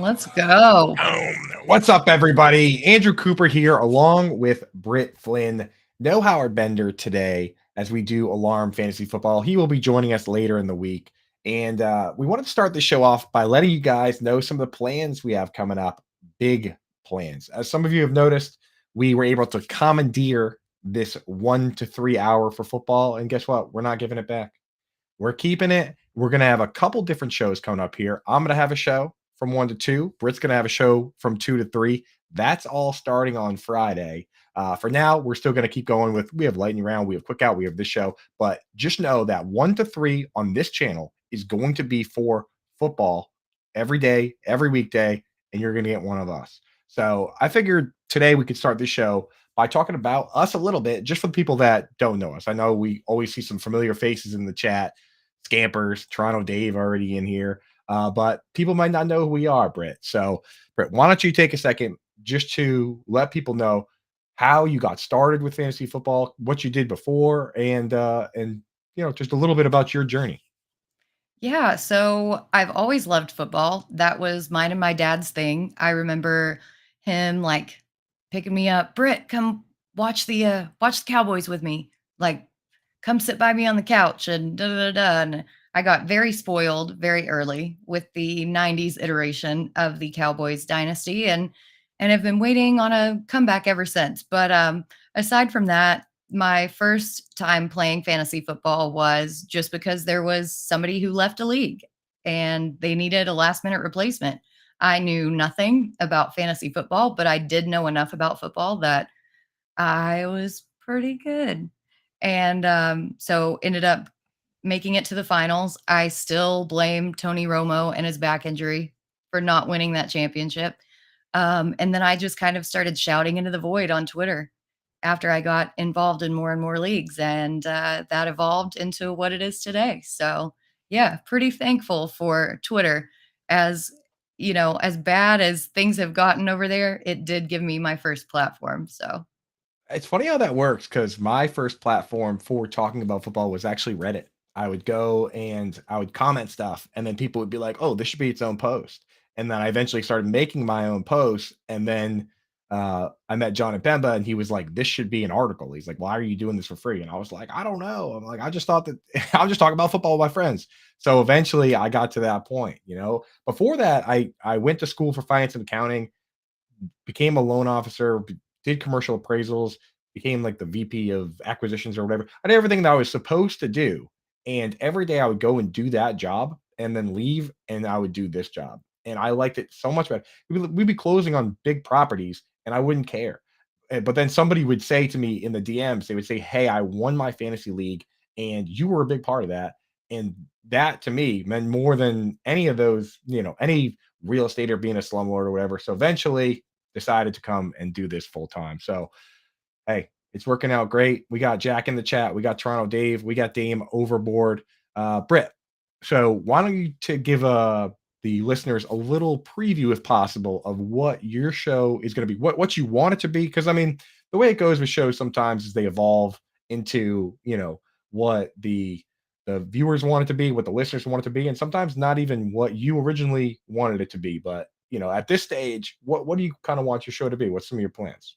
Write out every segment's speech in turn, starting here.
Let's go. What's up, everybody? Andrew Cooper here, along with Britt Flynn. No Howard Bender today, as we do Alarm Fantasy Football. He will be joining us later in the week. And we wanted to start the show off by letting you guys know some of the plans we have coming up. Big plans. As some of you have noticed, we were able to commandeer this 1 to 3 hour for football. And guess what? We're not giving it back. We're keeping it. We're going to have a couple different shows coming up here. I'm going to have a show from 1 to 2. Britt's going to have a show from 2 to 3. That's all starting on Friday. For now, we're still going to keep going with, we have lightning round, we have quick out, we have this show, but just know that 1 to 3 on this channel is going to be for football every day, every weekday, and you're going to get one of us. So I figured today we could start this show by talking about us a little bit, just for the people that don't know us. I know we always see some familiar faces in the chat. Scampers, Toronto Dave already in here. But people might not know who we are, Britt. So, Britt, why don't you take a second just to let people know how you got started with fantasy football, what you did before, and just a little bit about your journey. Yeah, so I've always loved football. That was mine and my dad's thing. I remember him like picking me up, Britt, come watch the Cowboys with me. Like, come sit by me on the couch and da da da. Da. And I got very spoiled very early with the '90s iteration of the Cowboys dynasty, and have been waiting on a comeback ever since. But aside from that, my first time playing fantasy football was just because there was somebody who left a league and they needed a last minute replacement. I knew nothing about fantasy football, but I did know enough about football that I was pretty good. And so ended up making it to the finals. I still blame Tony Romo and his back injury for not winning that championship. And then I just kind of started shouting into the void on Twitter after I got involved in more and more leagues. And that evolved into what it is today. So, yeah, pretty thankful for Twitter. As as bad as things have gotten over there, it did give me my first platform. So, It's funny how that works because my first platform for talking about football was actually Reddit. I would go and I would comment stuff, and then people would be like, "Oh, this should be its own post." And then I eventually started making my own posts, and then I met John and Bemba, and he was like, "This should be an article." He's like, "Why are you doing this for free?" And I was like, "I don't know." I'm like, "I just thought that I was just talking about football with my friends." So eventually, I got to that point. Before that, I went to school for finance and accounting, became a loan officer, did commercial appraisals, became like the VP of acquisitions or whatever. I did everything that I was supposed to do. And every day I would go and do that job and then leave and I would do this job. And I liked it so much better. We'd be closing on big properties and I wouldn't care. But then somebody would say to me in the DMs, they would say, "Hey, I won my fantasy league and you were a big part of that." And that to me meant more than any of those, any real estate or being a slumlord or whatever. So eventually decided to come and do this full time. So, hey, it's working out great. We got Jack in the chat. We got Toronto Dave. We got Dame Overboard. Britt. So why don't you give the listeners a little preview, if possible, of what your show is going to be, what you want it to be? Because I mean, the way it goes with shows sometimes is they evolve into what the viewers want it to be, what the listeners want it to be, and sometimes not even what you originally wanted it to be. But at this stage, what do you kind of want your show to be? What's some of your plans?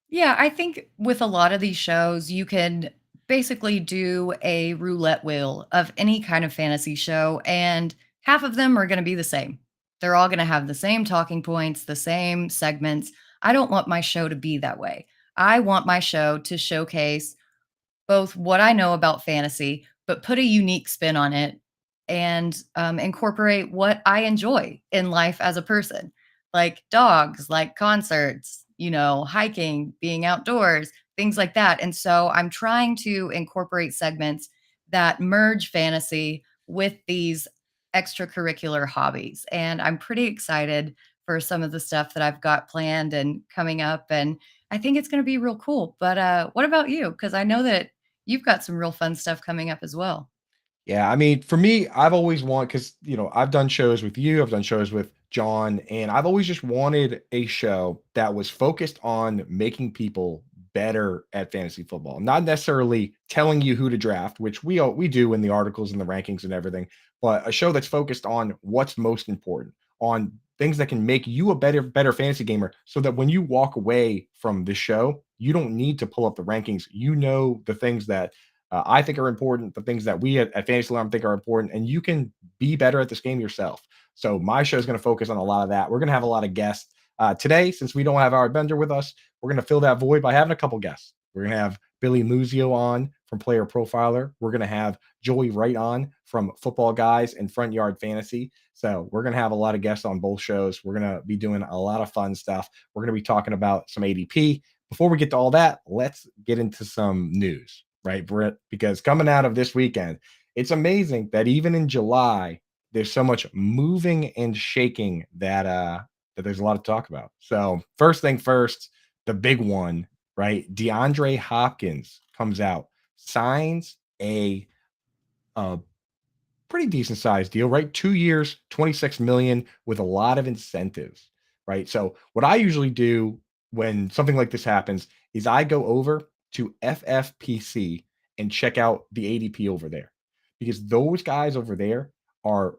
yeah, I think with a lot of these shows, you can basically do a roulette wheel of any kind of fantasy show, and half of them are going to be the same. They're all going to have the same talking points, the same segments. I don't want my show to be that way. I want my show to showcase both what I know about fantasy, but put a unique spin on it and incorporate what I enjoy in life as a person, like dogs, like concerts, hiking, being outdoors, things like that. And so I'm trying to incorporate segments that merge fantasy with these extracurricular hobbies. And I'm pretty excited for some of the stuff that I've got planned and coming up. And I think it's going to be real cool. But what about you? Because I know that you've got some real fun stuff coming up as well. Yeah, I mean, for me, I've always wanted because I've done shows with you, I've done shows with John, and I've always just wanted a show that was focused on making people better at fantasy football, not necessarily telling you who to draft, which we do in the articles and the rankings and everything, but a show that's focused on what's most important, on things that can make you a better fantasy gamer so that when you walk away from the show, you don't need to pull up the rankings. You know the things that I think are important, the things that we at Fantasy Alarm think are important, and you can be better at this game yourself. So my show is going to focus on a lot of that. We're going to have a lot of guests today. Since we don't have our Bender with us, we're going to fill that void by having a couple guests. We're going to have Billy Muzio on from Player Profiler. We're going to have Joey Wright on from Football Guys and Front Yard Fantasy. So we're going to have a lot of guests on both shows. We're going to be doing a lot of fun stuff. We're going to be talking about some ADP. Before we get to all that, let's get into some news, right, Britt? Because coming out of this weekend, it's amazing that even in July, there's so much moving and shaking that there's a lot to talk about. So first thing first, the big one, right? DeAndre Hopkins comes out, signs a pretty decent sized deal, right? 2 years, 26 million with a lot of incentives, right? So what I usually do when something like this happens is I go over to FFPC and check out the ADP over there because those guys over there are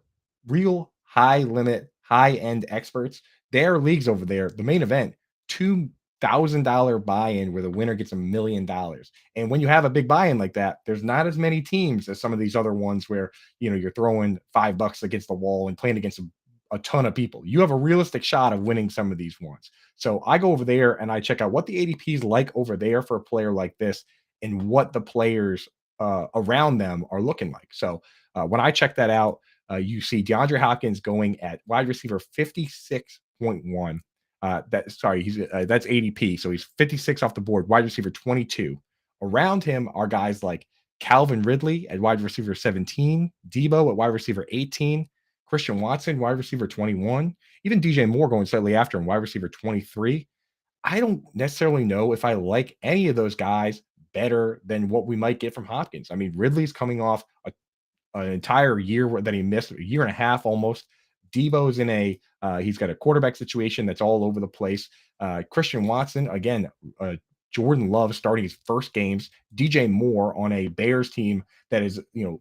real high limit, high end experts. Their leagues over there, the main event, $2,000 buy-in where the winner gets $1 million. And when you have a big buy-in like that, there's not as many teams as some of these other ones where you're throwing $5 against the wall and playing against a ton of people. You have a realistic shot of winning some of these ones. So I go over there and I check out what the ADP is like over there for a player like this and what the players around them are looking like. So when I check that out, you see DeAndre Hopkins going at wide receiver 56.1. That's ADP. So he's 56 off the board, wide receiver 22. Around him are guys like Calvin Ridley at wide receiver 17, Debo at wide receiver 18, Christian Watson, wide receiver 21, even DJ Moore going slightly after him, wide receiver 23. I don't necessarily know if I like any of those guys better than what we might get from Hopkins. I mean, Ridley's coming off an entire year that he missed, a year and a half almost. Debo's in he's got a quarterback situation that's all over the place. Christian Watson, again, Jordan Love starting his first games. DJ Moore on a Bears team that is,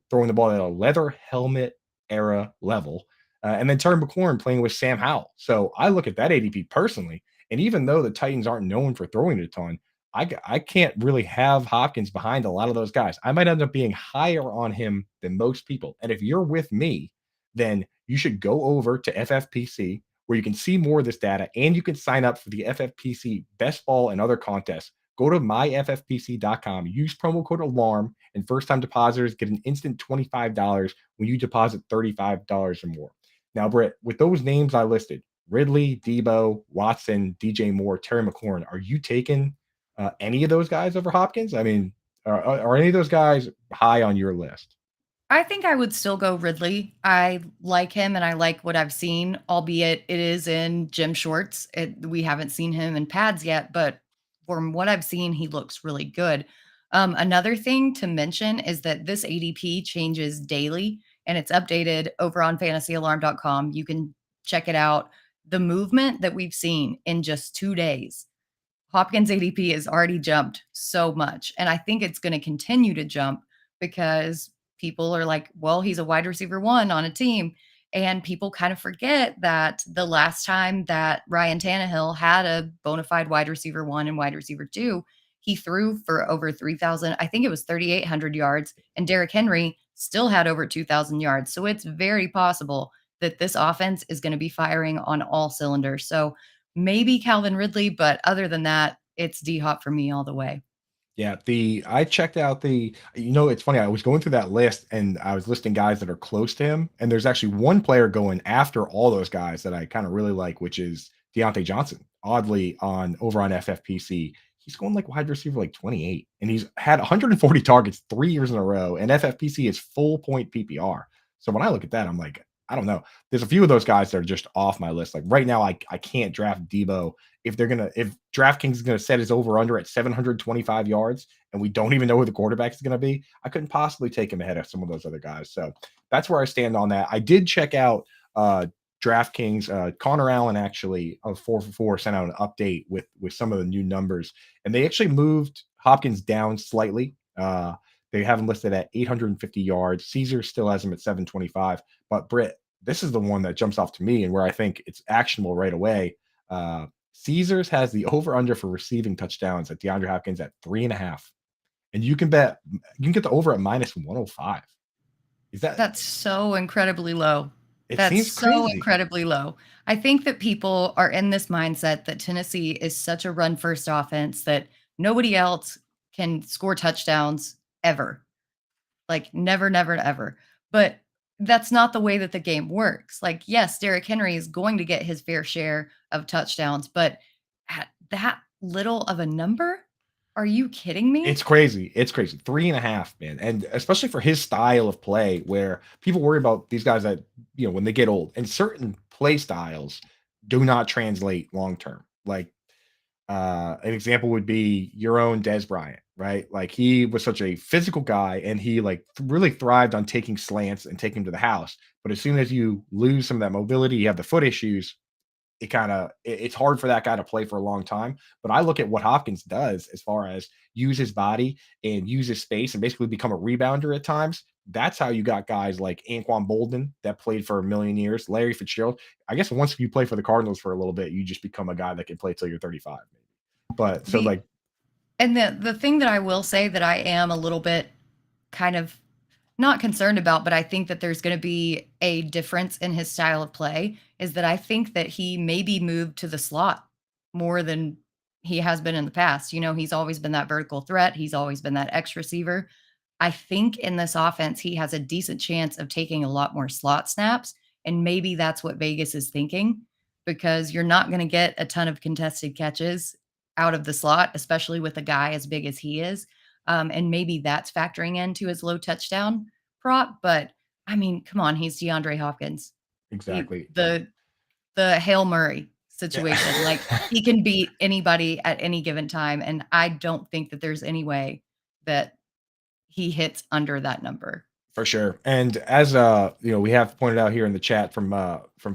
throwing the ball at a leather helmet era level. And then Terry McLaurin playing with Sam Howell. So I look at that ADP personally. And even though the Titans aren't known for throwing it a ton, I can't really have Hopkins behind a lot of those guys. I might end up being higher on him than most people. And if you're with me, then you should go over to FFPC where you can see more of this data and you can sign up for the FFPC best ball and other contests. Go to myffpc.com, use promo code ALARM, and first time depositors get an instant $25 when you deposit $35 or more. Now, Britt, with those names I listed, Ridley, Debo, Watson, DJ Moore, Terry McLaurin, are you taking any of those guys over Hopkins? I mean, are any of those guys high on your list? I think I would still go Ridley. I like him and I like what I've seen, albeit it is in gym shorts. We haven't seen him in pads yet, but from what I've seen, he looks really good. Another thing to mention is that this ADP changes daily and it's updated over on fantasyalarm.com. You can check it out. The movement that we've seen in just 2 days, Hopkins ADP has already jumped so much. And I think it's going to continue to jump because people are like, well, he's a wide receiver one on a team. And people kind of forget that the last time that Ryan Tannehill had a bona fide wide receiver one and wide receiver two, he threw for over 3,000. I think it was 3,800 yards. And Derrick Henry still had over 2,000 yards. So it's very possible that this offense is going to be firing on all cylinders. So maybe Calvin Ridley, but other than that, it's D Hop for me all the way. Yeah, I checked out it's funny. I was going through that list and I was listing guys that are close to him. And there's actually one player going after all those guys that I kind of really like, which is Deontay Johnson. Oddly, on over on FFPC, he's going like wide receiver like 28, and he's had 140 targets 3 years in a row. And FFPC is full point PPR. So when I look at that, I'm like, I don't know. There's a few of those guys that are just off my list. Like right now, I can't draft Debo if DraftKings is gonna set his over under at 725 yards and we don't even know who the quarterback is gonna be, I couldn't possibly take him ahead of some of those other guys. So that's where I stand on that. I did check out DraftKings. Connor Allen actually of 4for4 sent out an update with some of the new numbers, and they actually moved Hopkins down slightly. They have him listed at 850 yards. Caesar still has him at 725. But Britt, this is the one that jumps off to me and where I think it's actionable right away. Caesars has the over under for receiving touchdowns at DeAndre Hopkins at 3.5. And you can get the over at minus 105. Is that That's so incredibly low. it That's seems so crazy. incredibly low. I think that people are in this mindset that Tennessee is such a run first offense that nobody else can score touchdowns ever. Like never, never, ever. But that's not the way that the game works. Like, yes, Derrick Henry is going to get his fair share of touchdowns, but at that little of a number? Are you kidding me? It's crazy. It's crazy. 3.5, man. And especially for his style of play, where people worry about these guys that, when they get old, and certain play styles do not translate long term. Like an example would be your own Des Bryant, right? Like he was such a physical guy and he like really thrived on taking slants and taking him to the house. But as soon as you lose some of that mobility, you have the foot issues, it's hard for that guy to play for a long time. But I look at what Hopkins does as far as use his body and use his space and basically become a rebounder at times. That's how you got guys like Anquan Bolden that played for a million years, Larry Fitzgerald. I guess once you play for the Cardinals for a little bit, you just become a guy that can play till you're 35, maybe. But so The like and the thing that I will say that I am a little bit kind of not concerned about, but I think that there's going to be a difference in his style of play is that I think that he maybe moved to the slot more than he has been in the past. He's always been that vertical threat. He's always been that X receiver. I think in this offense, he has a decent chance of taking a lot more slot snaps. And maybe that's what Vegas is thinking because you're not going to get a ton of contested catches out of the slot, especially with a guy as big as he is. And maybe that's factoring into his low touchdown prop. But I mean, come on, he's DeAndre Hopkins. He, exactly. the Hail Murray situation. Like Yeah. he can beat anybody at any given time. And I don't think that there's any way that he hits under that number. For sure. And as we have pointed out here in the chat from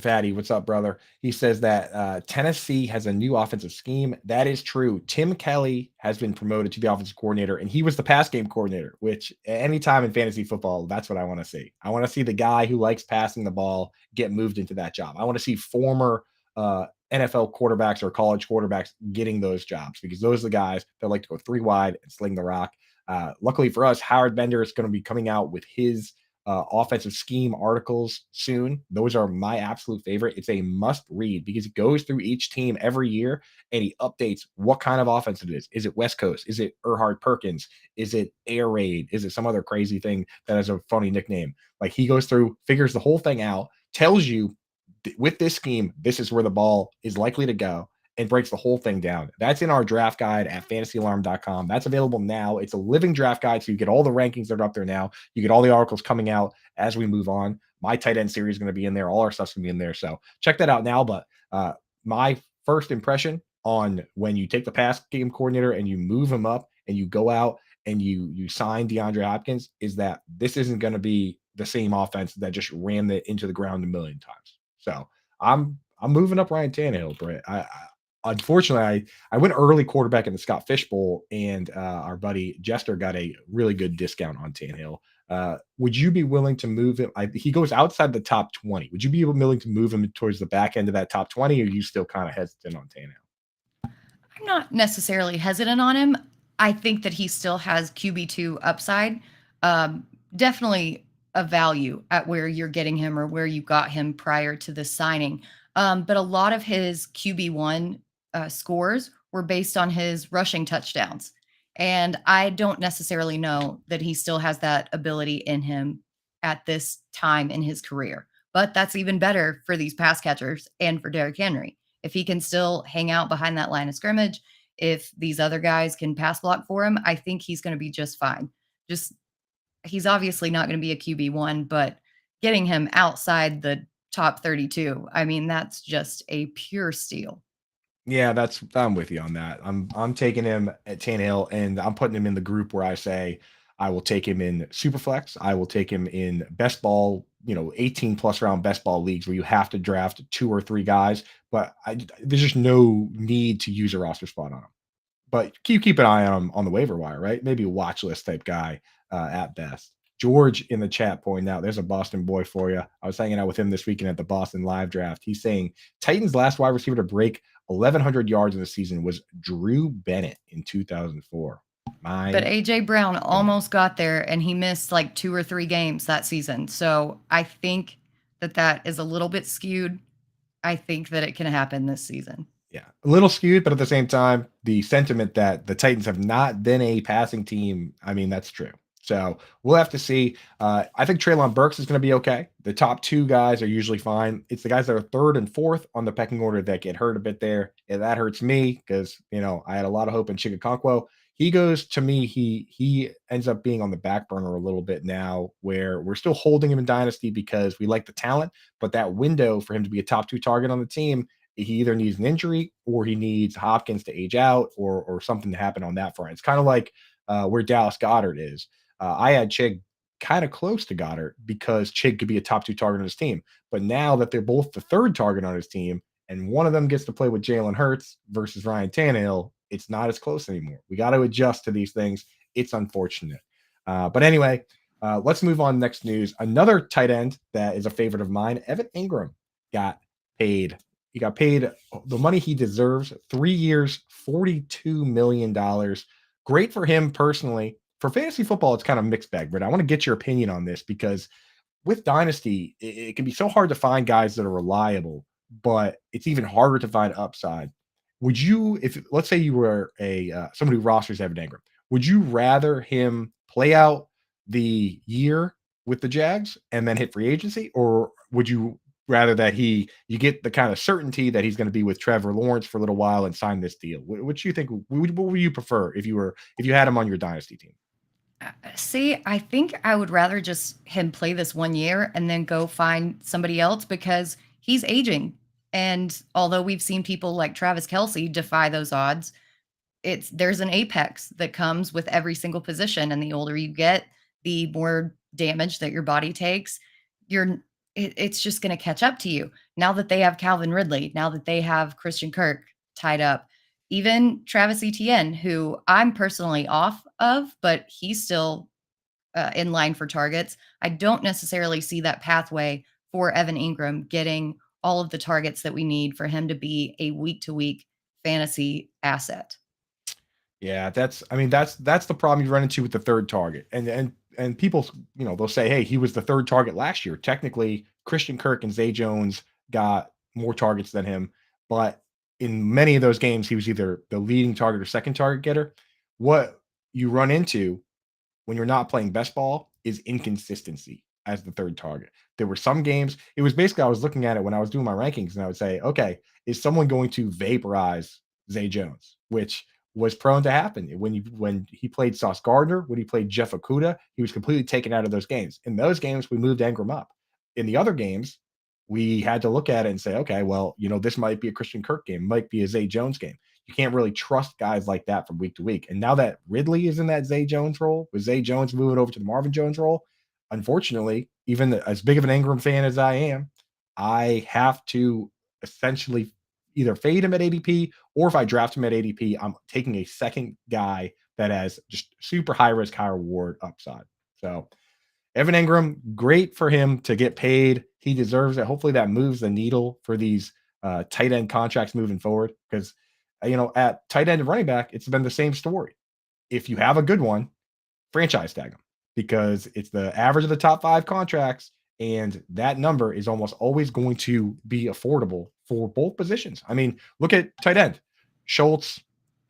Fatty, what's up, brother? He says that Tennessee has a new offensive scheme. That is true. Tim Kelly has been promoted to the offensive coordinator, and he was the pass game coordinator, which anytime in fantasy football, that's what I want to see. I want to see the guy who likes passing the ball get moved into that job. I want to see former NFL quarterbacks or college quarterbacks getting those jobs because those are the guys that like to go three wide and sling the rock. Luckily for us, Howard Bender is going to be coming out with his offensive scheme articles soon. Those are my absolute favorite. It's a must read because he goes through each team every year and he updates what kind of offense it is. Is it West Coast? Is it Erhard Perkins? Is it Air Raid? Is it some other crazy thing that has a funny nickname? Like he goes through, figures the whole thing out, tells you with this scheme, this is where the ball is likely to go and breaks the whole thing down. That's in our draft guide at fantasyalarm.com. That's available now. It's a living draft guide, so you get all the rankings that are up there now. You get all the articles coming out as we move on. My tight end series is going to be in there. All our stuff's going to be in there. So check that out now. But my first impression on when you take the pass game coordinator and you move him up and you go out and you sign DeAndre Hopkins is that this isn't going to be the same offense that just ran it into the ground a million times. So I'm moving up Ryan Tannehill, Brett. Unfortunately, I went early quarterback in the Scott Fish Bowl, and our buddy Jester got a really good discount on Tannehill. Would you be willing to move him? He goes outside the top 20. Would you be willing to move him towards the back end of that top 20, or are you still kind of hesitant on Tannehill? I'm not necessarily hesitant on him. I think that he still has QB2 upside. Definitely a value at where you're getting him or where you got him prior to the signing. But a lot of his QB1 scores were based on his rushing touchdowns. And I don't necessarily know that he still has that ability in him at this time in his career. But that's even better for these pass catchers and for Derrick Henry. If he can still hang out behind that line of scrimmage, if these other guys can pass block for him, I think he's going to be just fine. Just he's obviously not going to be a QB1, but getting him outside the top 32, I mean, that's just a pure steal. Yeah, I'm with you on that. I'm taking him at Tannehill, and I'm putting him in the group where I say I will take him in Superflex. I will take him in best ball, 18 plus round best ball leagues where you have to draft two or three guys, but there's just no need to use a roster spot on him. But keep an eye on him on the waiver wire, right? Maybe a watch list type guy at best. George in the chat pointing out, there's a Boston boy for you. I was hanging out with him this weekend at the Boston live draft. He's saying Titans' last wide receiver to break 1,100 yards in the season was Drew Bennett in 2004. But My AJ Brown goodness. almost got there, and he missed like 2 or 3 games that season. So I think that that is a little bit skewed. I think that it can happen this season. Yeah, a little skewed, but at the same time, the sentiment that the Titans have not been a passing team, I mean, that's true. So we'll have to see. I think Treylon Burks is going to be okay. The top two guys are usually fine. It's the guys that are third and fourth on the pecking order that get hurt a bit there, and that hurts me because I had a lot of hope in Chigakonkwo. He goes to me. He ends up being on the back burner a little bit now, where we're still holding him in dynasty because we like the talent, but that window for him to be a top two target on the team, he either needs an injury or he needs Hopkins to age out or something to happen on that front. It's kind of like where Dallas Goddard is. I had Chig kind of close to Goddard because Chig could be a top two target on his team. But now that they're both the third target on his team and one of them gets to play with Jalen Hurts versus Ryan Tannehill, it's not as close anymore. We got to adjust to these things. It's unfortunate. But anyway, let's move on. Next news. Another tight end that is a favorite of mine, Evan Ingram, got paid. He got paid the money he deserves. 3 years, $42 million. Great for him personally. For fantasy football, it's kind of mixed bag, but I want to get your opinion on this because with Dynasty, it can be so hard to find guys that are reliable, but it's even harder to find upside. Would you, if let's say you were a somebody who rosters Evan Ingram, would you rather him play out the year with the Jags and then hit free agency, or would you rather that you get the kind of certainty that he's going to be with Trevor Lawrence for a little while and sign this deal? What do you think? What would you prefer if you had him on your Dynasty team? See, I think I would rather just him play this 1 year and then go find somebody else because he's aging. And although we've seen people like Travis Kelsey defy those odds, there's an apex that comes with every single position. And the older you get, the more damage that your body takes. You're it's just going to catch up to you. Now that they have Calvin Ridley, now that they have Christian Kirk tied up, even Travis Etienne, who I'm personally off of, but he's still in line for targets. I don't necessarily see that pathway for Evan Ingram getting all of the targets that we need for him to be a week to week fantasy asset. Yeah, that's the problem you run into with the third target. And people, they'll say, "Hey, he was the third target last year." Technically, Christian Kirk and Zay Jones got more targets than him, but in many of those games, he was either the leading target or second target getter. What you run into when you're not playing best ball is inconsistency as the third target. There were some games, it was basically I was looking at it when I was doing my rankings and I would say, okay, is someone going to vaporize Zay Jones, which was prone to happen when he played Sauce Gardner, when he played Jeff Okuda, he was completely taken out of those games. In those games, we moved Ingram up. In the other games, we had to look at it and say, okay, well, this might be a Christian Kirk game, might be a Zay Jones game. You can't really trust guys like that from week to week. And now that Ridley is in that Zay Jones role, with Zay Jones moving over to the Marvin Jones role, unfortunately, even as big of an Ingram fan as I am, I have to essentially either fade him at ADP, or if I draft him at ADP, I'm taking a second guy that has just super high risk, high reward upside. So Evan Ingram, great for him to get paid. He deserves it. Hopefully that moves the needle for these tight end contracts moving forward. Because, at tight end and running back, it's been the same story. If you have a good one, franchise tag them because it's the average of the top 5 contracts. And that number is almost always going to be affordable for both positions. I mean, look at tight end, Schultz,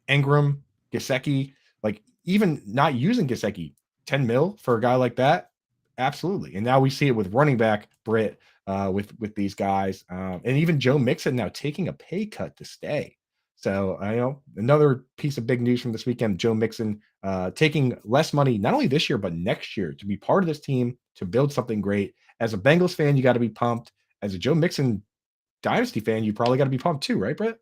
Ingram, Gesicki, like even not using Gesicki, 10 mil for a guy like that. Absolutely. And now we see it with running back Britt, with these guys, and even Joe Mixon now taking a pay cut to stay. So another piece of big news from this weekend: Joe Mixon taking less money not only this year but next year to be part of this team to build something great. As a Bengals fan, you got to be pumped. As a Joe Mixon dynasty fan, you probably got to be pumped too, right, Britt?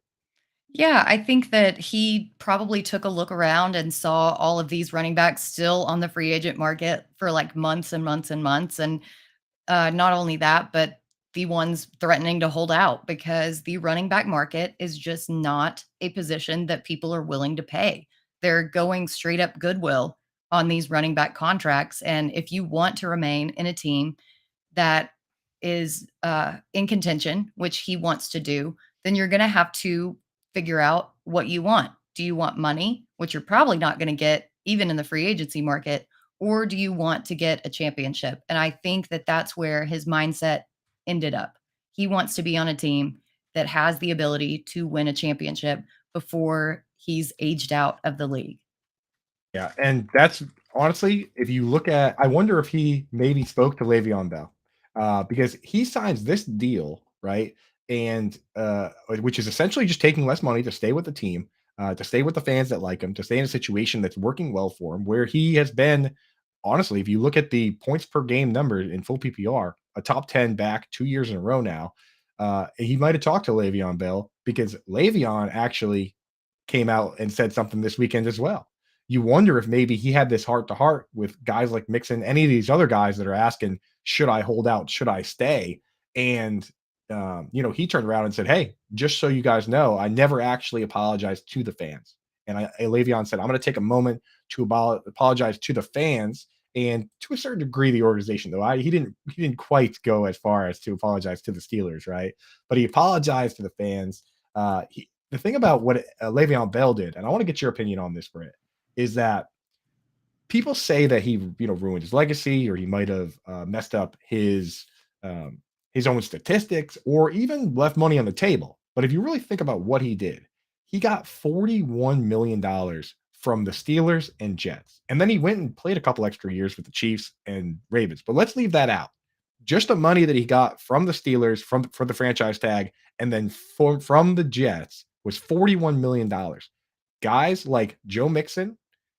Yeah, I think that he probably took a look around and saw all of these running backs still on the free agent market for like months and months and months. And not only that, but the ones threatening to hold out because the running back market is just not a position that people are willing to pay. They're going straight up goodwill on these running back contracts. And if you want to remain in a team that is in contention, which he wants to do, then you're going to have to figure out what you want. Do you want money, which you're probably not going to get even in the free agency market, or do you want to get a championship? And I think that that's where his mindset ended up. He wants to be on a team that has the ability to win a championship before he's aged out of the league. Yeah, and that's honestly, if you look at, I wonder if he maybe spoke to Le'Veon Bell, because he signs this deal, right? And which is essentially just taking less money to stay with the team, to stay with the fans that like him, to stay in a situation that's working well for him, where he has been, honestly, if you look at the points per game number in full PPR, a top 10 back 2 years in a row now. He might have talked to Le'Veon Bell because Le'Veon actually came out and said something this weekend as well. You wonder if maybe he had this heart to heart with guys like Mixon, any of these other guys that are asking, should I hold out? Should I stay? And, he turned around and said, hey, just so you guys know, I never actually apologized to the fans. And Le'Veon said, I'm going to take a moment to apologize to the fans and to a certain degree the organization. Though he didn't quite go as far as to apologize to the Steelers, right? But he apologized to the fans. The thing about what Le'Veon Bell did, and I want to get your opinion on this, Britt, is that people say that he, ruined his legacy, or he might have messed up his own statistics, or even left money on the table. But if you really think about what he did, he got $41 million from the Steelers and Jets, and then he went and played a couple extra years with the Chiefs and Ravens. But let's leave that out. Just the money that he got from the Steelers from for the franchise tag, and then from the Jets was $41 million. Guys like Joe Mixon,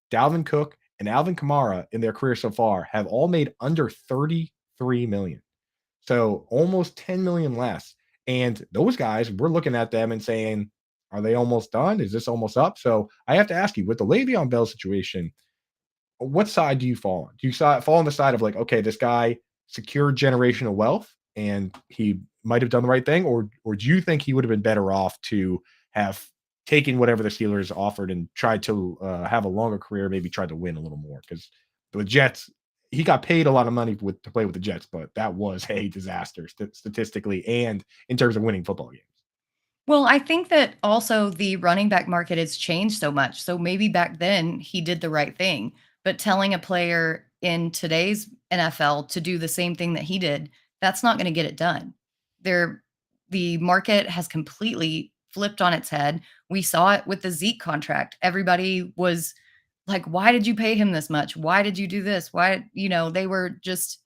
Dalvin Cook, and Alvin Kamara in their career so far have all made under 33 million. So almost 10 million less. And those guys, we're looking at them and saying, are they almost done? Is this almost up? So I have to ask you, with the Le'Veon Bell situation, what side do you fall on? Do you fall on the side of like, okay, this guy secured generational wealth and he might have done the right thing, or do you think he would have been better off to have taken whatever the Steelers offered and tried to have a longer career, maybe tried to win a little more? Because the Jets, he got paid a lot of money to play with the Jets, but that was a disaster statistically and in terms of winning football games. Well, I think that also the running back market has changed so much. So maybe back then he did the right thing, but telling a player in today's NFL to do the same thing that he did, that's not going to get it done. There, the market has completely flipped on its head. We saw it with the Zeke contract. Everybody was like, why did you pay him this much? Why did you do this? Why, they were just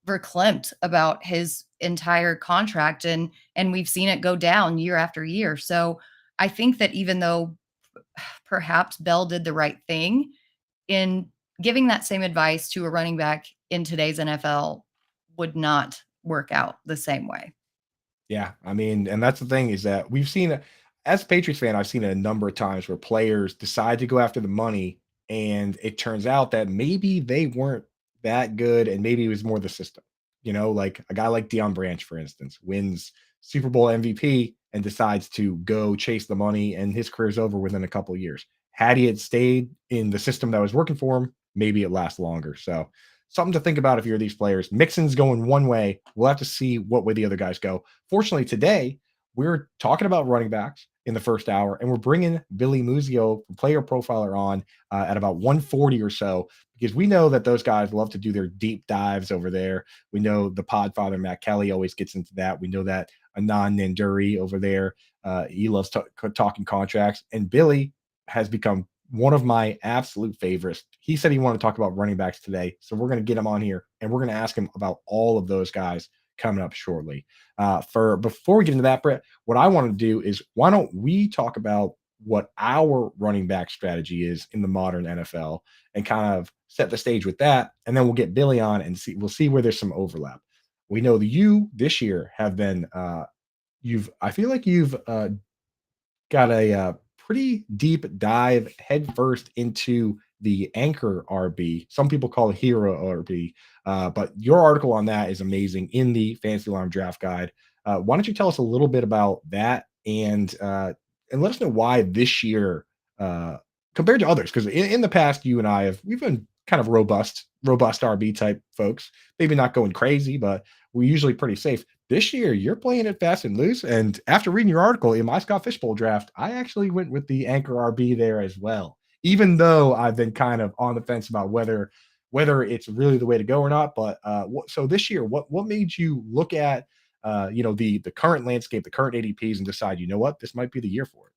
verklempt about his entire contract, and we've seen it go down year after year. So I think that even though perhaps Bell did the right thing in giving that same advice to a running back in today's NFL would not work out the same way. Yeah, I mean, and that's the thing, is that we've seen, as a Patriots fan, I've seen it a number of times where players decide to go after the money, and it turns out that maybe they weren't that good, and maybe it was more the system. Like a guy like Deion Branch, for instance, wins Super Bowl MVP and decides to go chase the money, and his career's over within a couple of years. Had he had stayed in the system that was working for him, maybe it lasts longer. So something to think about if you're these players. Mixon's going one way. We'll have to see what way the other guys go. Fortunately, today we're talking about running backs in the first hour, and we're bringing Billy Muzio, player profiler, on at about 140 or so, because we know that those guys love to do their deep dives over there. We know the Podfather Matt Kelly always gets into that. We know that Anand Nanduri over there, he loves talking contracts, and Billy has become one of my absolute favorites. He said he wanted to talk about running backs today, so we're going to get him on here and we're going to ask him about all of those guys coming up shortly. For before we get into that, Brett, what I want to do is, why don't we talk about what our running back strategy is in the modern NFL and kind of set the stage with that, and then we'll get Billy on and we'll see where there's some overlap. We know that you this year have been I feel like you've got a pretty deep dive headfirst into the anchor RB. Some people call it hero RB, but your article on that is amazing in the Fantasy Alarm Draft Guide. Why don't you tell us a little bit about that, and let us know why this year, compared to others, because in the past, you and I we've been kind of robust RB type folks. Maybe not going crazy, but we're usually pretty safe. This year, you're playing it fast and loose. And after reading your article in my Scott Fishbowl draft, I actually went with the anchor RB there as well. Even though I've been kind of on the fence about whether it's really the way to go or not. But so this year, what made you look at the current landscape, the current ADPs, and decide, you know what, this might be the year for it?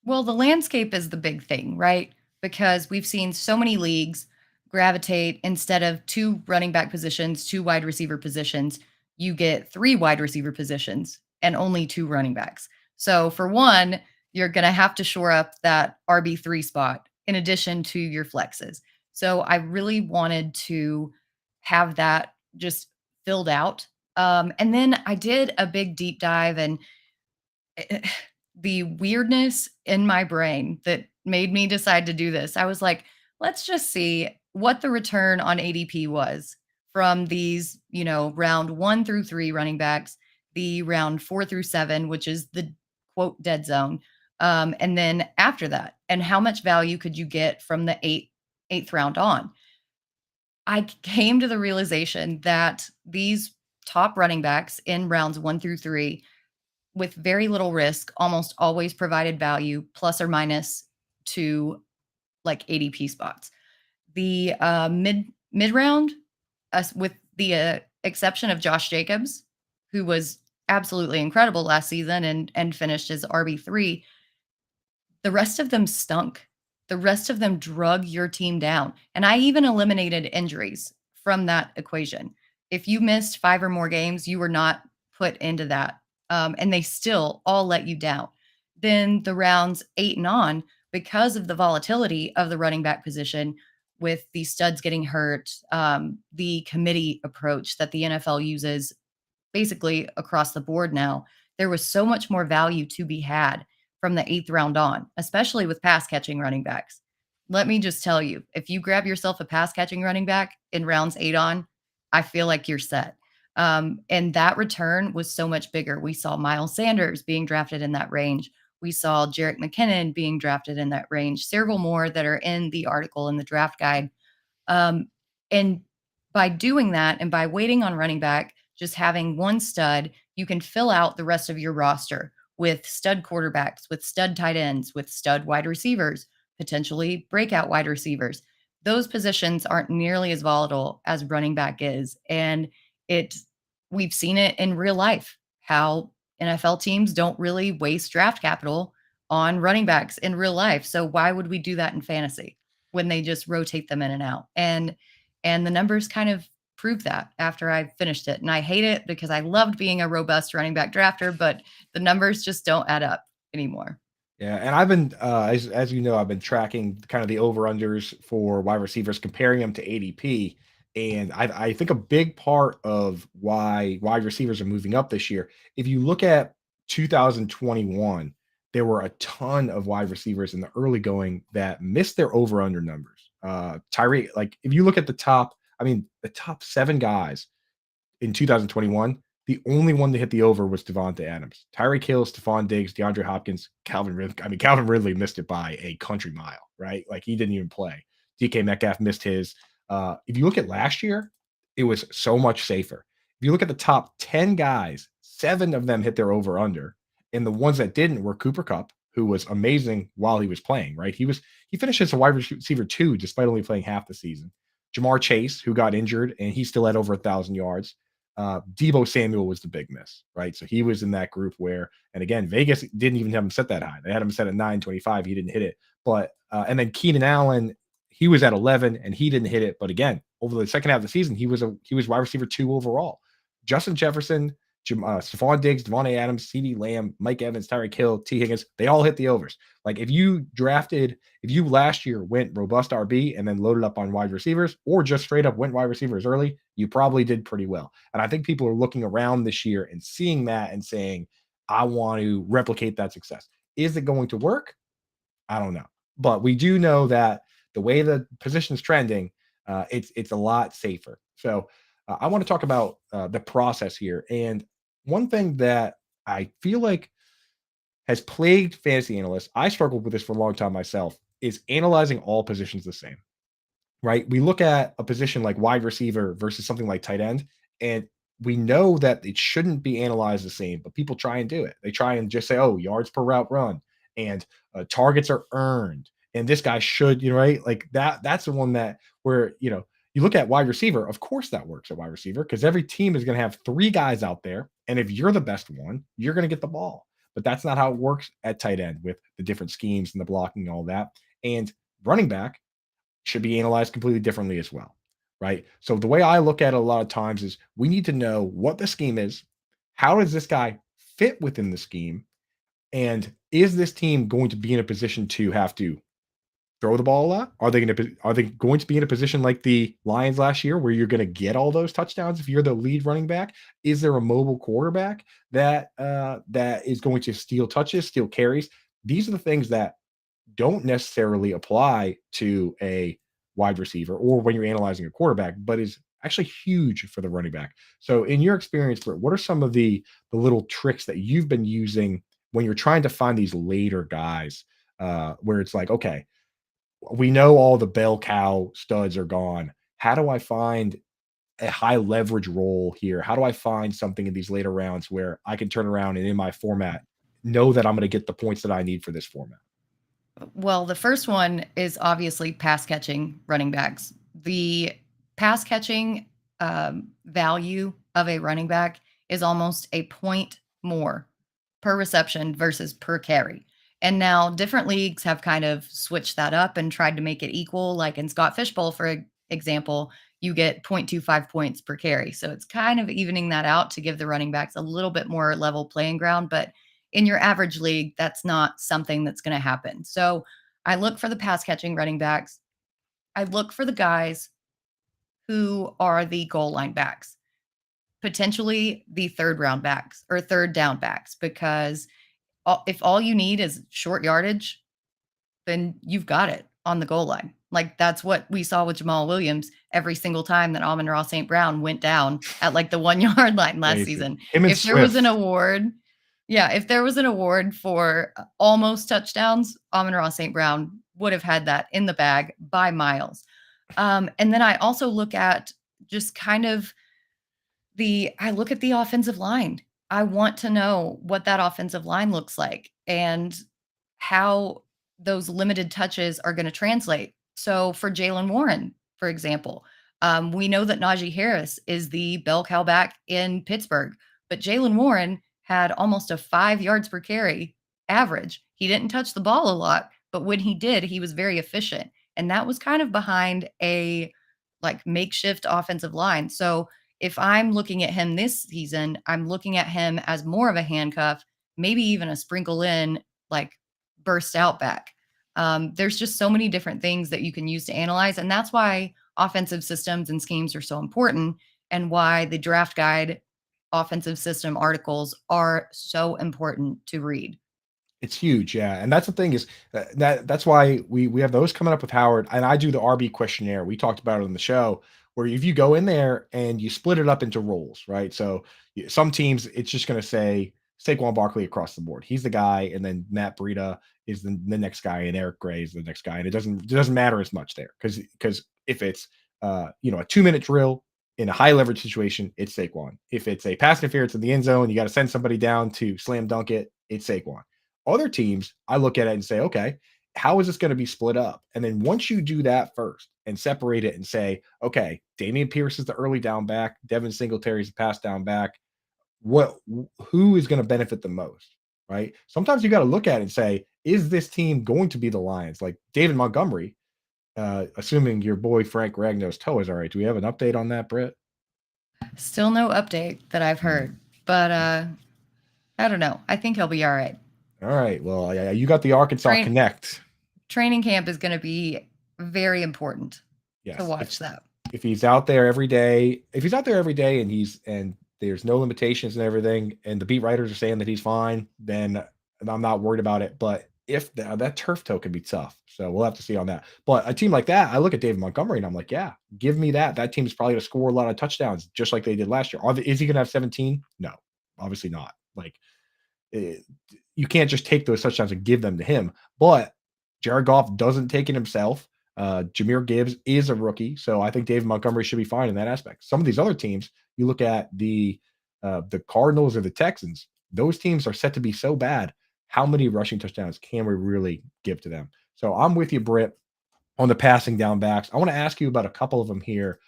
Well, the landscape is the big thing, right? Because we've seen so many leagues gravitate instead of two running back positions, two wide receiver positions, you get three wide receiver positions and only two running backs. So, for one, you're going to have to shore up that RB3 spot in addition to your flexes. So, I really wanted to have that just filled out. And then I did a big deep dive and the weirdness in my brain that made me decide to do this. I was like, let's just see what the return on ADP was from these, round 1 through 3 running backs, the round 4 through 7, which is the quote dead zone. And then after that, and how much value could you get from the eighth round on? I came to the realization that these top running backs in rounds 1 through 3 with very little risk, almost always provided value plus or minus to like ADP spots. The mid round, with the exception of Josh Jacobs, who was absolutely incredible last season and finished as RB3, the rest of them stunk. The rest of them drug your team down. And I even eliminated injuries from that equation. If you missed 5 or more games, you were not put into that. And they still all let you down. Then the rounds 8 and on, because of the volatility of the running back position, with the studs getting hurt, the committee approach that the NFL uses basically across the board now, there was so much more value to be had from the 8th round on, especially with pass catching running backs. Let me just tell you, if you grab yourself a pass catching running back in rounds 8 on, I feel like you're set. And that return was so much bigger. We saw Miles Sanders being drafted in that range. We saw Jerick McKinnon being drafted in that range, several more that are in the article in the draft guide. Um, and by doing that and by waiting on running back, just having one stud, you can fill out the rest of your roster with stud quarterbacks, with stud tight ends, with stud wide receivers, potentially breakout wide receivers. Those positions aren't nearly as volatile as running back is. And it we've seen it in real life how NFL teams don't really waste draft capital on running backs in real life. So why would we do that in fantasy when they just rotate them in and out? And the numbers kind of prove that after I finished it. And I hate it because I loved being a robust running back drafter, but the numbers just don't add up anymore. Yeah, and I've been, as you know, I've been tracking kind of the over unders for wide receivers, comparing them to ADP, and I think a big part of why wide receivers are moving up this year. If you look at 2021, there were a ton of wide receivers in the early going that missed their over under numbers. Tyree, like if you look at the top 7 guys in 2021, the only one that hit the over was Devonta Adams. Tyreek Hill, Stephon Diggs, DeAndre Hopkins, Calvin Ridley. I mean, Calvin Ridley missed it by a country mile, right? Like he didn't even play. DK Metcalf missed his. If you look at last year, it was so much safer. If you look at the top 10 guys, 7 of them hit their over under. And the ones that didn't were Cooper Cup, who was amazing while he was playing, right? He finished as a wide receiver 2, despite only playing half the season. Jamar Chase, who got injured, and he still had over 1,000 yards. Debo Samuel was the big miss, right? So he was in that group where, and again, Vegas didn't even have him set that high. They had him set at 925. He didn't hit it. But, and then Keenan Allen, he was at 11 and he didn't hit it. But again, over the second half of the season, he was wide receiver 2 overall. Justin Jefferson, Stephon Diggs, Devontae Adams, CeeDee Lamb, Mike Evans, Tyreek Hill, T. Higgins, they all hit the overs. Like if you last year went robust RB and then loaded up on wide receivers, or just straight up went wide receivers early, you probably did pretty well. And I think people are looking around this year and seeing that and saying, I want to replicate that success. Is it going to work? I don't know. But we do know that the way the position's trending, it's a lot safer. So I want to talk about the process here. And one thing that I feel like has plagued fantasy analysts, I struggled with this for a long time myself, is analyzing all positions the same. right? We look at a position like wide receiver versus something like tight end, and we know that it shouldn't be analyzed the same, but people try and do it. They try and just say, "Oh, yards per route run," and targets are earned, and this guy should, right? Like that. That's the one that where you look at wide receiver. Of course, that works at wide receiver because every team is going to have three guys out there, and if you're the best one, you're going to get the ball. But that's not how it works at tight end with the different schemes and the blocking and all that. And running back should be analyzed completely differently as well, right? So the way I look at it a lot of times is we need to know what the scheme is, how does this guy fit within the scheme, and is this team going to be in a position to have to throw the ball a lot? Are they going to be in a position like the Lions last year where you're going to get all those touchdowns if you're the lead running back? Is there a mobile quarterback that is going to steal touches, steal carries? These are the things that don't necessarily apply to a wide receiver or when you're analyzing a quarterback, but is actually huge for the running back. So, in your experience, Britt, what are some of the little tricks that you've been using when you're trying to find these later guys, where it's like, okay, we know all the bell cow studs are gone. How do I find a high leverage role here? How do I find something in these later rounds where I can turn around and in my format know that I'm going to get the points that I need for this format? Well, the first one is obviously pass catching running backs. The pass catching value of a running back is almost a point more per reception versus per carry. And now different leagues have kind of switched that up and tried to make it equal. Like in Scott Fishbowl, for example, you get 0.25 points per carry. So it's kind of evening that out to give the running backs a little bit more level playing ground. But in your average league, that's not something that's going to happen. So I look for the pass catching running backs. I look for the guys who are the goal line backs, potentially the third round backs or third down backs, because if all you need is short yardage, then you've got it on the goal line. Like that's what we saw with Jamal Williams every single time that Amon-Ra St. Brown went down at like the 1 yard line last Crazy. season. Him and If there was an Swift. award, yeah, if there was an award for almost touchdowns, Amon-Ra St. Brown would have had that in the bag by miles. And then I also look at just kind of I look at the offensive line. I want to know what that offensive line looks like and how those limited touches are going to translate. So for Jalen Warren, for example, we know that Najee Harris is the bell cow back in Pittsburgh, but Jalen Warren had almost a 5 yards per carry average. He didn't touch the ball a lot, but when he did, he was very efficient. And that was kind of behind a like makeshift offensive line. So if I'm looking at him this season, I'm looking at him as more of a handcuff, maybe even a sprinkle in like burst out back. There's just so many different things that you can use to analyze. And that's why offensive systems and schemes are so important and why the draft guide offensive system articles are so important to read. It's huge, yeah, and that's the thing is that's why we have those coming up with Howard, and I do the RB questionnaire. We talked about it on the show, where if you go in there and you split it up into roles, right? So some teams, it's just going to say Saquon Barkley across the board. He's the guy, and then Matt Breida is the next guy, and Eric Gray is the next guy, and it doesn't matter as much there because if it's a 2 minute drill in a high leverage situation, it's Saquon. If it's a pass interference in the end zone, you got to send somebody down to slam dunk it. It's Saquon. Other teams, I look at it and say, okay, how is this going to be split up? And then once you do that first and separate it and say, okay, Damian Pierce is the early down back, Devin Singletary is the pass down back. What who is going to benefit the most? Right. Sometimes you got to look at it and say, is this team going to be the Lions? Like David Montgomery, assuming your boy Frank Ragno's toe is all right. Do we have an update on that, Britt? Still no update that I've heard, but I don't know. I think he'll be all right. All right. Well, yeah, you got the Arkansas Train Connect. Training camp is going to be very important to Yes. watch that. If he's out there every day, if he's out there every day and there's no limitations and everything, and the beat writers are saying that he's fine, then I'm not worried about it. But if that turf toe can be tough, so we'll have to see on that. But a team like that, I look at David Montgomery and I'm like, yeah, give me that. That team's probably going to score a lot of touchdowns, just like they did last year. Is he going to have 17? No, obviously not. Like eh, you can't just take those touchdowns and give them to him. But Jared Goff doesn't take it himself. Jahmyr Gibbs is a rookie, so I think David Montgomery should be fine in that aspect. Some of these other teams, you look at the Cardinals or the Texans, those teams are set to be so bad. How many rushing touchdowns can we really give to them? So I'm with you, Britt, on the passing down backs. I want to ask you about a couple of them here.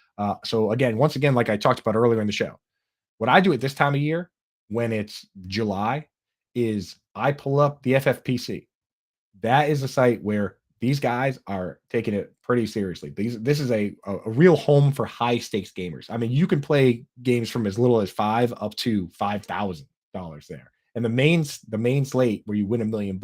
So again, once again, like I talked about earlier in the show, what I do at this time of year when it's July is I pull up the FFPC. That is a site where these guys are taking it pretty seriously. This is a real home for high stakes gamers. I mean, you can play games from as little as 5 up to $5,000 there. And the main slate where you win $1 million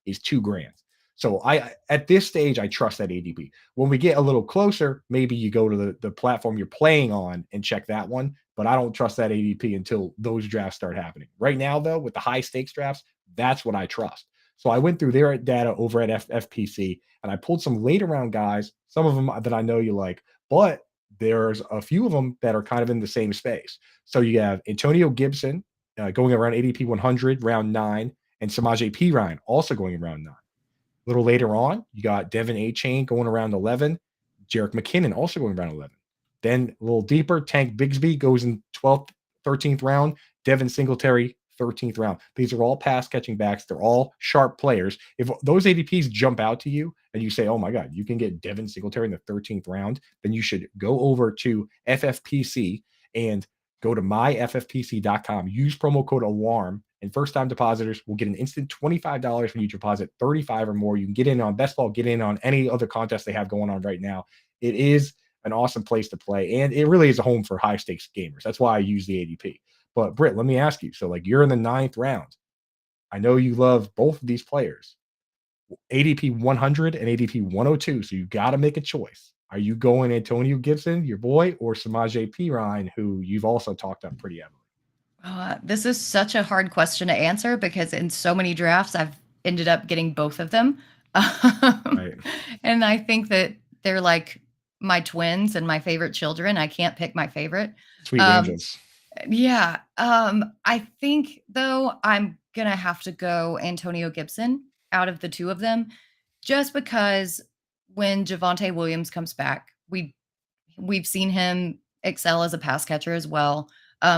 is 2 grand. So I at this stage I trust that ADP. When we get a little closer, maybe you go to the platform you're playing on and check that one. But I don't trust that ADP until those drafts start happening. Right now, though, with the high stakes drafts, that's what I trust. So I went through their data over at FPC and I pulled some later round guys, some of them that I know you like, but there's a few of them that are kind of in the same space. So you have Antonio Gibson going around ADP 100, round 9, and Samaje Perine also going around 9. A little later on, you got Devin A. Chain going around 11, Jerick McKinnon also going around 11. Then a little deeper, Tank Bigsby goes in 12th, 13th round, Devin Singletary 13th round. These are all pass catching backs. They're all sharp players. If those ADPs jump out to you and you say, oh my God, you can get Devin Singletary in the 13th round, then you should go over to FFPC and go to myffpc.com. Use promo code ALARM, and first time depositors will get an instant $25 when you deposit 35 or more. You can get in on best ball, get in on any other contest they have going on right now. It is an awesome place to play, and it really is a home for high stakes gamers. That's why I use the ADP. But Britt, let me ask you. So, like, you're in the 9th round. I know you love both of these players, ADP 100 and ADP 102. So you got to make a choice. Are you going Antonio Gibson, your boy, or Samaje Perine, who you've also talked up pretty heavily? This is such a hard question to answer because in so many drafts, I've ended up getting both of them. Um, Right. and I think that they're like my twins and my favorite children. I can't pick my favorite. Sweet Um, angels. yeah. I think though I'm gonna have to go Antonio Gibson out of the two of them, just because when Javonte Williams comes back, we've seen him excel as a pass catcher as well.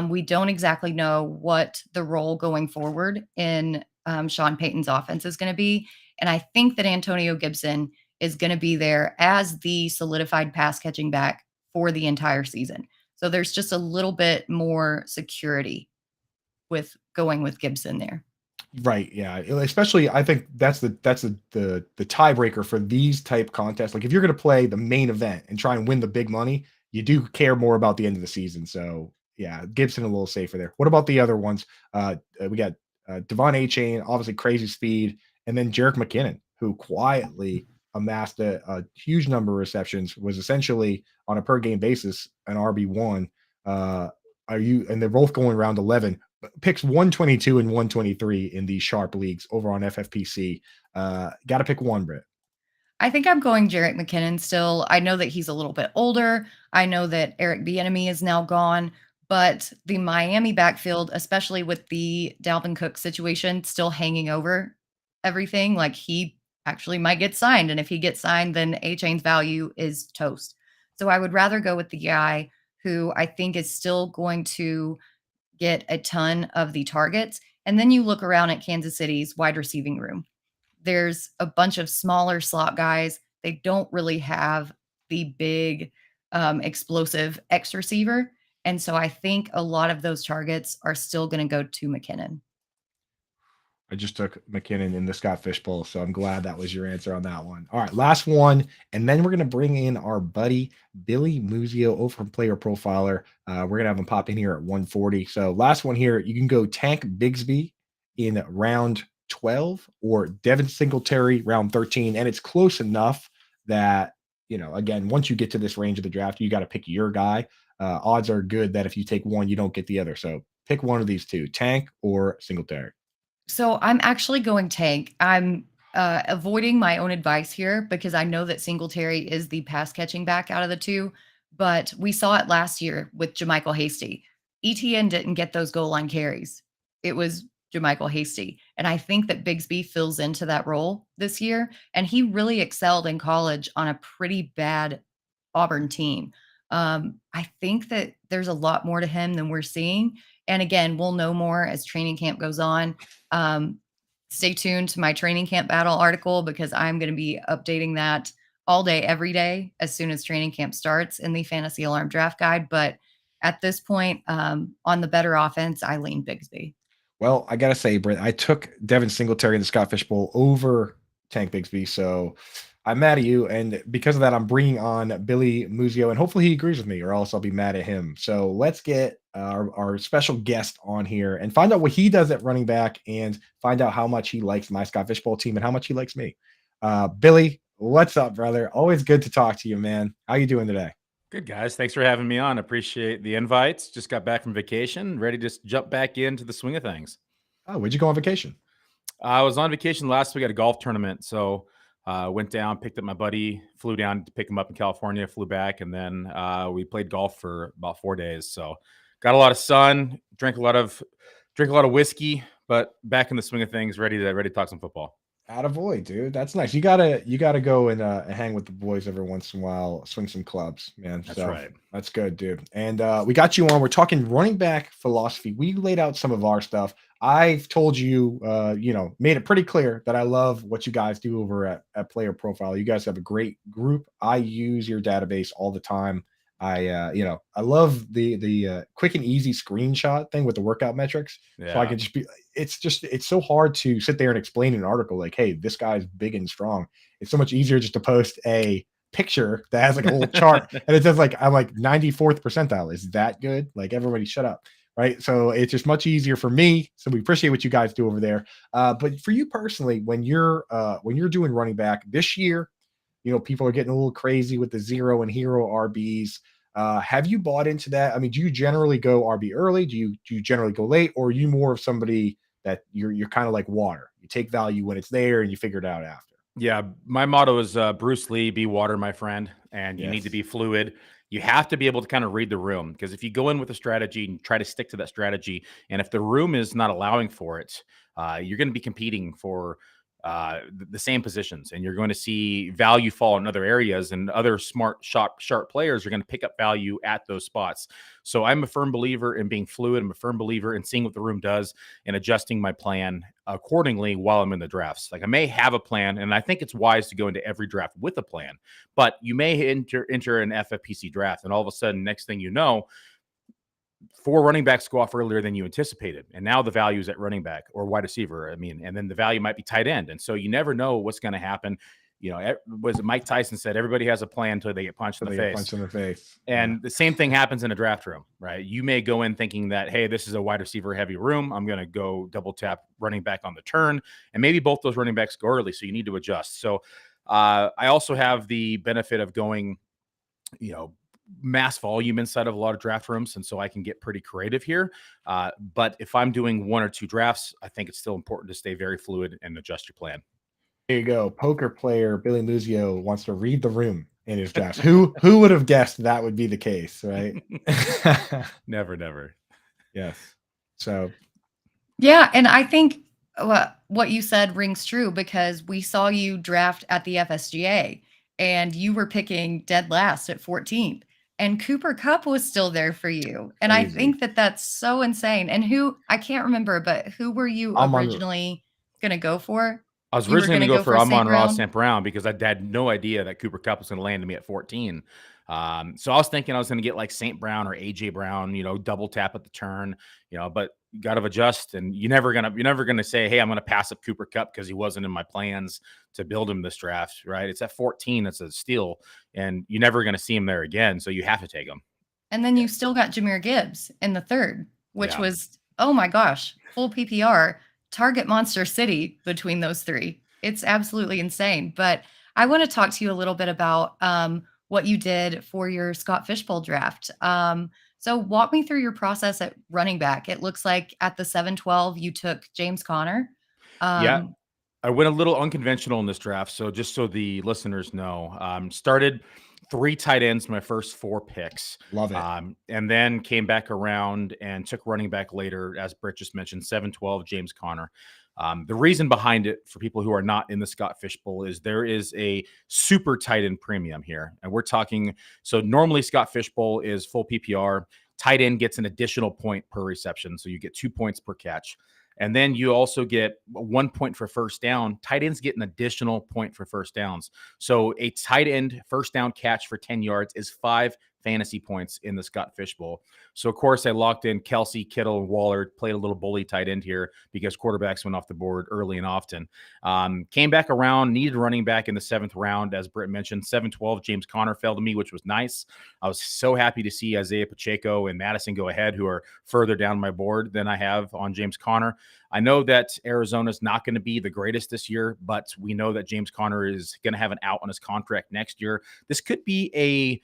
We don't exactly know what the role going forward in Sean Payton's offense is going to be. And I think that Antonio Gibson is going to be there as the solidified pass catching back for the entire season. So there's just a little bit more security with going with Gibson there. Right, yeah, especially I think that's the tiebreaker for these type contests. Like, if you're gonna play the main event and try and win the big money, you do care more about the end of the season, so, yeah, Gibson a little safer there. What about the other ones? We got, Devon Achane, obviously crazy speed, and then Jerick McKinnon, who quietly amassed a huge number of receptions, was essentially, on a per game basis, an RB1. Uh, are you and they're both going around 11 picks 122 and 123 in these sharp leagues over on FFPC. Got to pick one, Britt. I think I'm going Jarek McKinnon still. I know that he's a little bit older. I know that Eric Bieniemy is now gone, but the Miami backfield, especially with the Dalvin Cook situation still hanging over everything, like he actually might get signed. And if he gets signed, then A Chain's value is toast. So I would rather go with the guy who I think is still going to get a ton of the targets. And then you look around at Kansas City's wide receiving room. There's a bunch of smaller slot guys. They don't really have the big, explosive X receiver. And so I think a lot of those targets are still going to go to McKinnon. I just took McKinnon in the Scott Fishbowl, so I'm glad that was your answer on that one. All right, last one, and then we're gonna bring in our buddy Billy Muzio over from Player Profiler. We're gonna have him pop in here at 140. So last one here, you can go Tank Bigsby in round 12 or Devin Singletary round 13, and it's close enough that again, once you get to this range of the draft, you got to pick your guy. Odds are good that if you take one, you don't get the other. So pick one of these two, Tank or Singletary. So I'm actually going tank. I'm avoiding my own advice here because I know that Singletary is the pass catching back out of the two, but we saw it last year with Jermichael Hasty. ETN didn't get those goal line carries. It was JaMychal Hasty. And I think that Bigsby fills into that role this year. And he really excelled in college on a pretty bad Auburn team. I think that there's a lot more to him than we're seeing. And again, we'll know more as training camp goes on. Um, Stay tuned to my training camp battle article because I'm going to be updating that all day, every day, as soon as training camp starts in the Fantasy Alarm Draft Guide. But at this point, on the better offense, I lean Bigsby. Well, I gotta say, Britt, I took Devin Singletary in the Scott Fish Bowl over Tank Bigsby, so I'm mad at you, and because of that, I'm bringing on Billy Muzio, and hopefully he agrees with me, or else I'll be mad at him. So let's get our special guest on here and find out what he does at running back, and find out how much he likes my Scott Fish Bowl team and how much he likes me. Billy, what's up, brother? Always good to talk to you, man. How you doing today? Good, guys. Thanks for having me on. Appreciate the invites. Just got back from vacation, ready to just jump back into the swing of things. Oh, where'd you go on vacation? I was on vacation last week at a golf tournament. So went down, picked up my buddy, flew down to pick him up in California, flew back, and then we played golf for about 4 days. So got a lot of sun, drank a lot of whiskey, but back in the swing of things, ready to talk some football. Attaboy, dude. That's nice. You gotta go and hang with the boys every once in a while, swing some clubs, man. That's So right. that's good, dude. And we got you on. We're talking running back philosophy. We laid out some of our stuff. I've told you, made it pretty clear that I love what you guys do over at Player Profile. You guys have a great group. I use your database all the time. I love the quick and easy screenshot thing with the workout metrics. So I Yeah. can just be it's so hard to sit there and explain an article like, hey, this guy's big and strong. It's so much easier just to post a picture that has like a little chart and it says like I'm like 94th percentile. Is that good? Like everybody shut up. Right. So it's just much easier for me. So we appreciate what you guys do over there. But for you personally, when you're doing running back this year, people are getting a little crazy with the zero and hero RBs. Have you bought into that? I mean, do you generally go RB early? Do you generally go late, or are you more of somebody that you're kind of like water? You take value when it's there and you figure it out after. Yeah, my motto is Bruce Lee, be water, my friend, and you need to Yes. be fluid. You have to be able to kind of read the room because if you go in with a strategy and try to stick to that strategy, and if the room is not allowing for it, you're going to be competing for the same positions, and you're going to see value fall in other areas, and other smart, sharp players are going to pick up value at those spots. So I'm a firm believer in being fluid. I'm a firm believer in seeing what the room does and adjusting my plan accordingly while I'm in the drafts. Like I may have a plan, and I think it's wise to go into every draft with a plan, but you may enter an FFPC draft, and all of a sudden, next thing you know, four running backs go off earlier than you anticipated. And now the value is at running back or wide receiver. I mean, and then the value might be tight end. And so you never know what's going to happen. Was it Mike Tyson said, everybody has a plan until they get punched in the face. Punch in the face. And the same thing happens in a draft room, right? You may go in thinking that, hey, this is a wide receiver heavy room. I'm going to go double tap running back on the turn. And maybe both those running backs go early. So you need to adjust. So I also have the benefit of going, mass volume inside of a lot of draft rooms. And so I can get pretty creative here. But if I'm doing one or two drafts, I think it's still important to stay very fluid and adjust your plan. There you go. Poker player Billy Muzio wants to read the room in his drafts. Who would have guessed that would be the case, right? Never. Yes. So Yeah, and I think what you said rings true because we saw you draft at the FSGA and you were picking dead last at 14th and Cooper Cup was still there for you. And I crazy. think that that's so insane. And I can't remember, but who were you I'm on originally going to go for? I was You were originally going going to to go go for for St. Amon-Ra Brown? St. Brown because I had no idea that Cooper Cup was going to land me at 14. So I was thinking I was going to get like St. Brown or AJ Brown, double tap at the turn, but you got to adjust, and you're never gonna say, hey, I'm going to pass up Cooper Cup because he wasn't in my plans to build him this draft, right? It's at 14. That's a steal, and you're never going to see him there again. So you have to take him. And then you still got Jahmyr Gibbs in the third, which Yeah. was, oh my gosh, full PPR, target monster city between those three. It's absolutely insane. But I want to talk to you a little bit about what you did for your Scott Fishbowl draft. So walk me through your process at running back. It looks like at the 7-12, you took James Conner. Yeah. I went a little unconventional in this draft. So just so the listeners know, started 3 tight ends my first 4 picks. Love it. And then came back around and took running back later, as Britt just mentioned, 7-12, James Conner. The reason behind it for people who are not in the Scott Fishbowl is there is a super tight end premium here. And we're talking, so normally Scott Fishbowl is full PPR. Tight end gets an additional point per reception. So you get 2 points per catch. And then you also get 1 point for first down. Tight ends get an additional point for first downs. So a tight end first down catch for 10 yards is 5 fantasy points in the Scott Fishbowl. So, of course, I locked in Kelsey, Kittle, and Waller, played a little bully tight end here because quarterbacks went off the board early and often. Came back around, needed running back in the 7th round, as Britt mentioned. 7-12, James Conner fell to me, which was nice. I was so happy to see Isaiah Pacheco and Madison go ahead, who are further down my board than I have on James Conner. I know that Arizona's not going to be the greatest this year, but we know that James Conner is going to have an out on his contract next year. This could be a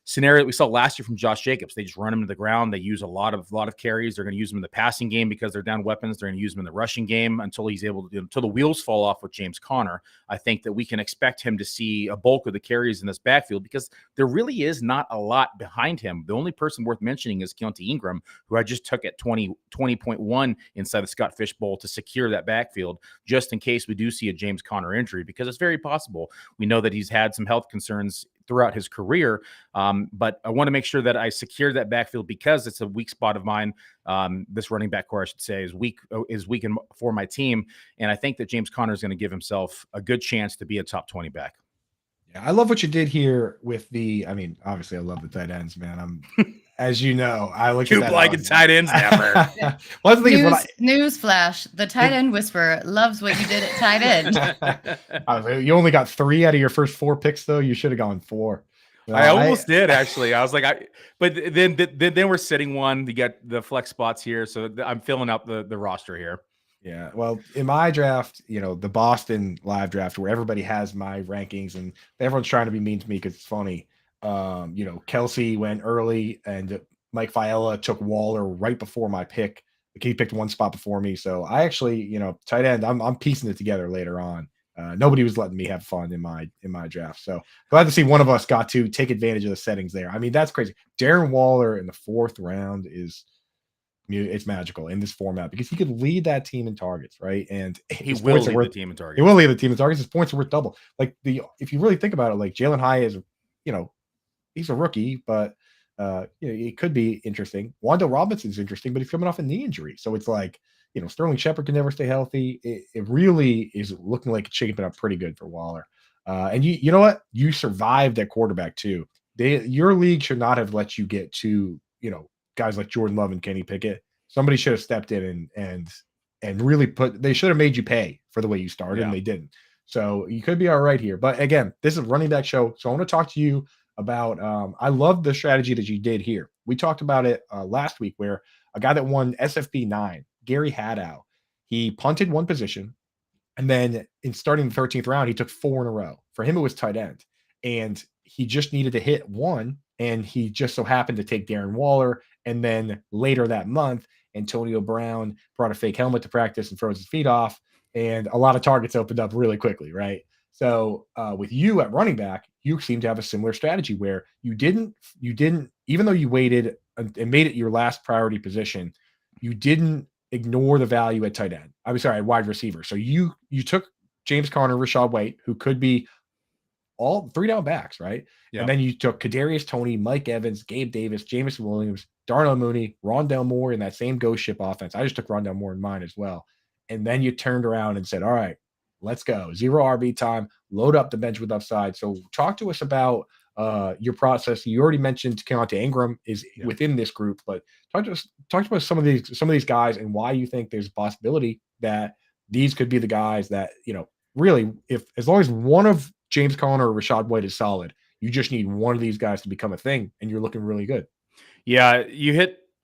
scenario that we saw last year from Josh Jacobs. They just run him to the ground. They use a lot of carries. They're going to use him in the passing game because they're down weapons. They're going to use him in the rushing game until he's able to, until the wheels fall off with James Conner. I think that we can expect him to see a bulk of the carries in this backfield because there really is not a lot behind him. The only person worth mentioning is Keontae Ingram, who I just took at 20.1 inside the Scott Fishbowl to secure that backfield just in case we do see a James Conner injury, because it's very possible. We know that he's had some health concerns throughout his career. But I want to make sure that I secure that backfield because it's a weak spot of mine. This running back core, I should say, is weak for my team. And I think that James Conner is going to give himself a good chance to be a top 20 back. Yeah, I love what you did here with I mean, obviously I love the tight ends, man. As you know, I look at that. Liking tight ends never. Well, the thing is, newsflash: the tight end whisperer loves what you did at tight end. You only got 3 out of your first 4 picks, though. You should have gone 4. I almost did, actually. I was like, but then we're sitting one. You got the flex spots here, so I'm filling up the roster here. Yeah, well, in my draft, the Boston live draft where everybody has my rankings and everyone's trying to be mean to me because it's funny. Kelsey went early and Mike Fiala took Waller right before my pick. He picked 1 spot before me. So I actually, tight end, I'm piecing it together later on. Nobody was letting me have fun in my draft. So glad to see one of us got to take advantage of the settings there. I mean, that's crazy. Darren Waller in the 4th round it's magical in this format because he could lead that team in targets, right? And he will lead the team in targets. He will lead the team in targets. His points are worth double. Like if you really think about it, like Jalen Hyatt is, he's a rookie, but it could be interesting. Wando Robinson's interesting, but he's coming off a knee injury. So it's like, Sterling Shepard can never stay healthy. It really is looking like it's shaping up pretty good for Waller. And you know what? You survived at quarterback too. Your league should not have let you get to, guys like Jordan Love and Kenny Pickett. Somebody should have stepped in and really they should have made you pay for the way you started, and they didn't. So you could be all right here. But again, this is a running back show. So I want to talk to you about I love the strategy that you did here. We talked about it last week where a guy that won SFP 9, Gary Haddow, he punted 1 position, and then in starting the 13th round, he took 4 in a row. For him, it was tight end. And he just needed to hit 1, and he just so happened to take Darren Waller. And then later that month, Antonio Brown brought a fake helmet to practice and froze his feet off, and a lot of targets opened up really quickly, right? So with you at running back, you seem to have a similar strategy where you didn't, even though you waited and made it your last priority position, you didn't ignore the value at tight end. I'm sorry, at wide receiver. So you took James Conner, Rachaad White, who could be all 3 down backs, right? Yeah. And then you took Kadarius Toney, Mike Evans, Gabe Davis, Jameson Williams, Darnell Mooney, Rondale Moore in that same ghost ship offense. I just took Rondale Moore in mine as well. And then you turned around and said, all right, let's go. 0 RB time, load up the bench with upside. So talk to us about your process. You already mentioned Keontae Ingram is within this group, but talk to us about some of these guys and why you think there's a possibility that these could be the guys that, really, as long as one of James Conner or Rachaad White is solid, you just need one of these guys to become a thing, and you're looking really good. Yeah,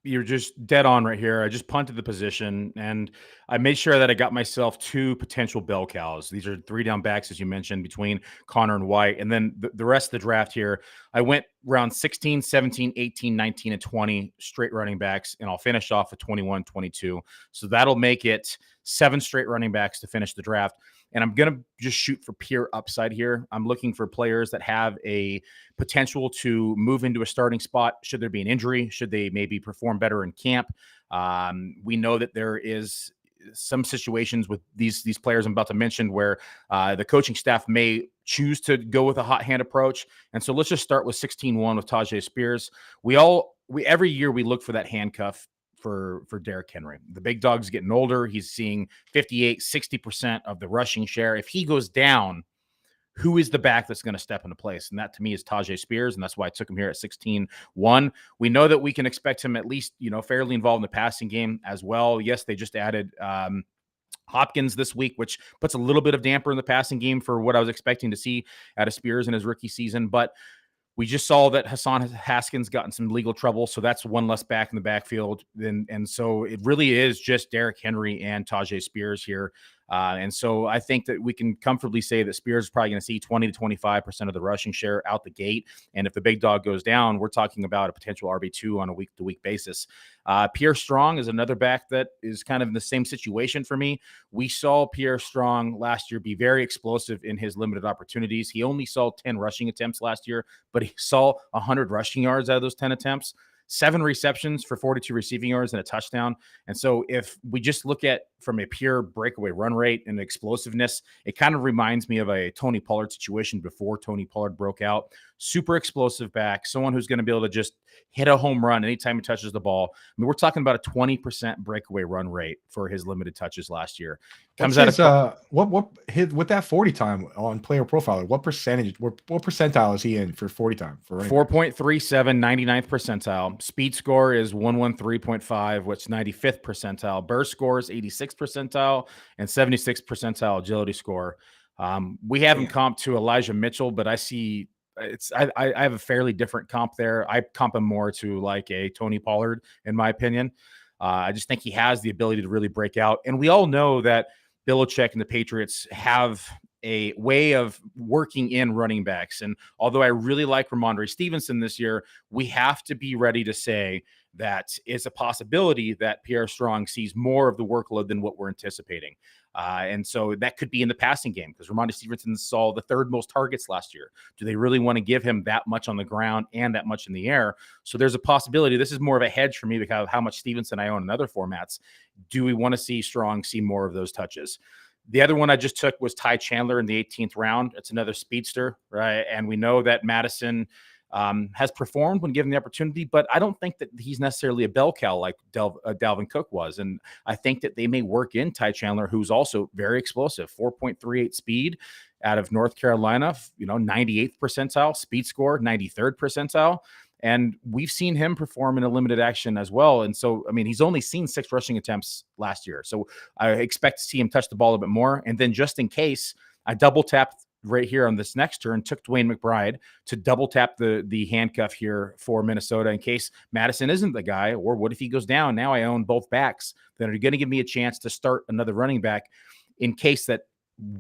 you're just dead on right here. I just punted the position, and I made sure that I got myself 2 potential bell cows. These are 3 down backs, as you mentioned, between Conner and White. And then the rest of the draft here, I went round 16, 17, 18, 19, and 20 straight running backs, and I'll finish off at 21, 22. So that'll make it 7 straight running backs to finish the draft. and I'm going to just shoot for pure upside here. I'm looking for players that have a potential to move into a starting spot. Should there be an injury? Should they maybe perform better in camp? We know that there is some situations with these players I'm about to mention where the coaching staff may choose to go with a hot hand approach. And so let's just start with 16-1 with Tajay Spears. We every year we look for that handcuff for Derrick Henry. The big dog's getting older. He's seeing 58-60% of the rushing share. If he goes down, who is the back that's going to step into place? And that to me is Tajay Spears. And that's why I took him here at 16-1. We know that we can expect him at least, fairly involved in the passing game as well. Yes, they just added Hopkins this week, which puts a little bit of damper in the passing game for what I was expecting to see out of Spears in his rookie season. But we just saw that Hassan Haskins got in some legal trouble, so that's one less back in the backfield. And so it really is just Derrick Henry and Tajay Spears here. And so I think that we can comfortably say that Spears is probably going to see 20 to 25% of the rushing share out the gate. And if the big dog goes down, we're talking about a potential RB2 on a week-to-week basis. Pierre Strong is another back that is kind of in the same situation for me. We saw Pierre Strong last year be very explosive in his limited opportunities. He only saw 10 rushing attempts last year, but he saw 100 rushing yards out of those 10 attempts. 7 receptions for 42 receiving yards and a touchdown. And so if we just look at from a pure breakaway run rate and explosiveness, it kind of reminds me of a Tony Pollard situation before Tony Pollard broke out. Super explosive back, someone who's going to be able to just hit a home run anytime he touches the ball. I mean, we're talking about a 20% breakaway run rate for his limited touches last year. Comes out of what hit with that 40 time on Player Profiler? What percentage? What percentile is he in for 40 time? For 4.37, 99th percentile. Speed score is 113.5, which 95th percentile. Burst score is 86th percentile and 76th percentile agility score. We have him comped to Elijah Mitchell, but I see I have a fairly different comp there. I comp him more to like a Tony Pollard, in my opinion. I just think he has the ability to really break out. And we all know that Belichick and the Patriots have a way of working in running backs. And although I really like Ramondre Stevenson this year, we have to be ready to say that it's a possibility that Pierre Strong sees more of the workload than what we're anticipating. And so that could be in the passing game because Ramondre Stevenson saw the third most targets last year. Do they really want to give him that much on the ground and that much in the air? So there's a possibility. This is more of a hedge for me because of how much Stevenson I own in other formats. Do we want to see Strong see more of those touches? The other one I just took was Ty Chandler in the 18th round. It's another speedster, right? And we know that Madison has performed when given the opportunity, but I don't think that he's necessarily a bell cow like Dalvin Cook was. And I think that they may work in Ty Chandler, who's also very explosive, 4.38 speed out of North Carolina, 98th percentile, speed score, 93rd percentile. And we've seen him perform in a limited action as well. And so, I mean, he's only seen 6 rushing attempts last year. So I expect to see him touch the ball a bit more. And then just in case, I double tapped right here on this next turn, took Dwayne McBride to double tap the handcuff here for Minnesota in case Madison isn't the guy, or what if he goes down? Now I own both backs that are going to give me a chance to start another running back in case that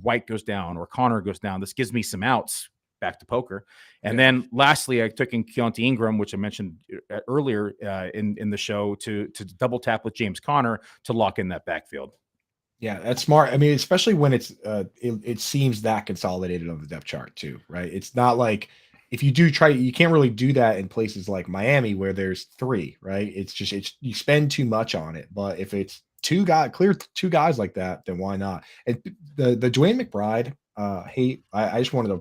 White goes down or Connor goes down. This gives me some outs back to poker. And then lastly, I took in Keontae Ingram, which I mentioned earlier in the show to double tap with James Conner to lock in that backfield. Yeah, that's smart. I mean, especially when it seems that consolidated on the depth chart too, right? It's not like if you do try, you can't really do that in places like Miami where there's 3, right? It's you spend too much on it. But if it's clear 2 guys like that, then why not? And the Dwayne McBride I just wanted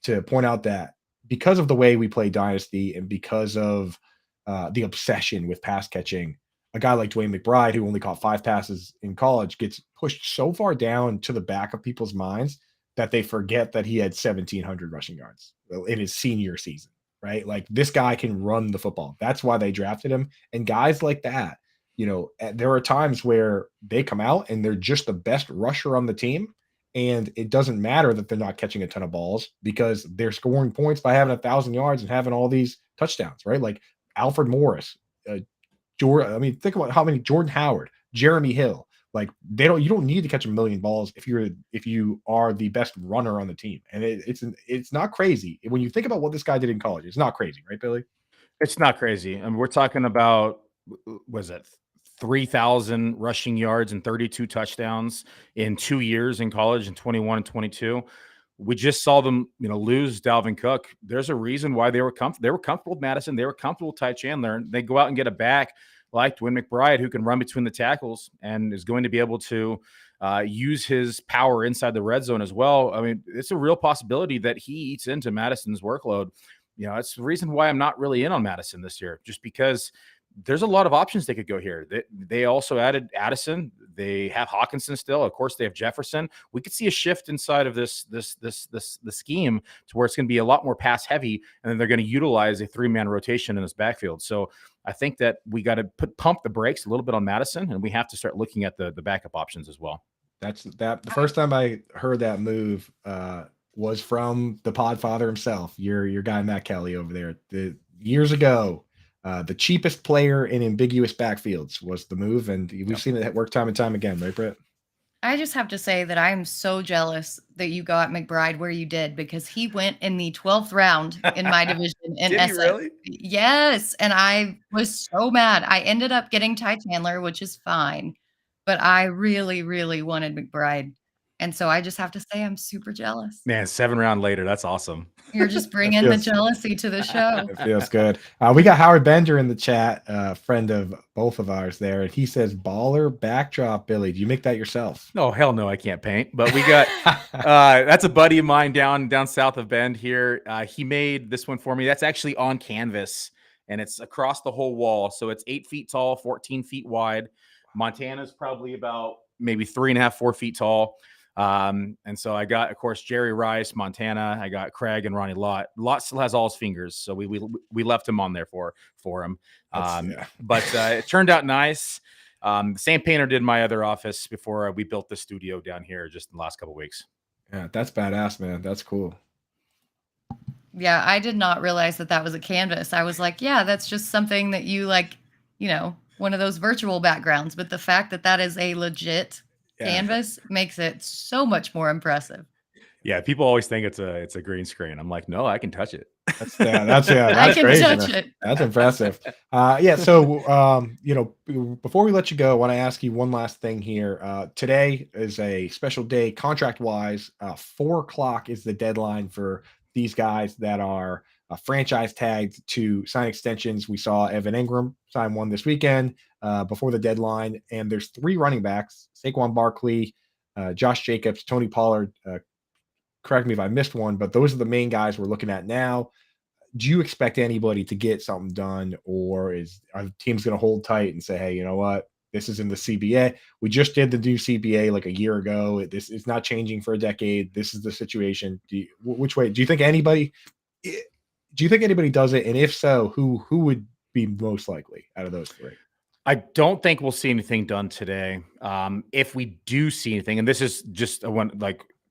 to point out that because of the way we play Dynasty and because of the obsession with pass catching, a guy like Dwayne McBride, who only caught 5 passes in college, gets pushed so far down to the back of people's minds that they forget that he had 1,700 rushing yards in his senior season, right? Like this guy can run the football. That's why they drafted him. And guys like that, there are times where they come out and they're just the best rusher on the team. And it doesn't matter that they're not catching a ton of balls because they're scoring points by having 1,000 yards and having all these touchdowns, right? Like Alfred Morris, think about how many Jordan Howard, Jeremy Hill, like you don't need to catch 1 million balls if you are the best runner on the team. And it's not crazy. When you think about what this guy did in college, it's not crazy, right, Billy? It's not crazy. I mean, we're talking about, was it 3,000 rushing yards and 32 touchdowns in 2 years in college in 21 and 22. We just saw them, lose Dalvin Cook. There's a reason why they were comfortable with Madison. They were comfortable with Ty Chandler. And they go out and get a back like Dwayne McBride, who can run between the tackles and is going to be able to use his power inside the red zone as well. I mean, it's a real possibility that he eats into Madison's workload. That's the reason why I'm not really in on Madison this year, just because there's a lot of options they could go here. They also added Addison. They have Hawkinson still. Of course, they have Jefferson. We could see a shift inside of the scheme to where it's going to be a lot more pass heavy, and then they're going to utilize a 3-man rotation in this backfield. So I think that we got to pump the brakes a little bit on Madison, and we have to start looking at the backup options as well. The first time I heard that move was from the Podfather himself, your guy Matt Kelly over there. Years ago. The cheapest player in ambiguous backfields was the move, and we've seen it work time and time again, right, Britt? I just have to say that I am so jealous that you got McBride where you did, because he went in the 12th round in my division in Did he SF. really? Yes, and I was so mad. I ended up getting Ty Chandler, which is fine, but I really, really wanted McBride, and so I just have to say I'm super jealous. Man, 7 rounds later, that's awesome. You're just bringing the jealousy to the show. It feels good. We got Howard Bender in the chat, friend of both of ours there, and he says, baller backdrop, Billy. Do you make that yourself? Oh, hell no, I can't paint. But we got that's a buddy of mine down south of Bend here. He made this one for me. That's actually on canvas, and it's across the whole wall. So it's 8 feet tall, 14 feet wide. Montana's probably about maybe 3.5, 4 feet tall. And so I got, of course, Jerry Rice, Montana. I got Craig and Ronnie Lott. Lott still has all his fingers, so we left him on there for him. But it turned out nice. The same painter did my other office before we built the studio down here just in the last couple of weeks. Yeah, that's badass, man. That's cool. Yeah, I did not realize that was a canvas. I was like, yeah, that's just something that you one of those virtual backgrounds. But the fact that is a legit canvas makes it so much more impressive. Yeah, people always think it's a green screen. I'm like, no, I can touch it. That's I can crazy, touch man. it. That's impressive. So before we let you go, I want to ask you one last thing here. Today is a special day contract wise. 4:00 is the deadline for these guys that are franchise tagged to sign extensions. We saw Evan Ingram sign one this weekend before the deadline, and there's 3 running backs: Saquon Barkley, Josh Jacobs, Tony Pollard. Correct me if I missed one, but those are the main guys we're looking at now. Do you expect anybody to get something done, or are teams going to hold tight and say, hey, you know what? This is in the CBA. We just did the new CBA like a year ago. This is not changing for a decade. This is the situation. Which way? Do you think anybody does it? And if so, who would be most likely out of those 3? I don't think we'll see anything done today. If we do see anything, and this is just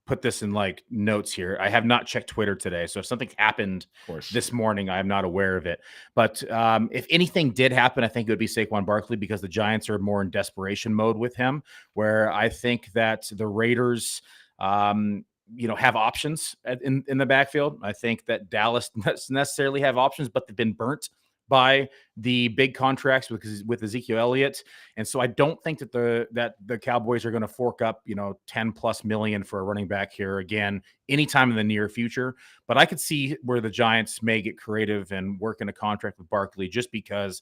put this in notes here. I have not checked Twitter today. So if something happened this morning, I'm not aware of it. But if anything did happen, I think it would be Saquon Barkley, because the Giants are more in desperation mode with him, where I think that the Raiders, have options in the backfield. I think that Dallas doesn't necessarily have options, but they've been burnt by the big contracts with Ezekiel Elliott. And so I don't think that the Cowboys are going to fork up, $10+ million for a running back here again, anytime in the near future. But I could see where the Giants may get creative and work in a contract with Barkley, just because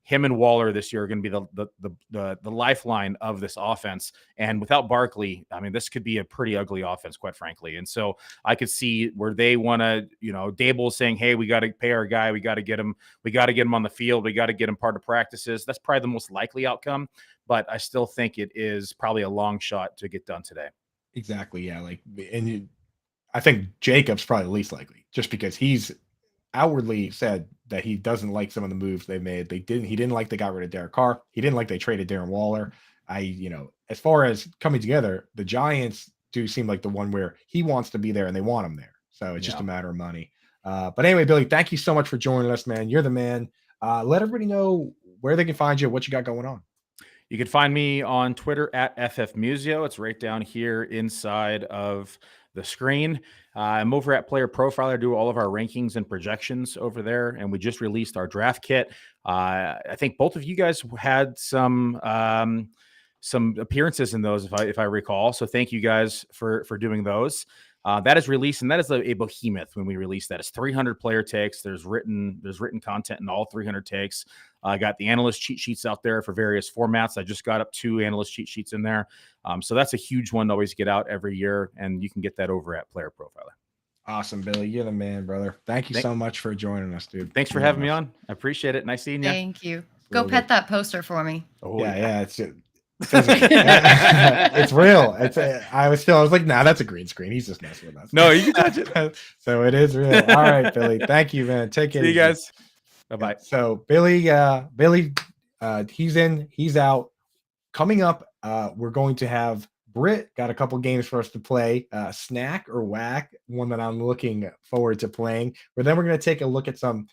him and Waller this year are going to be the lifeline of this offense. And without Barkley, I mean, this could be a pretty ugly offense, quite frankly. And so I could see where they want to, Dable saying, hey, we got to pay our guy. We got to get him on the field. We got to get him part of practices. That's probably the most likely outcome, but I still think it is probably a long shot to get done today. Exactly. Yeah. I think Jacobs probably the least likely, just because he's outwardly said that he doesn't like some of the moves they made. He didn't like they got rid of Derek Carr. He didn't like they traded Darren Waller. As far as coming together, the Giants do seem like the one where he wants to be there and they want him there. So it's just a matter of money. But anyway, Billy, thank you so much for joining us, man. You're the man. Let everybody know where they can find you, what you got going on. You can find me on Twitter at FFMuzio. It's right down here inside of the screen. I'm over at Player Profiler, do all of our rankings and projections over there, and we just released our draft kit. I think both of you guys had some appearances in those, if I recall. So thank you guys for doing those. That is released, and that is a behemoth when we release that. It's 300 player takes. There's written content in all 300 takes. I got the analyst cheat sheets out there for various formats. I just got up 2 analyst cheat sheets in there. So that's a huge one to always get out every year, and you can get that over at Player Profiler. Awesome, Billy. You're the man, brother. Thank you so much for joining us, dude. Thanks for having me on. I appreciate it. Nice seeing you. Thank you. Go pet that poster for me. Oh, yeah. It's it's real. I was like, nah, that's a green screen. He's just messing with us. No, you can touch it. So it is real. All right, Billy. Thank you, man. Take it easy. See you guys. Bye-bye. So Billy, he's in, he's out. Coming up, we're going to have Britt got a couple games for us to play. Snack or Wack, one that I'm looking forward to playing. But then we're going to take a look at some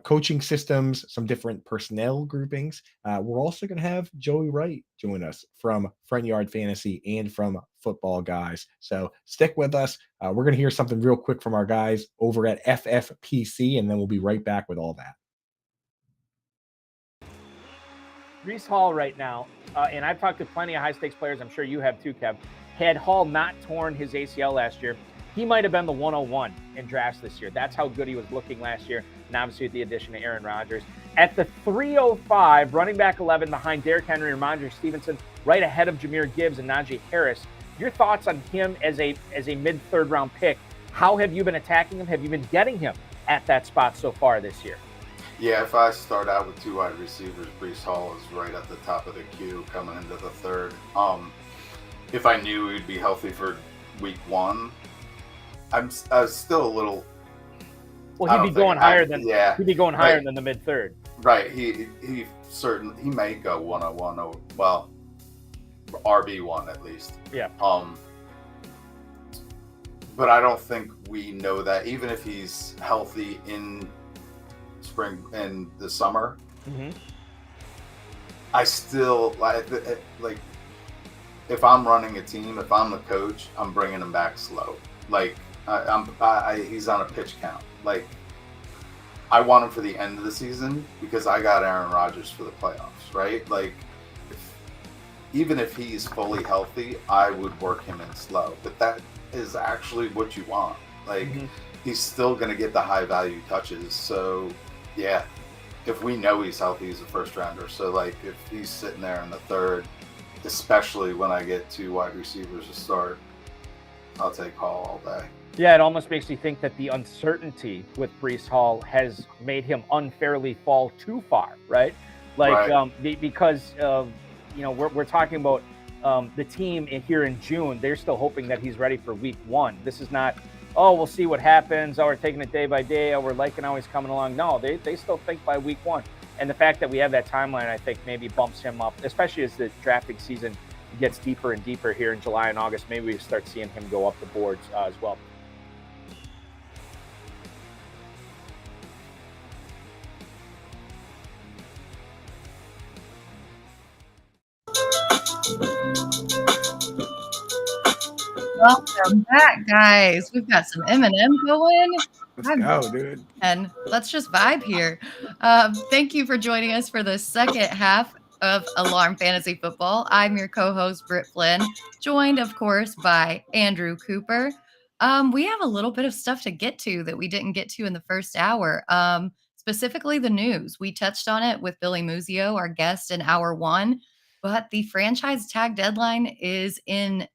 coaching systems, some different personnel groupings. We're also going to have Joey Wright join us from Front Yard Fantasy and from Football Guys. So stick with us. We're going to hear something real quick from our guys over at FFPC, and then we'll be right back with all that. Breece Hall right now, and I've talked to plenty of high-stakes players, I'm sure you have too, Kev. Had Hall not torn his ACL last year, he might have been the 101 in drafts this year. That's how good he was looking last year, and obviously with the addition of Aaron Rodgers. At the 305, running back 11 behind Derrick Henry and Ramondre Stevenson, right ahead of Jahmyr Gibbs and Najee Harris. Your thoughts on him as a mid-third round pick? How have you been attacking him? Have you been getting him at that spot so far this year? Yeah, if I start out with 2 wide receivers, Breece Hall is right at the top of the queue coming into the third. If I knew he'd be healthy for week 1, I was still a little. Well, he'd be going higher than the mid third. Right. He may go 101 or RB1 at least. Yeah. But I don't think we know that even if he's healthy in spring and the summer. Mm-hmm. I still like if I'm running a team, if I'm the coach, I'm bringing him back slow. Like he's on a pitch count. Like I want him for the end of the season because I got Aaron Rodgers for the playoffs, right? Like even if he's fully healthy, I would work him in slow. But that is actually what you want. Like he's still going to get the high value touches. So yeah, if we know he's healthy, he's a first rounder. So like if he's sitting there in the third, especially when I get 2 wide receivers to start, I'll take Hall all day. Yeah, it almost makes you think that the uncertainty with Breece Hall has made him unfairly fall too far, right? Like right. Because we're talking about the team here in June. They're still hoping that he's ready for week 1. This is not, oh, we'll see what happens. Oh, we're taking it day by day. Oh, we're liking how he's coming along. No, they still think by week 1. And the fact that we have that timeline, I think, maybe bumps him up, especially as the drafting season gets deeper and deeper here in July and August. Maybe we start seeing him go up the boards as well. Welcome back, guys. We've got some Eminem going. Let's go, dude. And let's just vibe here. Thank you for joining us for the second half of Alarm Fantasy Football. I'm your co-host, Britt Flynn, joined, of course, by Andrew Cooper. We have a little bit of stuff to get to that we didn't get to in the first hour, specifically the news. We touched on it with Billy Muzio, our guest in hour 1, but the franchise tag deadline is in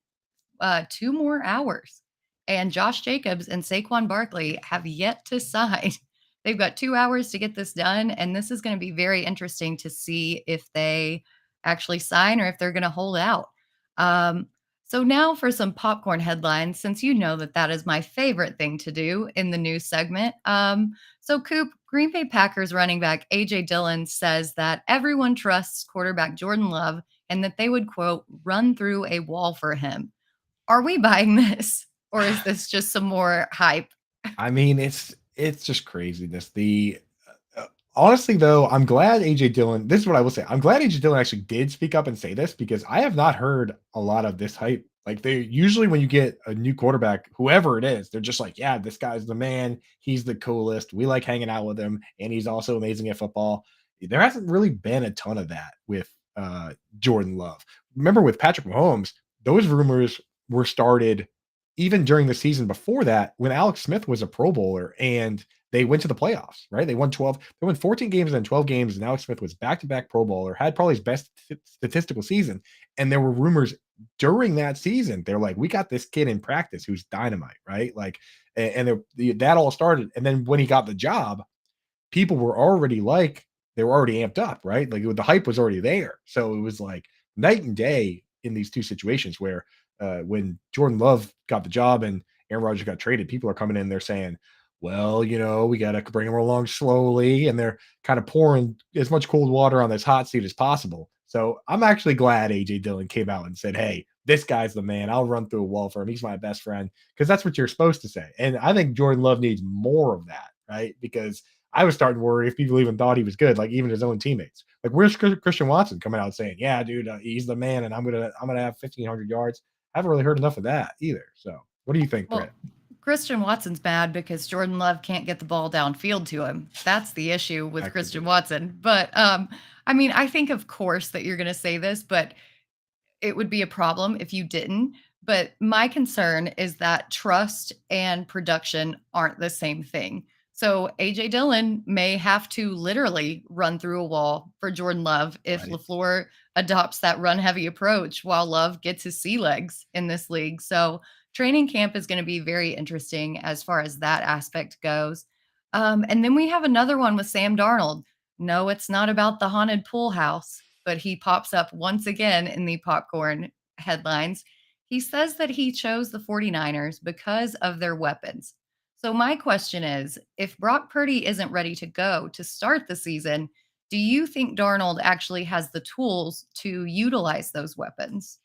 2 more hours. And Josh Jacobs and Saquon Barkley have yet to sign. They've got 2 hours to get this done. And this is going to be very interesting to see if they actually sign or if they're going to hold out. So now for some popcorn headlines, since you know that is my favorite thing to do in the news segment. So Coop, Green Bay Packers running back A.J. Dillon says that everyone trusts quarterback Jordan Love and that they would, quote, run through a wall for him. Are we buying this? Or is this just some more hype? I mean, it's just craziness. Honestly, though, I'm glad AJ Dillon. This is what I will say. I'm glad AJ Dillon actually did speak up and say this because I have not heard a lot of this hype Like they usually when you get a new quarterback, whoever it is, they're just like, yeah, this guy's the man. He's the coolest. We like hanging out with him, and he's also amazing at football. There hasn't really been a ton of that with Jordan Love. Remember with Patrick Mahomes, those rumors were started even during the season before that when Alex Smith was a Pro Bowler and they went to the playoffs, right? They won 14 games and then 12 games, and Alex Smith was back-to-back Pro Bowler, had probably his best statistical season. And there were rumors during that season. They're like, we got this kid in practice who's dynamite, right? Like, that all started. And then when he got the job, people were already like, they were already amped up, right? Like the hype was already there. So it was like night and day in these two situations where when Jordan Love got the job and Aaron Rodgers got traded, people are coming in, they're saying, well, we got to bring him along slowly. And they're kind of pouring as much cold water on this hot seat as possible. So I'm actually glad AJ Dillon came out and said, hey, this guy's the man. I'll run through a wall for him. He's my best friend. Because that's what you're supposed to say. And I think Jordan Love needs more of that, right? Because I was starting to worry if people even thought he was good, like even his own teammates. Like, where's Christian Watson coming out saying, "Yeah, dude, he's the man, and I'm gonna have 1,500 yards." I haven't really heard enough of that either. So, what do you think, Well, Britt? Christian Watson's bad because Jordan Love can't get the ball downfield to him. That's the issue with Christian Watson. But I mean, I think of course that you're going to say this, but it would be a problem if you didn't. But my concern is that trust and production aren't the same thing. So AJ Dillon may have to literally run through a wall for Jordan Love if Right. LaFleur adopts that run heavy approach while Love gets his sea legs in this league. So training camp is going to be very interesting as far as that aspect goes. And then we have another one with Sam Darnold. No, it's not about the haunted pool house, but he pops up once again in the popcorn headlines. He says that he chose the 49ers because of their weapons. So, my question is if Brock Purdy isn't ready to go to start the season, do you think Darnold actually has the tools to utilize those weapons?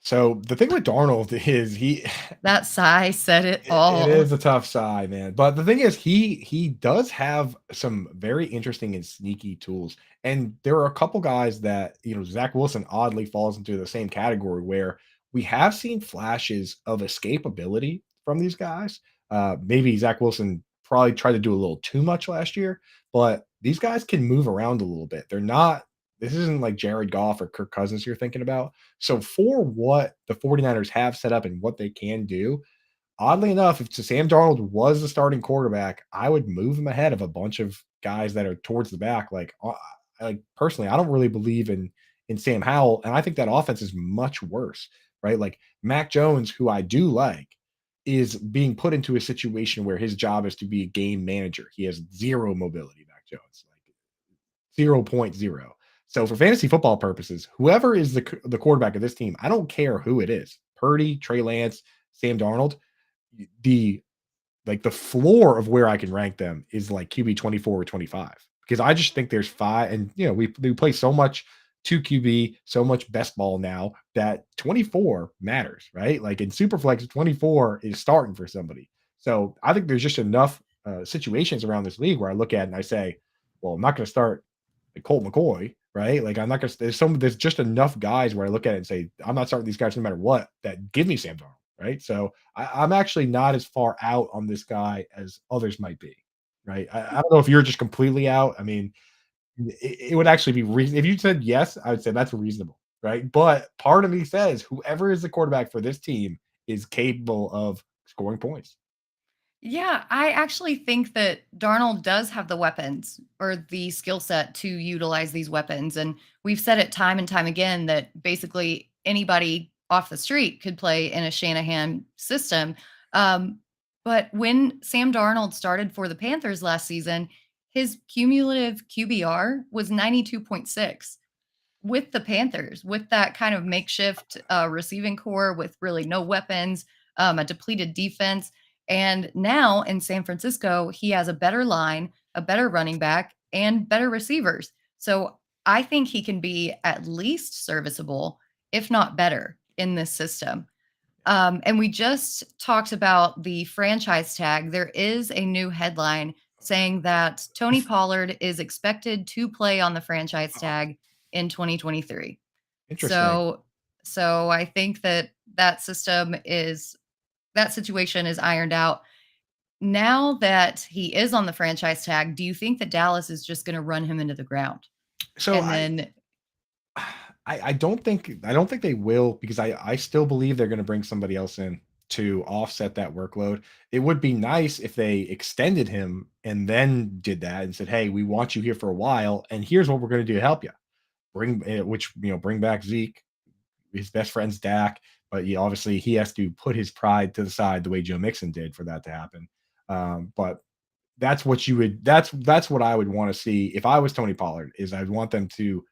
So the thing with Darnold is That sigh said it it is all. a tough side, man. But the thing is, he does have some very interesting and sneaky tools. And there are a couple guys that, Zach Wilson oddly falls into the same category where we have seen flashes of escapability from these guys. Maybe Zach Wilson probably tried to do a little too much last year, but these guys can move around a little bit. This isn't like Jared Goff or Kirk Cousins you're thinking about. So for what the 49ers have set up and what they can do, oddly enough, if Sam Darnold was the starting quarterback, I would move him ahead of a bunch of guys that are towards the back. Like personally, I don't really believe in Sam Howell, and I think that offense is much worse, right? Like Mac Jones, who I do like, is being put into a situation where his job is to be a game manager. He has zero mobility, Mac Jones, like zero point zero. So for fantasy football purposes, whoever is the quarterback of this team, I don't care who it is, Purdy, Trey Lance, Sam Darnold, the the floor of where I can rank them is like QB 24 or 25 because I just think there's five, and we play so much 2 QB, so much best ball now that 24 matters, right? Like in Superflex, 24 is starting for somebody. So I think there's just enough situations around this league where I look at it and I say, well, I'm not going to start like Colt McCoy, right? Like I'm not going to. There's just enough guys where I look at it and say, I'm not starting these guys no matter what. That give me Sam Darnold. Right. So I'm actually not as far out on this guy as others might be. Right. I don't know if you're just completely out. I mean, it would actually be reason if you said yes, I would say that's reasonable. Right. But part of me says whoever is the quarterback for this team is capable of scoring points. Yeah, I actually think that Darnold does have the weapons or the skill set to utilize these weapons. And we've said it time and time again that basically anybody off the street could play in a Shanahan system. Um, but when Sam Darnold started for the Panthers last season, his cumulative QBR was 92.6 with the Panthers, with that kind of makeshift receiving core with really no weapons, a depleted defense. And now in San Francisco, he has a better line, a better running back, and better receivers. So I think he can be at least serviceable, if not better, in this system. And we just talked about the franchise tag. There is a new headline saying that Tony Pollard is expected to play on the franchise tag in 2023. Interesting. So So I think that situation is ironed out. Now that he is on the franchise tag, do you think that Dallas is just going to run him into the ground? So And then, I don't think they will, because I still believe they're going to bring somebody else in to offset that workload. It would be nice if they extended him and then did that and said, "Hey, we want you here for a while, and here's what we're going to do to help you." Bring back Zeke, his best friend's Dak, but obviously he has to put his pride to the side the way Joe Mixon did for that to happen. But that's what you would that's what I would want to see if I was Tony Pollard. Is I'd want them to,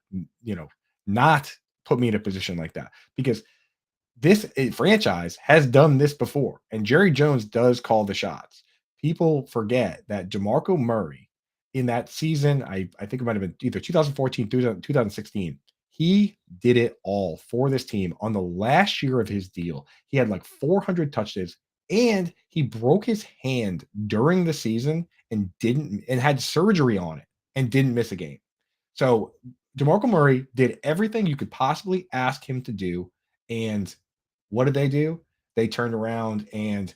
not put me in a position like that, because this franchise has done this before, and Jerry Jones does call the shots. People forget that DeMarco Murray, in that season, I think it might have been either 2014, 2016, he did it all for this team on the last year of his deal. He had like 400 touchdowns, and he broke his hand during the season and had surgery on it and didn't miss a game. So DeMarco Murray did everything you could possibly ask him to do, and what did they do? They turned around and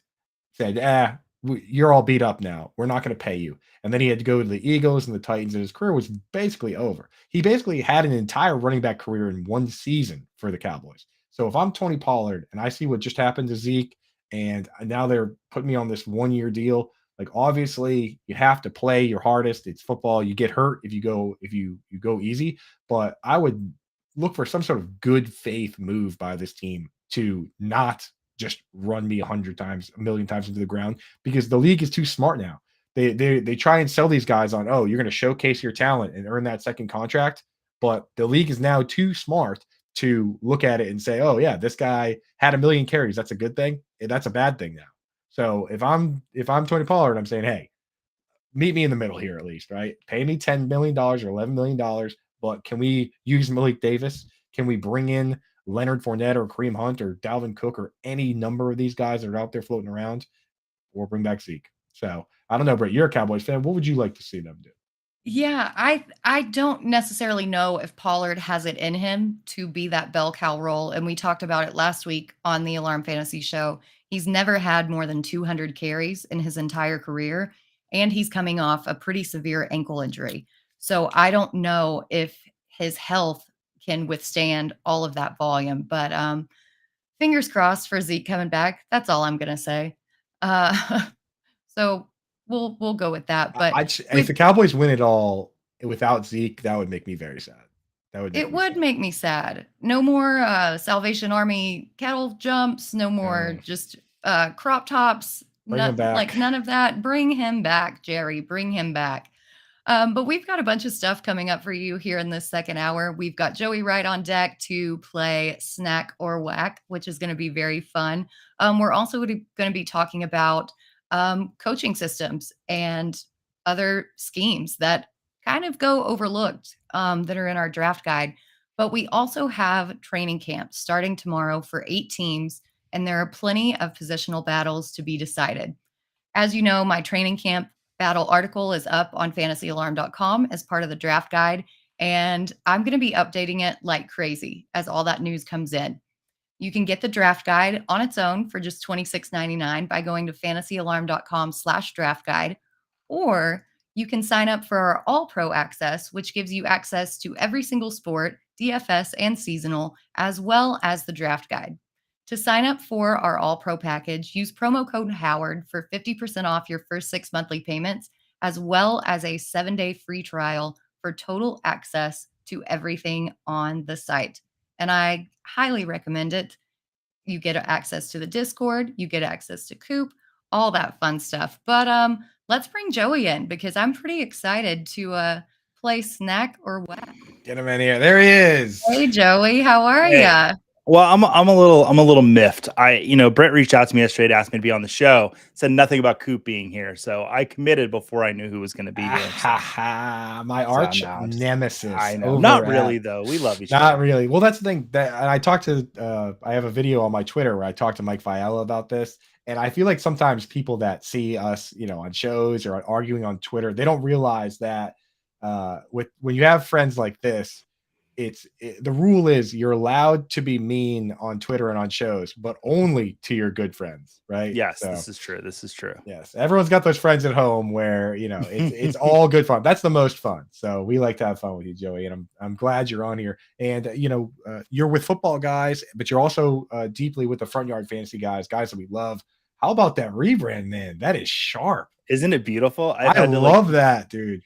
said, you're all beat up now. We're not going to pay you." And then he had to go to the Eagles and the Titans, and his career was basically over. He basically had an entire running back career in one season for the Cowboys. So if I'm Tony Pollard and I see what just happened to Zeke, and now they're putting me on this 1-year deal, like, obviously you have to play your hardest. It's football. You get hurt if you go easy, but I would look for some sort of good faith move by this team to not just run me 100 times, a million times into the ground, because the league is too smart now. They try and sell these guys on, "Oh, you're going to showcase your talent and earn that second contract," but the league is now too smart to look at it and say, "Oh yeah, this guy had a million carries. That's a good thing. And that's a bad thing now." So if I'm Tony Pollard, I'm saying, "Hey, meet me in the middle here at least, right? Pay me $10 million or $11 million, but can we use Malik Davis? Can we bring in Leonard Fournette or Kareem Hunt or Dalvin Cook or any number of these guys that are out there floating around, or bring back Zeke?" So I don't know, Brett. You're a Cowboys fan. What would you like to see them do? yeah, I don't necessarily know if Pollard has it in him to be that bell cow role. And we talked about it last week on the Alarm Fantasy Show. He's never had more than 200 carries in his entire career, and he's coming off a pretty severe ankle injury. So I don't know if his health can withstand all of that volume. But fingers crossed for Zeke coming back. That's all I'm gonna say. Uh, so we'll go with that. But If the Cowboys win it all without Zeke, that would make me very sad. That would make it me would sad. make me sad. No more Salvation Army kettle jumps. No more just crop tops. Bring him back. None of that. Bring him back, Jerry. Bring him back. But we've got a bunch of stuff coming up for you here in this second hour. We've got Joey Wright on deck to play Snack or Wack, which is going to be very fun. We're also going to be talking about coaching systems and other schemes that kind of go overlooked that are in our draft guide. But we also have training camps starting tomorrow for 8 teams, and there are plenty of positional battles to be decided. As you know, my training camp battle article is up on fantasyalarm.com as part of the draft guide, and I'm going to be updating it like crazy as all that news comes in. You can get the draft guide on its own for just $26.99 by going to fantasyalarm.com/draft guide, or you can sign up for our All Pro access, which gives you access to every single sport, DFS and seasonal, as well as the draft guide. To sign up for our All Pro package, use promo code Howard for 50% off your first 6 monthly payments, as well as a 7-day free trial for total access to everything on the site. And I highly recommend it. You get access to the Discord, you get access to Coop, all that fun stuff. But let's bring Joey in because I'm pretty excited to play Snack or Wack. Get him in here. There he is. Hey Joey, how are Hey. ya? Well, I'm a little miffed. Brett reached out to me yesterday to ask me to be on the show. Said nothing about Coop being here, so I committed before I knew who was going to be here. My arch nemesis. I know, not really though. We love each other. Not really. Well, that's the thing. That and I talked to. I have a video on my Twitter where I talked to Mike Viella about this, and I feel like sometimes people that see us, on shows or arguing on Twitter, they don't realize that when you have friends like this, the rule is you're allowed to be mean on Twitter and on shows, but only to your good friends, right? Yes, So, this is true. This is true. yes, everyone's got those friends at home where it's all good fun. That's the most fun. So we like to have fun with you, Joey, and I'm glad you're on here. And you're with football guys, but you're also deeply with the front yard fantasy guys that we love. How about that rebrand, man? That is sharp. Isn't it beautiful? I love that, dude.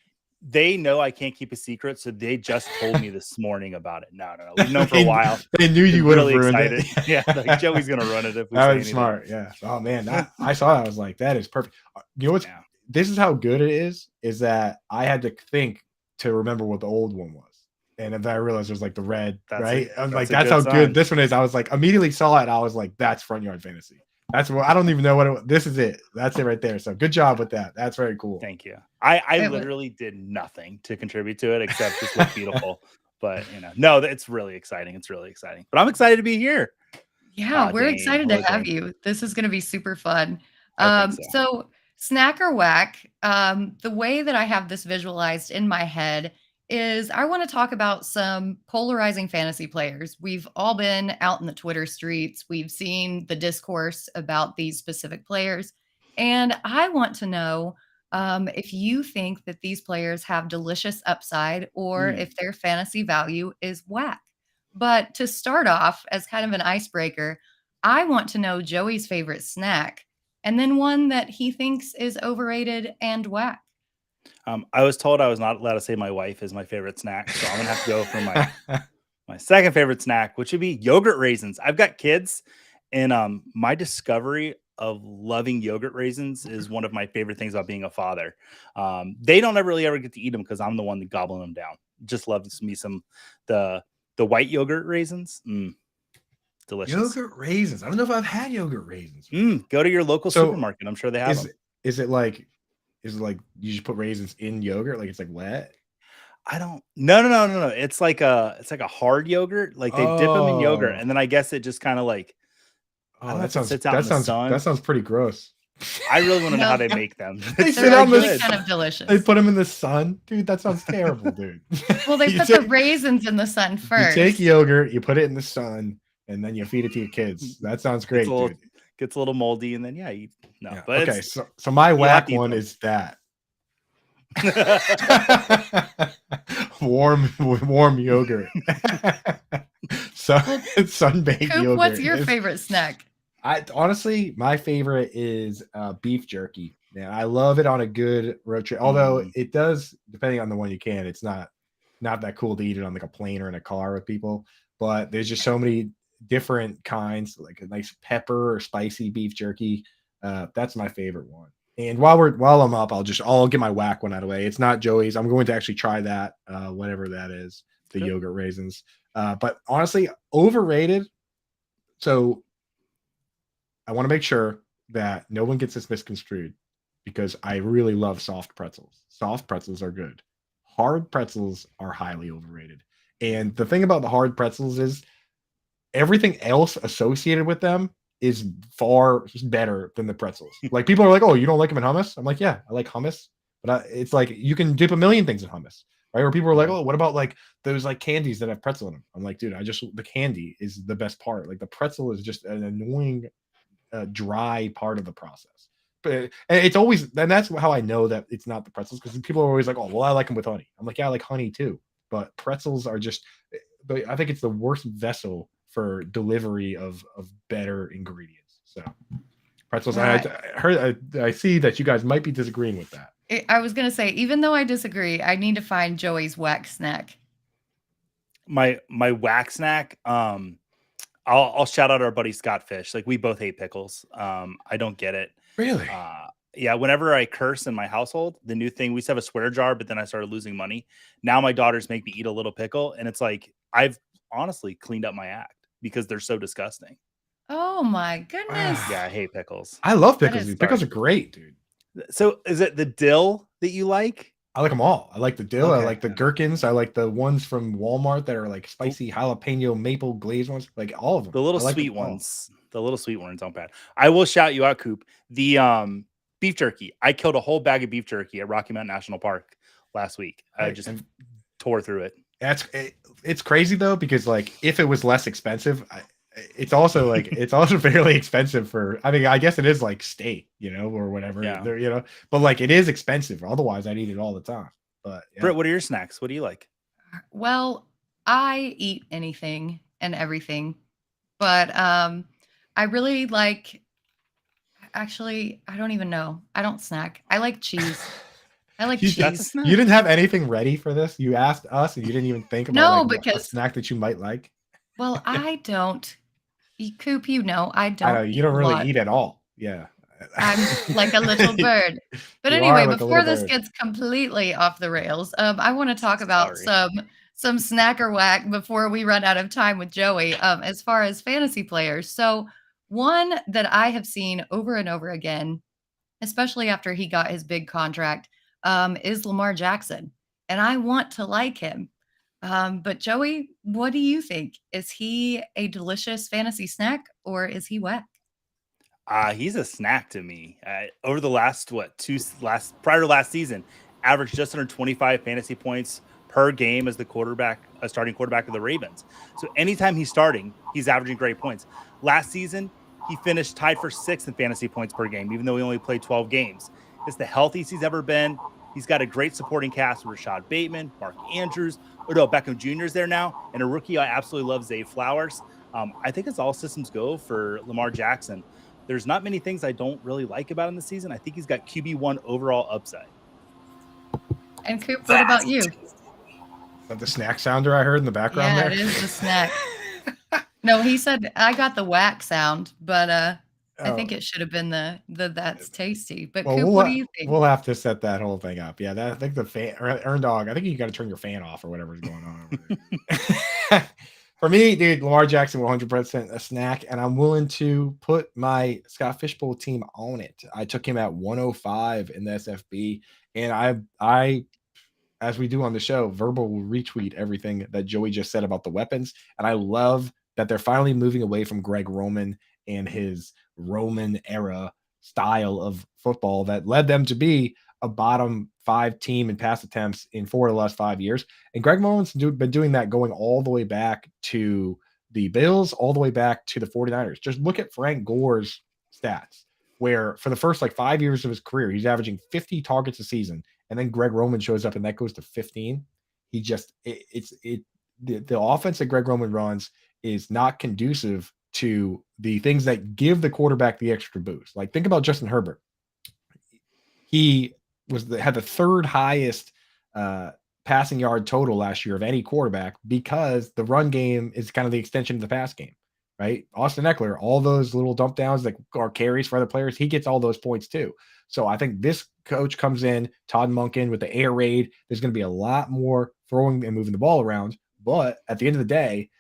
They know I can't keep a secret, so they just told me this morning about it. No. We've known for a while. They knew you would have really ruined excited. it. Yeah, like Joey's gonna run it if we that say was anything. smart. Yeah. Oh man, I saw that. I was like, that is perfect. You know what's this is how good it is that I had to think to remember what the old one was. And then I realized it was like the red, right? I'm like, that's how good this one is. I was like, immediately saw it. And I was like, that's front yard fantasy. That's what I don't even know what this is it. That's it right there. So good job with that. That's very cool. Thank you. I literally did nothing to contribute to it except just look beautiful. But no, it's really exciting. It's really exciting. But I'm excited to be here. Yeah, we're excited to have you. This is going to be super fun. So snack or whack, the way that I have this visualized in my head is I want to talk about some polarizing fantasy players. We've all been out in the Twitter streets. We've seen the discourse about these specific players. And I want to know if you think that these players have delicious upside or if their fantasy value is whack. But to start off as kind of an icebreaker, I want to know Joey's favorite snack and then one that he thinks is overrated and whack. I was told I was not allowed to say my wife is my favorite snack, so I'm gonna have to go for my second favorite snack, which would be yogurt raisins. I've got kids, and my discovery of loving yogurt raisins is one of my favorite things about being a father. They don't ever really ever get to eat them because I'm the one that gobbling them down. Just loves me some the white yogurt raisins. Delicious. Yogurt raisins. I don't know if I've had yogurt raisins. Go to your local supermarket. I'm sure they have them. Is it like you just put raisins in yogurt? Like it's like wet? I don't. No. It's like a hard yogurt. Like they dip them in yogurt, and then I guess it just kind of like. Oh, that sounds pretty gross. I really want to know how they make them. They sit out in the kind of delicious. They put them in the sun, dude. That sounds terrible, dude. Well, they put the raisins in the sun first. You take yogurt, you put it in the sun, and then you feed it to your kids. That sounds great, dude. Gets a little moldy, and then But okay, so my whack one is that warm yogurt. Sun-baked Coop, yogurt. what's your favorite snack? Honestly, my favorite is beef jerky. Man, I love it on a good road trip. Although it does, depending on the one you can, it's not that cool to eat it on like a plane or in a car with people. But there's just so many different kinds, like a nice pepper or spicy beef jerky. That's my favorite one. And while I'm up, I'll get my whack one out of the way. It's not Joey's. I'm going to actually try that, whatever that is, the yogurt raisins. But honestly, overrated. So I want to make sure that no one gets this misconstrued because I really love soft pretzels. Soft pretzels are good. Hard pretzels are highly overrated. And the thing about the hard pretzels is everything else associated with them is far better than the pretzels. Like people are like, "Oh, you don't like them in hummus?" I'm like, "Yeah, I like hummus," but it's like you can dip a million things in hummus, right? Or people are like, "Oh, what about like those like candies that have pretzel in them?" I'm like, "Dude, the candy is the best part. Like the pretzel is just an annoying, dry part of the process." But it's always, and that's how I know that it's not the pretzels because people are always like, "Oh, well, I like them with honey." I'm like, "Yeah, I like honey too," but pretzels are just. But I think it's the worst vessel for delivery of better ingredients. So pretzels. Right. I see that you guys might be disagreeing with that. I was gonna say, even though I disagree, I need to find Joey's whack snack. My whack snack. I'll shout out our buddy Scott Fish. Like we both hate pickles. I don't get it. Really? Yeah. Whenever I curse in my household, the new thing we used to have a swear jar, but then I started losing money. Now my daughters make me eat a little pickle, and it's like I've honestly cleaned up my act because they're so disgusting. Oh my goodness. Yeah, I hate pickles. I love pickles. Pickles are great, dude. So is it the dill that you like? I like them all. I like the dill. Okay. I like the gherkins. I like the ones from Walmart that are like spicy jalapeno maple glazed ones. Like all of them. The little sweet ones. The little sweet ones aren't bad. I will shout you out, Coop. The beef jerky. I killed a whole bag of beef jerky at Rocky Mountain National Park last week. I just tore through it. It's crazy though, because like if it was less expensive, it's also like it's also fairly expensive for. I mean, I guess it is like steak, or whatever. Yeah. There, but like it is expensive. Otherwise, I'd eat it all the time. But yeah. Britt, what are your snacks? What do you like? Well, I eat anything and everything, but I really like. Actually, I don't even know. I don't snack. I like cheese. I like You, That's a cheese. snack. you didn't have anything ready for this. You asked us, and you didn't even think about No, like a because snack that you might like. well, I don't. Coop, I I know don't you eat don't a really lot. eat at all. Yeah. I'm like a little bird. But You are anyway, like a before little this bird. gets completely off the rails, I want to talk about Sorry. some snacker whack before we run out of time with Joey. As far as fantasy players, so one that I have seen over and over again, especially after he got his big contract, is Lamar Jackson, and I want to like him. But Joey, what do you think? Is he a delicious fantasy snack or is he whack? He's a snack to me. Over the last prior to last season, averaged just under 25 fantasy points per game as the starting quarterback of the Ravens. So anytime he's starting, he's averaging great points. Last season, he finished tied for 6th in fantasy points per game, even though he only played 12 games. It's the healthiest he's ever been. He's got a great supporting cast with Rashad Bateman, Mark Andrews, Odell Beckham Jr. is there now, and a rookie I absolutely love, Zay Flowers. I think it's all systems go for Lamar Jackson. There's not many things I don't really like about him this season. I think he's got QB1 overall upside. And Coop, what about you? Is that the snack sounder I heard in the background Yeah, there? it is the snack. No, he said I got the whack sound, but I think it should have been the that's tasty. But Well, Coop, what do you think? we'll have to set that whole thing up. Yeah, I think the fan Earn Dog. I think you got to turn your fan off or whatever's going on over there. For me, dude, Lamar Jackson 100% a snack, and I'm willing to put my Scott Fishbowl team on it. I took him at 105 in the SFB, and I as we do on the show, verbal will retweet everything that Joey just said about the weapons. And I love that they're finally moving away from Greg Roman and his Roman era style of football that led them to be a bottom 5 team in pass attempts in 4 of the last 5 years. And Greg Roman's been doing that going all the way back to the Bills, all the way back to the 49ers. Just look at Frank Gore's stats, where for the first like 5 years of his career, he's averaging 50 targets a season. And then Greg Roman shows up and that goes to 15. He just the offense that Greg Roman runs is not conducive to the things that give the quarterback the extra boost. Like think about Justin Herbert. He had the 3rd highest passing yard total last year of any quarterback because the run game is kind of the extension of the pass game, right? Austin Eckler, all those little dump downs that are carries for other players, he gets all those points too. So I think this coach comes in, Todd Monken with the air raid. There's going to be a lot more throwing and moving the ball around. But at the end of the day,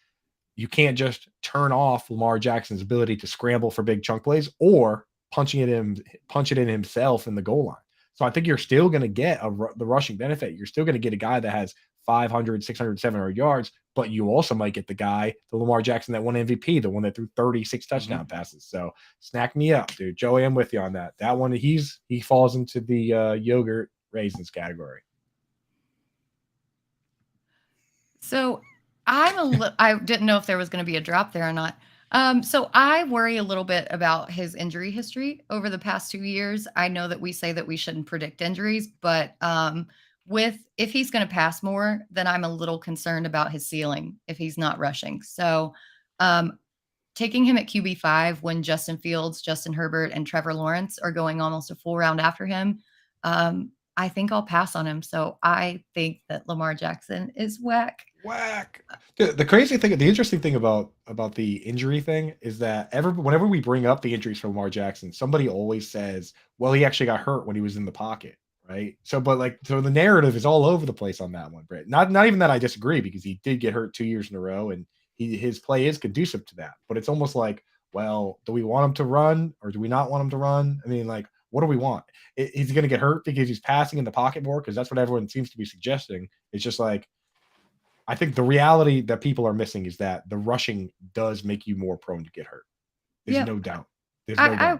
you can't just turn off Lamar Jackson's ability to scramble for big chunk plays or punch it in himself in the goal line. So I think you're still going to get the rushing benefit. You're still going to get a guy that has 500, 600, 700 yards, but you also might get the Lamar Jackson that won MVP, the one that threw 36 touchdown passes. So snack me up, dude. Joey, I'm with you on that. That one, he falls into the yogurt raisins category. So I didn't know if there was going to be a drop there or not. So I worry a little bit about his injury history over the past 2 years. I know that we say that we shouldn't predict injuries, but if he's going to pass more, then I'm a little concerned about his ceiling if he's not rushing. So taking him at QB5 when Justin Fields, Justin Herbert, and Trevor Lawrence are going almost a full round after him, I think I'll pass on him. So I think that Lamar Jackson is whack. Whack. The interesting thing about the injury thing is that whenever we bring up the injuries for Lamar Jackson, somebody always says, well, he actually got hurt when he was in the pocket, right? So the narrative is all over the place on that one, Britt. Not even that I disagree, because he did get hurt 2 years in a row and his play is conducive to that. But it's almost like, well, do we want him to run or do we not want him to run? I mean, like, what do we want? He's going to get hurt because he's passing in the pocket more, because that's what everyone seems to be suggesting. It's just like, I think the reality that people are missing is that the rushing does make you more prone to get hurt. There's no doubt. I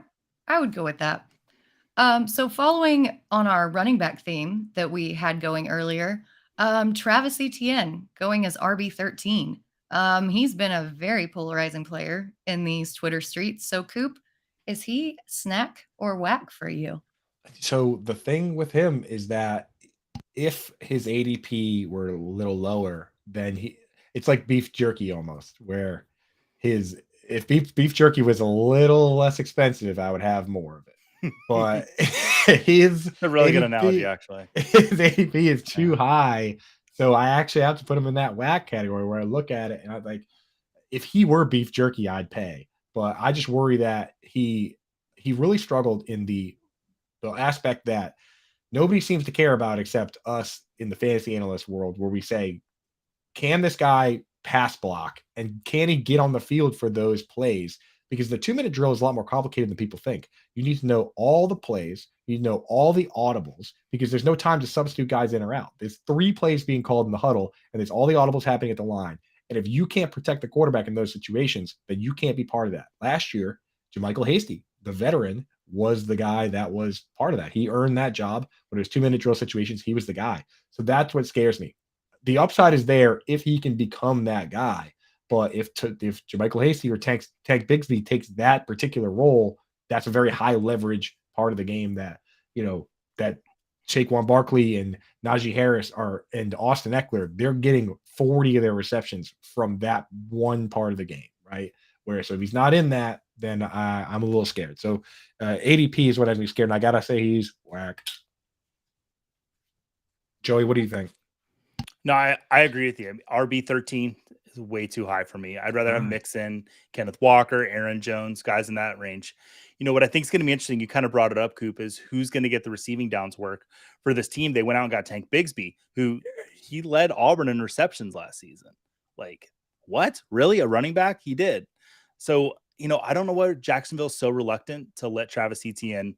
would go with that. So following on our running back theme that we had going earlier, Travis Etienne going as RB13. He's been a very polarizing player in these Twitter streets. So, Coop, is he snack or whack for you? So the thing with him is that if his ADP were a little lower, then it's like beef jerky almost, where his if beef jerky was a little less expensive, I would have more of it. But his A really good ADP, analogy, actually. his ADP is too high. So I actually have to put him in that whack category where I look at it and I'm like, if he were beef jerky, I'd pay. But I just worry that he really struggled in the aspect that nobody seems to care about except us in the fantasy analyst world, where we say, can this guy pass block and can he get on the field for those plays? Because the 2-minute drill is a lot more complicated than people think. You need to know all the plays, you need to know all the audibles, because there's no time to substitute guys in or out. There's 3 plays being called in the huddle, and there's all the audibles happening at the line. And if you can't protect the quarterback in those situations, then you can't be part of that. Last year, JaMychal Hasty, the veteran, was the guy that was part of that. He earned that job. When it was 2-minute drill situations, he was the guy. So that's what scares me. The upside is there if he can become that guy. But if JaMychal Hasty or Tank Bigsby takes that particular role, that's a very high leverage part of the game that, that Saquon Barkley and Najee Harris and Austin Eckler, they're getting 40 of their receptions from that one part of the game, right? So if he's not in that, then I'm a little scared. So ADP is what has me scared, and I gotta say he's whack. Joey, what do you think? No, I agree with you. RB13 is way too high for me. I'd rather have Mixon, Kenneth Walker, Aaron Jones, guys in that range. What I think is going to be interesting, you kind of brought it up, Coop, is who's going to get the receiving downs work for this team. They went out and got Tank Bigsby, who he led Auburn in receptions last season. Like, what? Really? A running back? He did. So, I don't know why Jacksonville's so reluctant to let Travis Etienne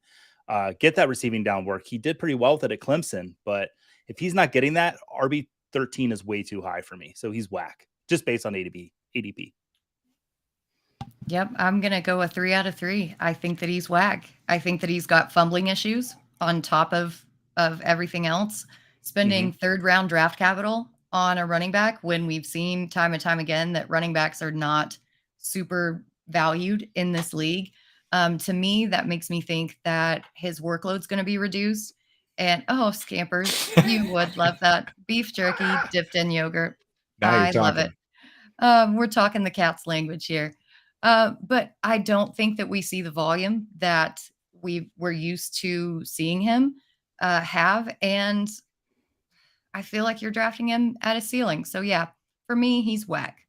get that receiving down work. He did pretty well with it at Clemson, but if he's not getting that, RB13 is way too high for me. So he's whack, just based on ADP. Yep, I'm going to go a 3 out of 3. I think that he's whack. I think that he's got fumbling issues on top of everything else. Spending third round draft capital on a running back when we've seen time and time again that running backs are not super valued in this league. To me, that makes me think that his workload's going to be reduced. And scampers, you would love that. Beef jerky dipped in yogurt. I love it. We're talking the cat's language here. But I don't think that we see the volume that we're used to seeing him have. And I feel like you're drafting him at a ceiling. So yeah, for me, he's whack.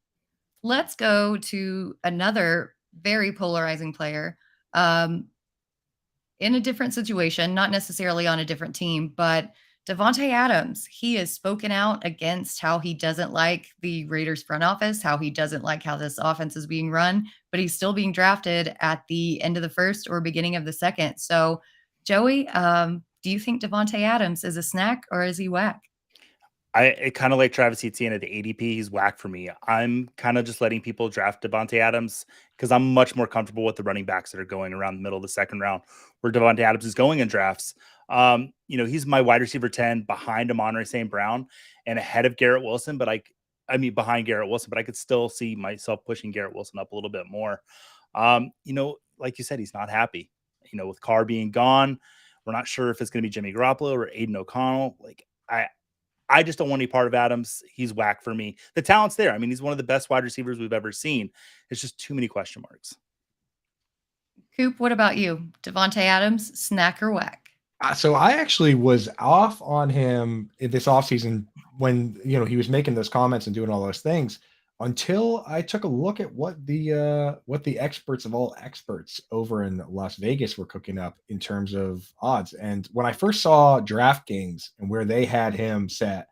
Let's go to another very polarizing player. In a different situation, not necessarily on a different team, but Davante Adams, he has spoken out against how he doesn't like the Raiders front office, how he doesn't like how this offense is being run, but he's still being drafted at the end of the first or beginning of the second. So, Joey, do you think Davante Adams is a snack or is he whack? I kind of like Travis Etienne at the ADP. He's whack for me. I'm kind of just letting people draft Davante Adams because I'm much more comfortable with the running backs that are going around the middle of the second round where Davante Adams is going in drafts. He's my wide receiver 10 behind Amon-Ra St. Brown and ahead of Garrett Wilson, but behind Garrett Wilson, but I could still see myself pushing Garrett Wilson up a little bit more. Like you said, he's not happy, with Carr being gone. We're not sure if it's going to be Jimmy Garoppolo or Aiden O'Connell. I just don't want any part of Adams. He's whack for me. The talent's there. He's one of the best wide receivers we've ever seen. It's just too many question marks. Coop, what about you? Davante Adams, snack or whack? So I actually was off on him in this offseason when, he was making those comments and doing all those things until I took a look at what the experts of all experts over in Las Vegas were cooking up in terms of odds. And when I first saw DraftKings and where they had him set,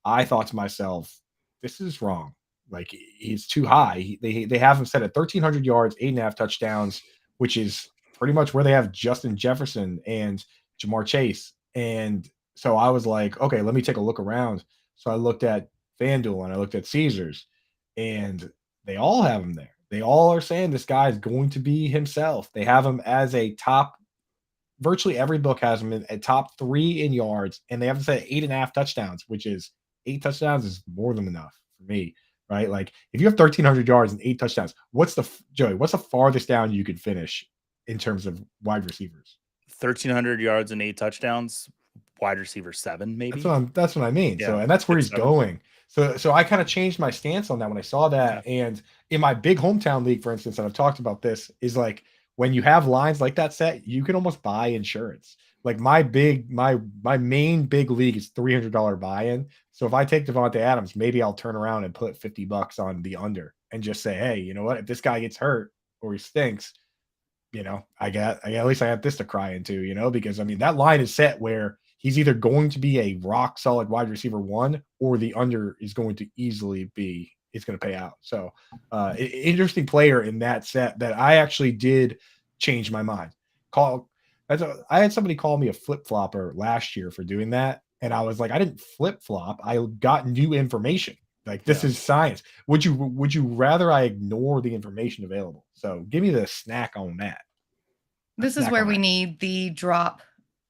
I thought to myself, this is wrong. Like, he's too high. They have him set at 1,300 yards, 8.5 touchdowns, which is pretty much where they have Justin Jefferson and Jamar Chase. And so I was like, okay, let me take a look around. So I looked at FanDuel and I looked at Caesars, and they all have him there. They all are saying this guy is going to be himself. They have him as a top, virtually every book has him at top 3 in yards, and they have him set at 8.5 touchdowns, which is 8 touchdowns is more than enough for me, right? Like if you have 1,300 yards and 8 touchdowns, Joey? What's the farthest down you could finish in terms of wide receivers? 1,300 yards and 8 touchdowns. Wide receiver 7, maybe. That's what I mean. Yeah, So, and that's where he's 6, 7. going. So I kind of changed my stance on that when I saw that. And in my big hometown league, for instance, and I've talked about this, is like when you have lines like that set, you can almost buy insurance. Like my main big league is $300 buy-in. So if I take Davante Adams, maybe I'll turn around and put $50 on the under and just say, hey, you know what? If this guy gets hurt or he stinks, at least I have this to cry into, because I mean that line is set where he's either going to be a rock solid wide receiver 1 or the under is going to easily be it's going to pay out. So interesting player in that set that I actually did change my mind. I had somebody call me a flip-flopper last year for doing that. And I was like, I didn't flip-flop. I got new information. Like this is science. Would you rather I ignore the information available? So give me the snack on that. This is where we need the drop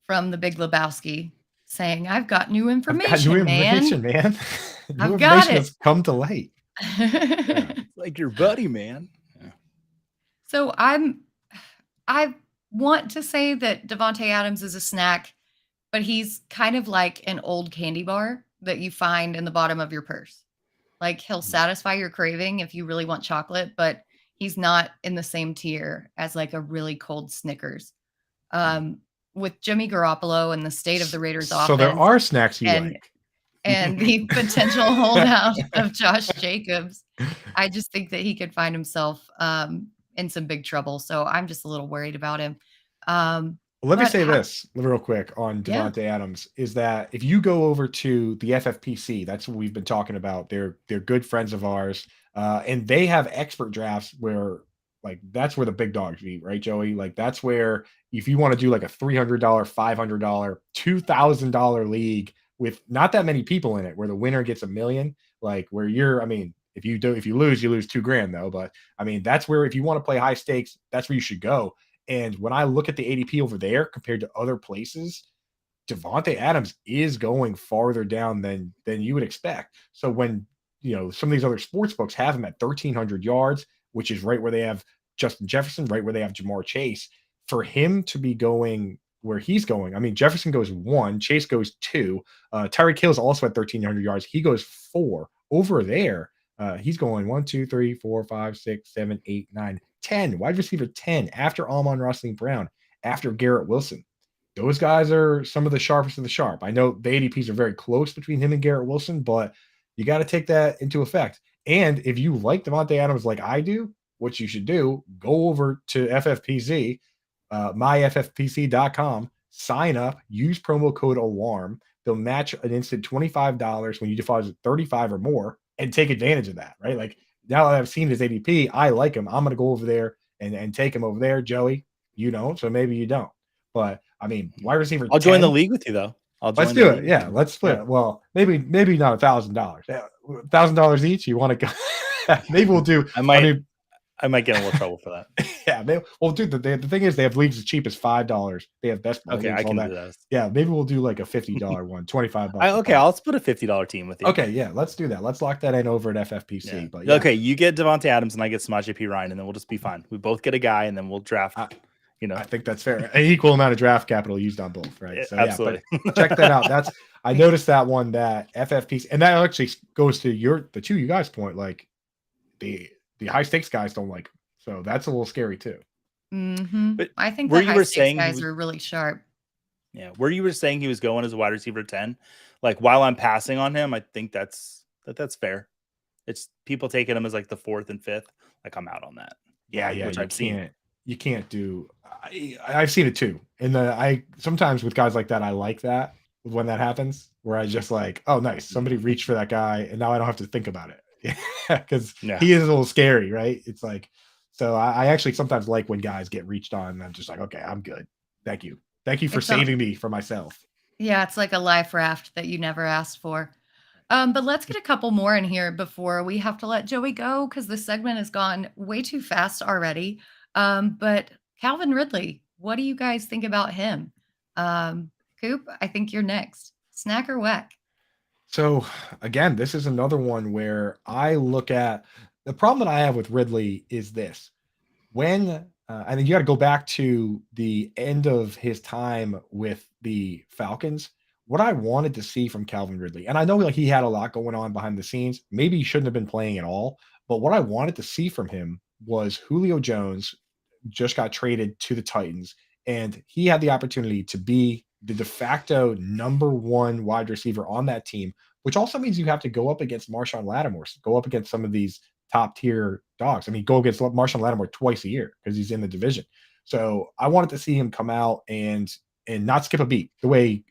from the Big Lebowski saying, I've got new information, man. New information has come to light. Like your buddy, man. Yeah. So I want to say that Davante Adams is a snack, but he's kind of like an old candy bar that you find in the bottom of your purse. Like he'll satisfy your craving if you really want chocolate, but he's not in the same tier as like a really cold Snickers. With Jimmy Garoppolo and the state of the Raiders offense. So there are snacks you like. And the potential holdout of Josh Jacobs. I just think that he could find himself in some big trouble. So I'm just a little worried about him. Let me say this real quick on Davante Adams is that if you go over to the FFPC, that's what we've been talking about. They're good friends of ours, and they have expert drafts where like that's where the big dogs eat, right, Joey? Like that's where if you want to do like a $300, $500, $2,000 league with not that many people in it, where the winner gets $1 million, like where if you lose, you lose $2,000 though. But I mean, that's where if you want to play high stakes, that's where you should go. And when I look at the ADP over there compared to other places, Davante Adams is going farther down than you would expect. So when some of these other sports books have him at 1,300 yards, which is right where they have Justin Jefferson, right where they have Jamar Chase, for him to be going where he's going, I mean, Jefferson goes 1, Chase goes 2, Tyreek Hill is also at 1,300 yards. He goes 4 over there. He's going 1, 2, 3, 4, 5, 6, 7, 8, 9, 10, wide receiver 10 after Amon-Ra St. Brown, after Garrett Wilson. Those guys are some of the sharpest of the sharp. I know the ADPs are very close between him and Garrett Wilson, but you got to take that into effect. And if you like Davante Adams like I do, what you should do, go over to FFPC, myffpc.com, sign up, use promo code ALARM. They'll match an instant $25 when you deposit 35 or more and take advantage of that, right? Like now that I've seen his ADP, I like him. I'm going to go over there and take him over there. Joey, you don't, so maybe you don't. But I mean, wide receiver. I'll join the league with you though. Let's do it. Yeah, let's split it. Well, maybe not $1,000. $1,000 each. You want to go? Maybe we'll do. I might get in a little trouble for that. Yeah, well, dude, the thing is, they have leagues as cheap as $5. They have best. Okay, I can do that. Yeah, maybe we'll do like a $50 one, $25. Okay, I'll split a $50 team with you. Okay, yeah, let's do that. Let's lock that in over at FFPC. Yeah. But okay, you get Davante Adams and I get Samaje Perine, and then we'll just be fine. We both get a guy, and then we'll draft. I think that's fair. An equal amount of draft capital used on both, right? So absolutely. Yeah, but check that out. I noticed that one, that FFPC, and that actually goes to the two you guys' point. Like the high stakes guys don't like him. So that's a little scary too. Mm-hmm. But I think the high stakes guys are really sharp. Yeah, where you were saying he was going as a wide receiver 10, like while I'm passing on him, I think that's fair. It's people taking him as like the 4th and 5th. Like I'm out on that. Yeah, which I've seen. You can't do. I've seen it too, and I sometimes with guys like that, I like that when that happens, where I just like, oh, nice, somebody reached for that guy, and now I don't have to think about it, because he is a little scary, right? It's like. So I actually sometimes like when guys get reached on, and I'm just like, okay, I'm good. Thank you for saving me from myself. Yeah, it's like a life raft that you never asked for. But let's get a couple more in here before we have to let Joey go, because this segment has gone way too fast already. But Calvin Ridley, what do you guys think about him? Coop, I think you're next. Snack or Wack? So again, this is another one where I look at the problem that I have with Ridley is this. When I think you got to go back to the end of his time with the Falcons. What I wanted to see from Calvin Ridley, and I know like he had a lot going on behind the scenes. Maybe he shouldn't have been playing at all. But what I wanted to see from him was Julio Jones just got traded to the Titans, and he had the opportunity to be the de facto number one wide receiver on that team, which also means you have to go up against Marshawn Lattimore, go up against some of these top tier dogs. I mean, go against Marshawn Lattimore twice a year because he's in the division. So I wanted to see him come out and not skip a beat the way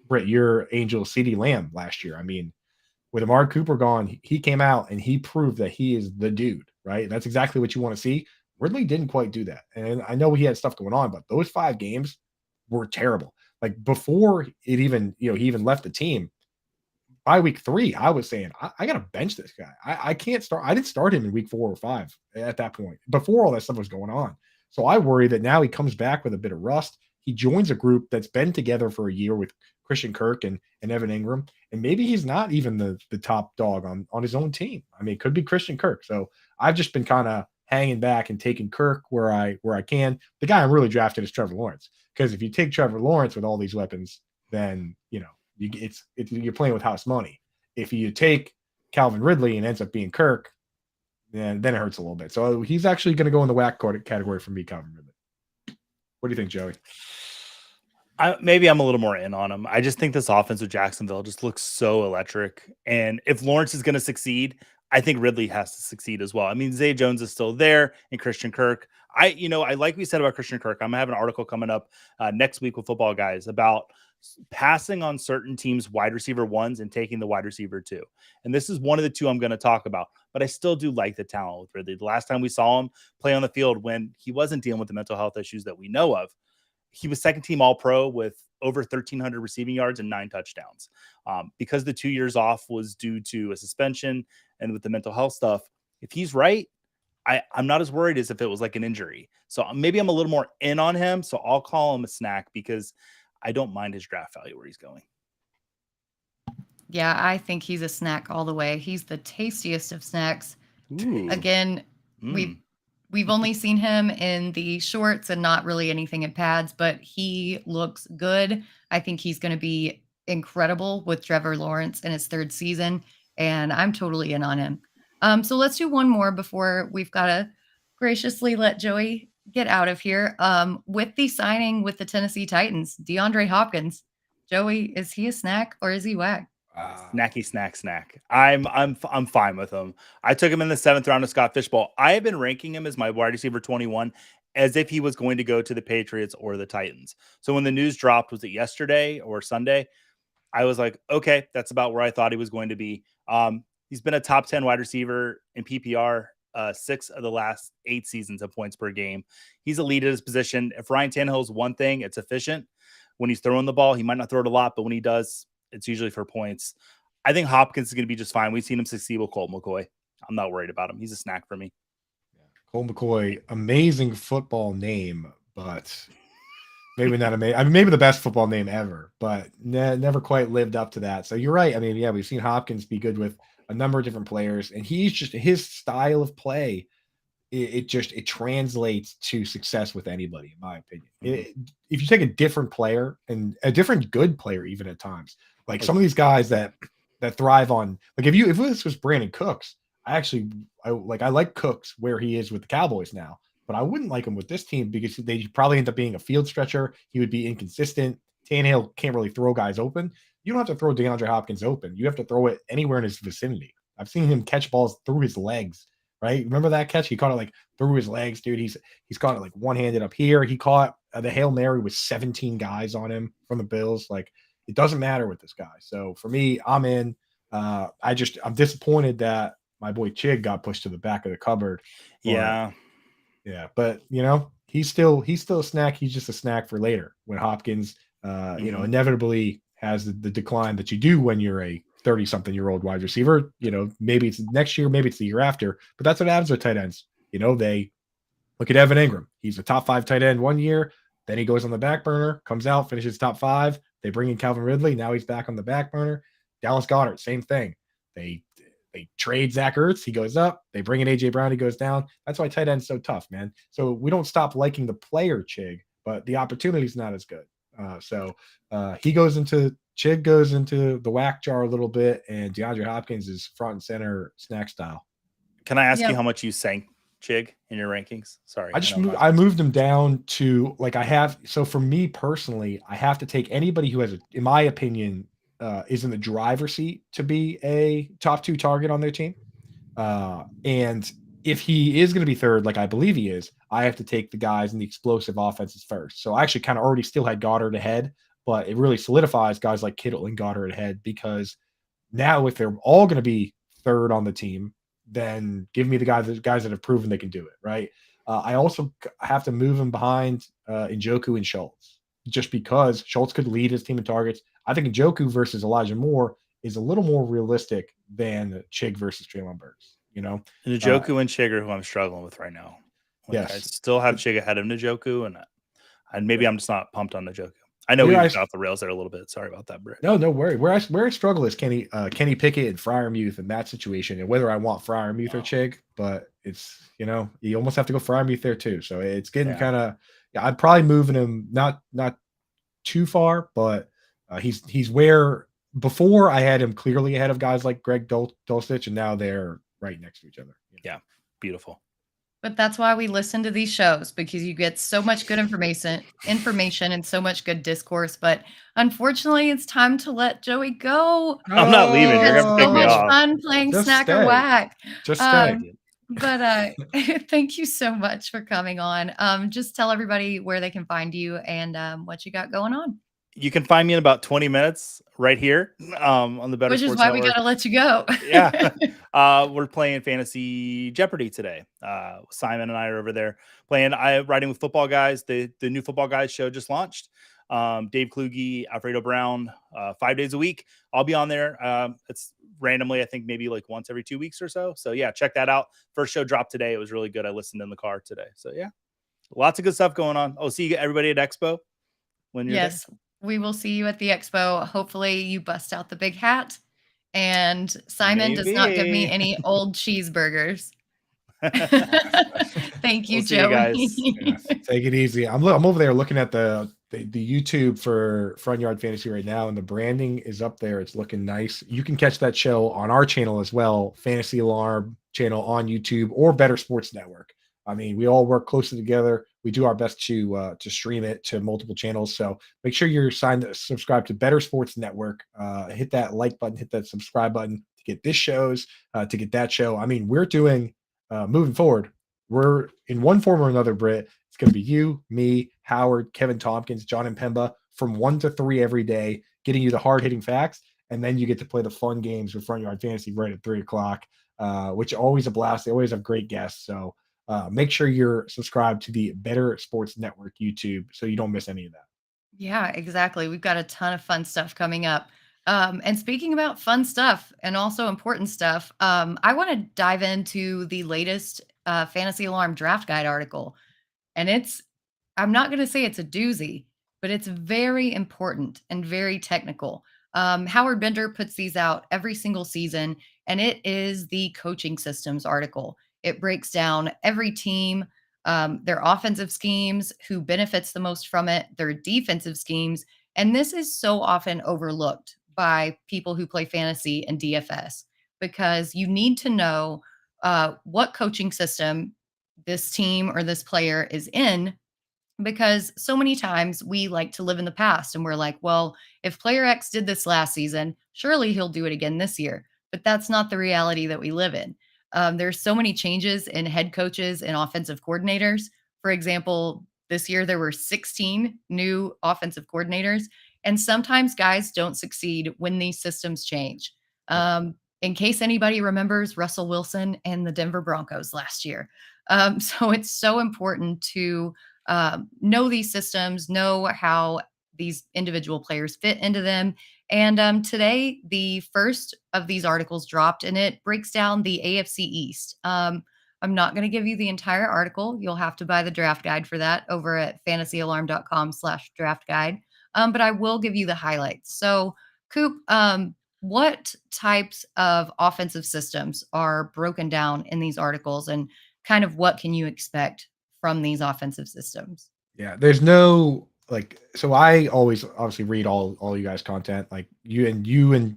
Britt, your Angel CD Lamb last year. I mean, with Amari Cooper gone, he came out and he proved that he is the dude, right? That's exactly what you want to see. Ridley didn't quite do that. And I know he had stuff going on, but those 5 games were terrible. Like before it even, he even left the team, by week 3, I was saying, I got to bench this guy. I can't start. I didn't start him in week 4 or 5 at that point before all that stuff was going on. So I worry that now he comes back with a bit of rust. He joins a group that's been together for a year with Christian Kirk and Evan Ingram. And maybe he's not even the top dog on his own team. I mean, it could be Christian Kirk. So I've just been kind of hanging back and taking Kirk where I can. The guy I'm really drafted is Trevor Lawrence. Because if you take Trevor Lawrence with all these weapons, then, you're playing with house money. If you take Calvin Ridley and ends up being Kirk, then it hurts a little bit. So he's actually going to go in the whack category for me, Calvin Ridley. What do you think, Joey? Maybe I'm a little more in on him. I just think this offense with Jacksonville just looks so electric. And if Lawrence is going to succeed, I think Ridley has to succeed as well. I mean, Zay Jones is still there and Christian Kirk. I like we said about Christian Kirk, I'm going to have an article coming up next week with Football Guys about passing on certain teams' wide receiver 1s and taking the wide receiver 2. And this is one of the 2 I'm going to talk about, but I still do like the talent with Ridley. The last time we saw him play on the field when he wasn't dealing with the mental health issues that we know of, he was second team all pro with over 1,300 receiving yards and 9 touchdowns. Because the 2 years off was due to a suspension and with the mental health stuff, if he's right, I'm not as worried as if it was like an injury. So maybe I'm a little more in on him. So I'll call him a snack because I don't mind his draft value where he's going. Yeah, I think he's a snack all the way. He's the tastiest of snacks. Ooh. Again, we've only seen him in the shorts and not really anything in pads, but he looks good. I think he's going to be incredible with Trevor Lawrence in his 3rd season, and I'm totally in on him. So let's do one more before we've got to graciously let Joey get out of here. With the signing with the Tennessee Titans, DeAndre Hopkins. Joey, is he a snack or is he whack? Snacky snack. I'm fine with him. I took him in the 7th round of Scott Fishbowl. I have been ranking him as my wide receiver 21 as if he was going to go to the Patriots or the Titans. So when the news dropped, was it yesterday or Sunday? I was like, okay, that's about where I thought he was going to be. He's been a top 10 wide receiver in PPR 6 of the last 8 seasons of points per game. He's elite at his position. If Ryan Tannehill's one thing, it's efficient. When he's throwing the ball, he might not throw it a lot, but when he does, it's usually for points. I think Hopkins is going to be just fine. We've seen him succeed with Colt McCoy. I'm not worried about him. He's a snack for me. Colt McCoy, amazing football name, but maybe not amazing. I mean, maybe the best football name ever, but never quite lived up to that. So you're right. I mean, yeah, we've seen Hopkins be good with a number of different players, and he's just his style of play. It translates to success with anybody, in my opinion. If you take a different player and a different good player, even at times, like some of these guys that thrive on, like if this was Brandon Cooks, I like Cooks where he is with the Cowboys now, but I wouldn't like him with this team because they probably end up being a field stretcher. He would be inconsistent. Tannehill can't really throw guys open. You don't have to throw DeAndre Hopkins open. You have to throw it anywhere in his vicinity. I've seen him catch balls through his legs. Right? Remember that catch? He caught it like through his legs, dude. He's caught it like one-handed up here. He caught the Hail Mary with 17 guys on him from the Bills. Like, it doesn't matter with this guy. So for me, I'm in. I'm disappointed that my boy Chig got pushed to the back of the cupboard. Yeah. But he's still a snack. He's just a snack for later when Hopkins inevitably has the decline that you do when you're a 30-something-year-old wide receiver. Maybe it's next year, maybe it's the year after, but that's what happens with tight ends. They look at Evan Ingram. He's a top 5 tight end one year, then he goes on the back burner, comes out, finishes top 5. They bring in Calvin Ridley. Now he's back on the back burner. Dallas Goedert, same thing. They trade Zach Ertz, he goes up. They bring in AJ Brown, he goes down. That's why tight end's so tough, man. So we don't stop liking the player Chig, but the opportunity's not as good. Chig goes into the whack jar a little bit, and DeAndre Hopkins is front and center snack style. Can I ask Yeah. you how much you sank Chig in your rankings? Sorry. I moved him down to like so for me personally, I have to take anybody who has in my opinion, is in the driver's seat to be a top 2 target on their team. And if he is going to be third, like I believe he is, I have to take the guys in the explosive offenses first. So I actually kind of already still had Goddard ahead, but it really solidifies guys like Kittle and Goddard ahead, because now if they're all going to be third on the team, then give me the guys that have proven they can do it, right? I also have to move him behind Njoku and Schultz, just because Schultz could lead his team in targets. I think Njoku versus Elijah Moore is a little more realistic than Chig versus Treylon Burks, you know? Njoku and Chig are who I'm struggling with right now. Yes. I still have Chig ahead of Njoku, and maybe I'm just not pumped on Njoku. I know we got off the rails there a little bit. Sorry about that, Britt. No worry. Where I struggle is Kenny Pickett and Freiermuth in that situation, and whether I want Freiermuth or Chig, but it's, you almost have to go Freiermuth there too. So it's getting kind of, I'm probably moving him not too far, but he's where before I had him clearly ahead of guys like Greg Dulcich, and now they're right next to each other. Yeah, beautiful. But that's why we listen to these shows, because you get so much good information and so much good discourse. But unfortunately, it's time to let Joey go. I'm not leaving. You're It's gonna take so me much off. fun playing Just Snack or stay. Whack. Just stay. But thank you so much for coming on. Just tell everybody where they can find you and what you got going on. You can find me in about 20 minutes right here on the Better Which is Sports why Network. we got to let you go. Yeah. We're playing Fantasy Jeopardy today. Simon and I are over there playing Writing with Football Guys. The new Football Guys show just launched. Dave Kluge, Alfredo Brown, 5 days a week. I'll be on there. It's randomly, I think maybe like once every 2 weeks or so. So yeah, check that out. First show dropped today. It was really good. I listened in the car today. So yeah, lots of good stuff going on. Oh, see everybody at Expo when you're there. We will see you at the expo. Hopefully you bust out the big hat and Simon does not give me any old cheeseburgers. Thank you, We'll see Joey. you guys. Yes, take it easy. I'm over there looking at the YouTube for Front Yard Fantasy right now, and the branding is up there. It's looking nice. You can catch that show on our channel as well, Fantasy Alarm channel on YouTube or Better Sports Network. I mean, we all work closely together. We do our best to stream it to multiple channels. So make sure you're subscribe to Better Sports Network. Hit that like button, hit that subscribe button to get this shows, to get that show. I mean, we're doing moving forward. We're in one form or another, Britt. It's going to be you, me, Howard, Kevin Tompkins, John and Pemba from 1 to 3 every day, getting you the hard hitting facts. And then you get to play the fun games with Front Yard Fantasy right at 3:00, which are always a blast. They always have great guests. So make sure you're subscribed to the Better Sports Network YouTube so you don't miss any of that. Yeah, exactly. We've got a ton of fun stuff coming up. And speaking about fun stuff and also important stuff, I want to dive into the latest Fantasy Alarm Draft Guide article. And I'm not going to say it's a doozy, but it's very important and very technical. Howard Bender puts these out every single season, and it is the coaching systems article. It breaks down every team, their offensive schemes, who benefits the most from it, their defensive schemes. And this is so often overlooked by people who play fantasy and DFS, because you need to know what coaching system this team or this player is in, because so many times we like to live in the past and we're like, well, if player X did this last season, surely he'll do it again this year. But that's not the reality that we live in. There's so many changes in head coaches and offensive coordinators. For example, this year there were 16 new offensive coordinators, and sometimes guys don't succeed when these systems change. In case anybody remembers Russell Wilson and the Denver Broncos last year. So it's so important to know these systems, know how these individual players fit into them. And today, the first of these articles dropped, and it breaks down the AFC East. I'm not going to give you the entire article. You'll have to buy the draft guide for that over at fantasyalarm.com/draft guide. But I will give you the highlights. So, Coop, what types of offensive systems are broken down in these articles, and kind of what can you expect from these offensive systems? Yeah, there's no like so I always obviously read all you guys' content. Like you and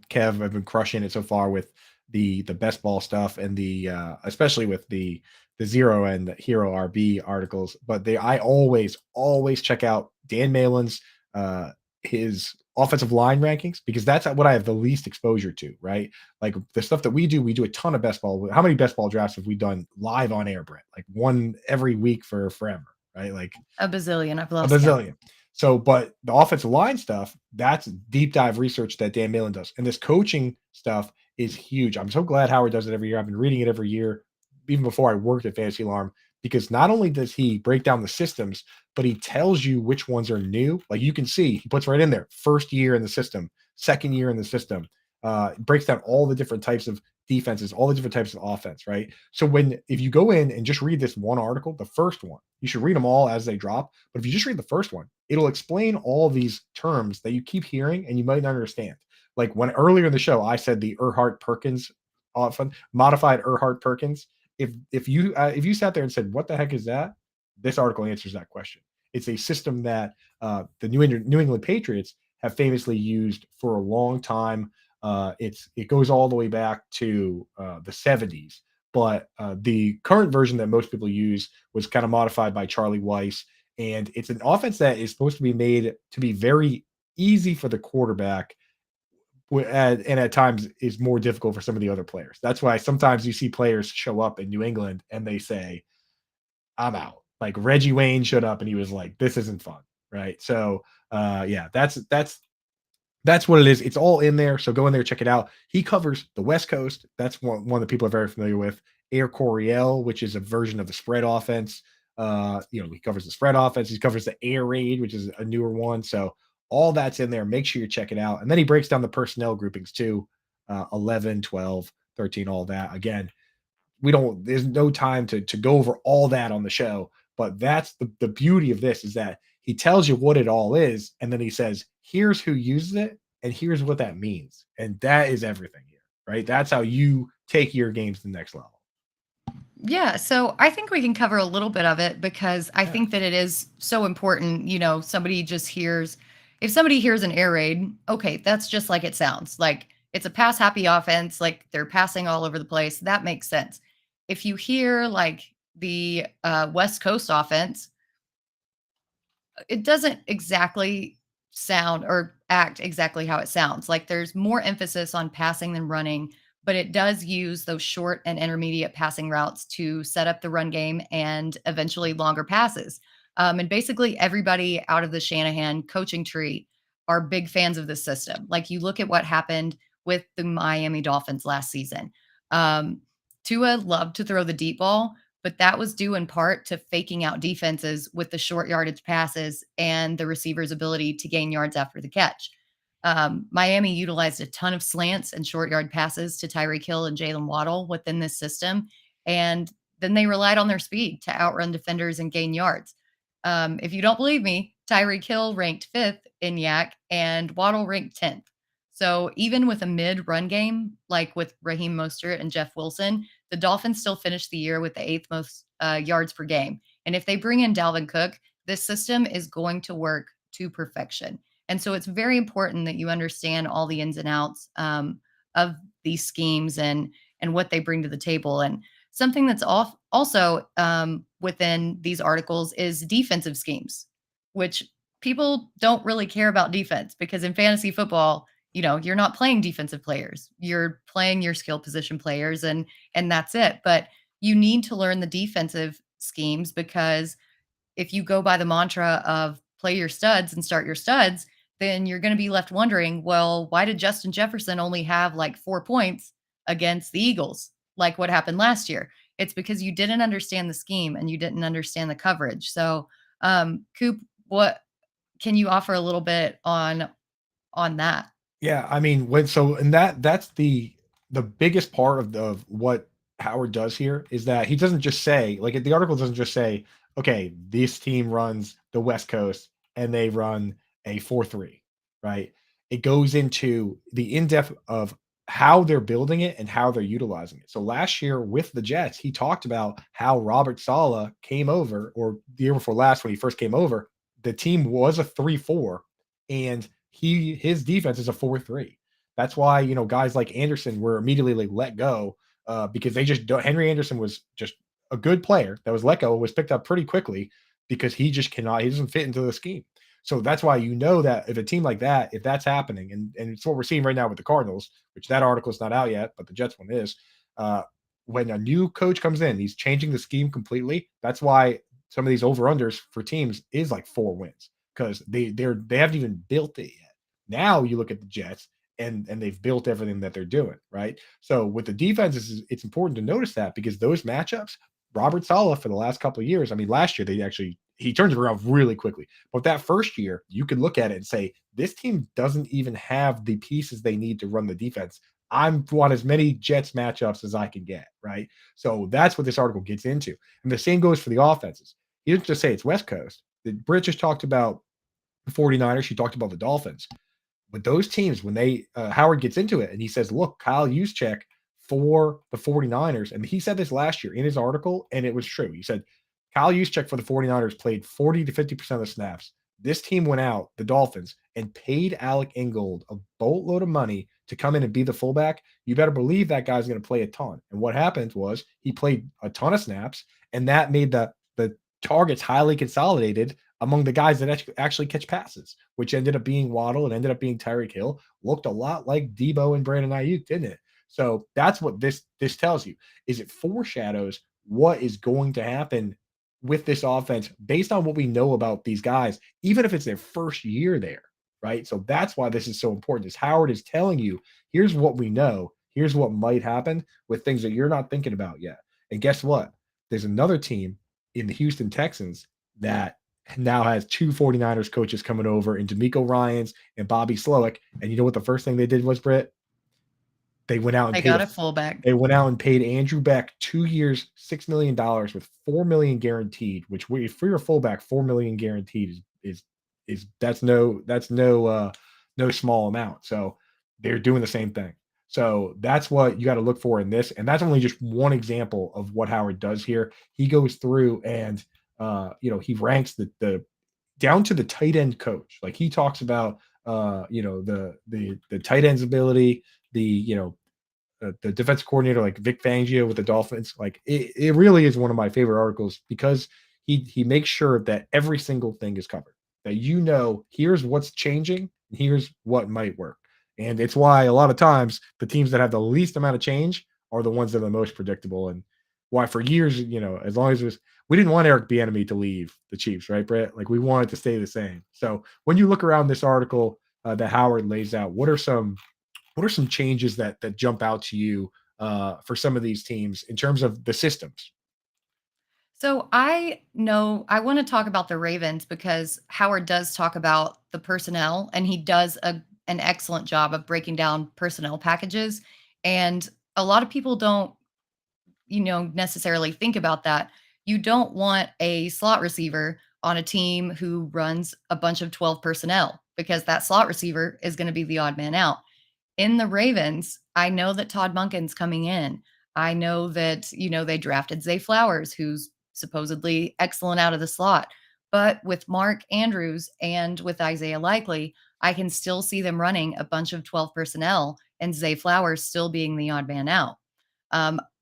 Kev have been crushing it so far with the best ball stuff and the especially with the zero and the hero RB articles. But they I always check out Dan Malin's his offensive line rankings because that's what I have the least exposure to, right? Like the stuff that we do a ton of best ball. How many best ball drafts have we done live on air, Brett? Like one every week for forever, right? Like A bazillion. I've a lost count. bazillion. So, but the offensive line stuff, that's deep dive research that Dan Malin does. And this coaching stuff is huge. I'm so glad Howard does it every year. I've been reading it every year, even before I worked at Fantasy Alarm, because not only does he break down the systems, but he tells you which ones are new. Like you can see, he puts right in there, first year in the system, second year in the system, breaks down all the different types of defenses, all the different types of offense, right? So if you go in and just read this one article, the first one, you should read them all as they drop. But if you just read the first one, it'll explain all these terms that you keep hearing and you might not understand. Like when earlier in the show I said the Erhardt Perkins often modified Erhardt Perkins. If you sat there and said what the heck is that, this article answers that question. It's a system that the New England Patriots have famously used for a long time. It goes all the way back to the 70s, but the current version that most people use was kind of modified by Charlie Weiss, and it's an offense that is supposed to be made to be very easy for the quarterback, and at times is more difficult for some of the other players. That's why sometimes you see players show up in New England and they say, "I'm out." Like Reggie Wayne showed up and he was like, "This isn't fun." Right. So yeah, that's what it is. It's all in there. So go in there, check it out. He covers the West Coast. That's one that people are very familiar with. Air Coryell, which is a version of the spread offense. He covers the spread offense. He covers the air raid, which is a newer one. So all that's in there. Make sure you check it out. And then he breaks down the personnel groupings too. 11, 12, 13, all that. Again, there's no time to go over all that on the show, but that's the beauty of this is that he tells you what it all is, and then he says, here's who uses it, and here's what that means. And that is everything here, right? That's how you take your games to the next level. Yeah, so I think we can cover a little bit of it because I Yeah. think that it is so important. If somebody hears an air raid, okay, that's just like it sounds. Like it's a pass happy offense, like they're passing all over the place. That makes sense. If you hear like the West Coast offense, it doesn't exactly sound or act exactly how it sounds. Like there's more emphasis on passing than running, but it does use those short and intermediate passing routes to set up the run game and eventually longer passes. And basically, everybody out of the Shanahan coaching tree are big fans of this system. Like you look at what happened with the Miami Dolphins last season. Um, Tua loved to throw the deep ball, but that was due in part to faking out defenses with the short yardage passes and the receiver's ability to gain yards after the catch. Miami utilized a ton of slants and short yard passes to Tyreek Hill and Jalen Waddle within this system. And then they relied on their speed to outrun defenders and gain yards. If you don't believe me, Tyreek Hill ranked fifth in Yak and Waddle ranked 10th. So even with a mid run game, like with Raheem Mostert and Jeff Wilson, the Dolphins still finished the year with the eighth most yards per game. And if they bring in Dalvin Cook, this system is going to work to perfection. And so it's very important that you understand all the ins and outs of these schemes and what they bring to the table. And something that's also within these articles is defensive schemes, which people don't really care about defense because in fantasy football, you're not playing defensive players. You're playing your skill position players and that's it. But you need to learn the defensive schemes because if you go by the mantra of play your studs and start your studs, then you're going to be left wondering, well, why did Justin Jefferson only have like 4 points against the Eagles? Like what happened last year? It's because you didn't understand the scheme and you didn't understand the coverage. So, Coop, what can you offer a little bit on that? Yeah, I mean, that's the biggest part of what Howard does here is that he doesn't just say, like the article doesn't just say, okay, this team runs the West Coast and they run a 4-3, right? it goes into the in-depth of how they're building it and how they're utilizing it. So last year with the Jets, he talked about how Robert Saleh came over, or the year before last when he first came over, the team was a 3-4, and his defense is a 4-3. That's why, guys like Anderson were immediately like let go, because they just don't. Henry Anderson was just a good player that was let go and was picked up pretty quickly because he doesn't fit into the scheme. So that's why that if a team like that, if that's happening, and it's what we're seeing right now with the Cardinals, which that article is not out yet, but the Jets one is, when a new coach comes in, he's changing the scheme completely. That's why some of these over-unders for teams is like 4 wins, because they haven't even built it yet. Now you look at the Jets, and they've built everything that they're doing, right? So with the defenses, it's important to notice that, because those matchups, Robert Saleh for the last couple of years, I mean, last year he turns it around really quickly. But that first year, you could look at it and say, this team doesn't even have the pieces they need to run the defense. I want as many Jets matchups as I can get, right? So that's what this article gets into. And the same goes for the offenses. He didn't just say it's West Coast. The Britt just talked about the 49ers. She talked about the Dolphins. But those teams, when Howard gets into it and he says, look, Kyle Juszczyk for the 49ers, and he said this last year in his article, and it was true. He said, Kyle Juszczyk for the 49ers played 40 to 50% of the snaps. This team went out, the Dolphins, and paid Alec Ingold a boatload of money to come in and be the fullback. You better believe that guy's going to play a ton. And what happened was he played a ton of snaps, and that made the targets highly consolidated among the guys that actually catch passes, which ended up being Waddle and ended up being Tyreek Hill. Looked a lot like Debo and Brandon Ayuk, didn't it? So that's what this tells you. Is it foreshadows what is going to happen with this offense based on what we know about these guys, even if it's their first year there, right? So that's why this is so important. Is Howard is telling you, here's what we know, here's what might happen with things that you're not thinking about yet. And guess what? There's another team in the Houston Texans that now has 2 49ers coaches coming over, in D'Amico Ryans and Bobby Slowick. And you know what the first thing they did was, Britt? They went out and They got a fullback. They went out and paid Andrew Beck 2 years, $6 million with $4 million guaranteed, which for your fullback, $4 million guaranteed is that's no small amount. So they're doing the same thing. So that's what you got to look for in this. And that's only just one example of what Howard does here. He goes through and he ranks the down to the tight end coach. Like he talks about the tight end's ability, the defensive coordinator like Vic Fangio with the Dolphins. Like it really is one of my favorite articles, because he makes sure that every single thing is covered. That here's what's changing, and here's what might work. And it's why a lot of times the teams that have the least amount of change are the ones that are the most predictable. And why for years, as long as we didn't want Eric Bieniemy to leave the Chiefs, right, Brett? Like we wanted to stay the same. So when you look around this article that Howard lays out, what are some changes that jump out to you for some of these teams in terms of the systems? So I want to talk about the Ravens because Howard does talk about the personnel, and he does an excellent job of breaking down personnel packages. And a lot of people don't, necessarily think about that. You don't want a slot receiver on a team who runs a bunch of 12 personnel, because that slot receiver is going to be the odd man out. In the Ravens, I know that Todd Monken's coming in. I know that, they drafted Zay Flowers, who's supposedly excellent out of the slot. But with Mark Andrews and with Isaiah Likely, I can still see them running a bunch of 12 personnel and Zay Flowers still being the odd man out.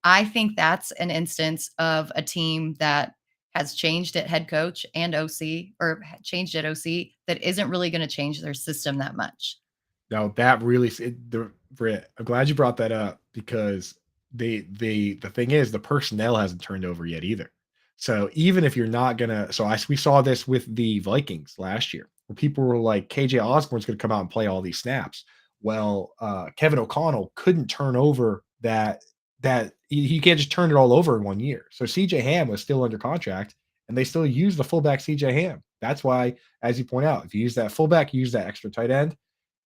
I think that's an instance of a team that has changed at head coach and OC, or changed at OC, that isn't really going to change their system that much. Now that really, Britt, I'm glad you brought that up, because the thing is, the personnel hasn't turned over yet either. So even if you're not gonna, we saw this with the Vikings last year, where people were like, KJ Osborne's going to come out and play all these snaps. Well, Kevin O'Connell couldn't turn over that he can't just turn it all over in 1 year. So CJ Ham was still under contract, and they still use the fullback CJ Ham. That's why, as you point out, if you use that fullback, you use that extra tight end.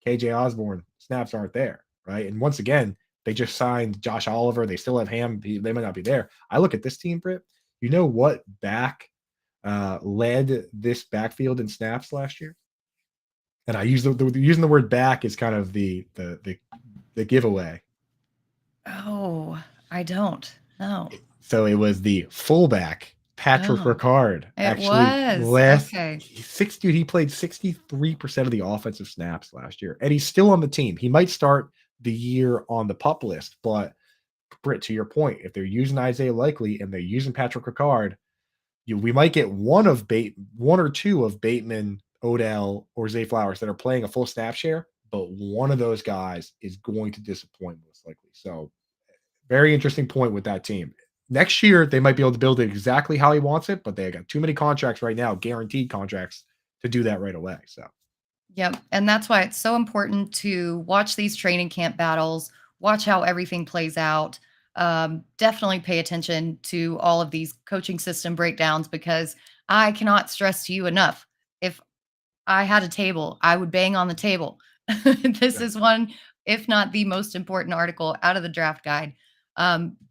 KJ Osborne snaps aren't there, right? And once again, they just signed Josh Oliver. They still have Ham. They might not be there. I look at this team, Britt. You know what back led this backfield in snaps last year? And I use using the word back is kind of the giveaway. Oh, I don't. No. So it was the fullback, Patrick Oh, Ricard. it Actually, was. last Okay. dude, he played 63% of the offensive snaps last year, and he's still on the team. He might start the year on the pup list, but Britt, to your point, if they're using Isaiah Likely and they're using Patrick Ricard, we might get one or two of Bateman, Odell, or Zay Flowers that are playing a full snap share, but one of those guys is going to disappoint most likely. So very interesting point with that team. Next year, they might be able to build it exactly how he wants it, but they got too many contracts right now, guaranteed contracts, to do that right away. So Yep. And that's why it's so important to watch these training camp battles, watch how everything plays out. Definitely pay attention to all of these coaching system breakdowns because I cannot stress to you enough. If I had a table, I would bang on the table. This yeah. is one, if not the most important article out of the draft guide.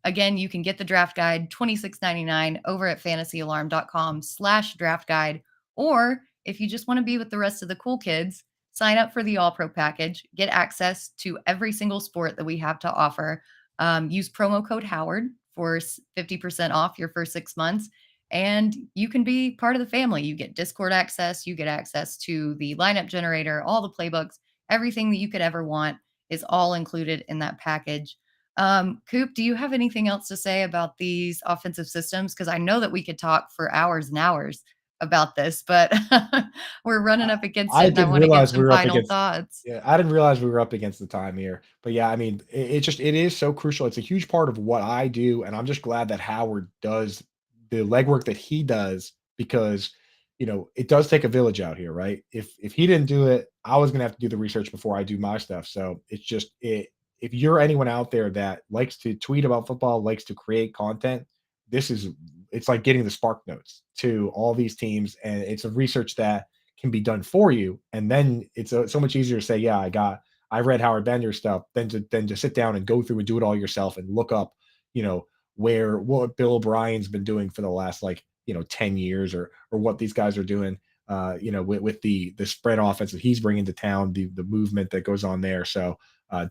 Again, you can get the draft guide $26.99 over at fantasyalarm.com/draft guide. Or if you just want to be with the rest of the cool kids, sign up for the All Pro package, get access to every single sport that we have to offer. Use promo code Howard for 50% off your first 6 months and you can be part of the family. You get Discord access, you get access to the lineup generator, all the playbooks, everything that you could ever want is all included in that package. Coop, do you have anything else to say about these offensive systems? Because I know that we could talk for hours and hours about this, but we're running up against I it, and I didn't want to get realize we some were up final against. thoughts. Yeah, I didn't realize we were up against the time here. But yeah, I mean, it is so crucial. It's a huge part of what I do, and I'm just glad that Howard does the legwork that he does because it does take a village out here, right? If he didn't do it, I was gonna have to do the research before I do my stuff. So it's just it. If you're anyone out there that likes to tweet about football, likes to create content, this is it's like getting the spark notes to all these teams, and it's a research that can be done for you. And then it's so much easier to say, yeah, I read Howard Bender's stuff than to sit down and go through and do it all yourself and look up, what Bill O'Brien's been doing for the last 10 years or what these guys are doing, with the spread offense that he's bringing to town, the movement that goes on there. So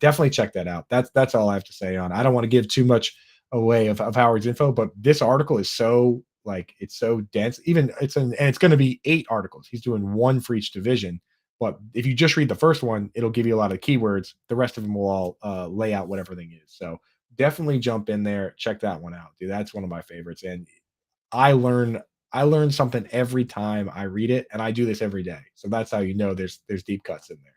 definitely check that out. That's all I have to say on. I don't want to give too much away of Howard's info, but this article is so it's so dense. Even and it's going to be 8 articles. He's doing one for each division. But if you just read the first one, it'll give you a lot of keywords. The rest of them will all lay out what everything is. So definitely jump in there, check that one out, dude. That's one of my favorites, and I learn something every time I read it, and I do this every day. So that's how there's deep cuts in there.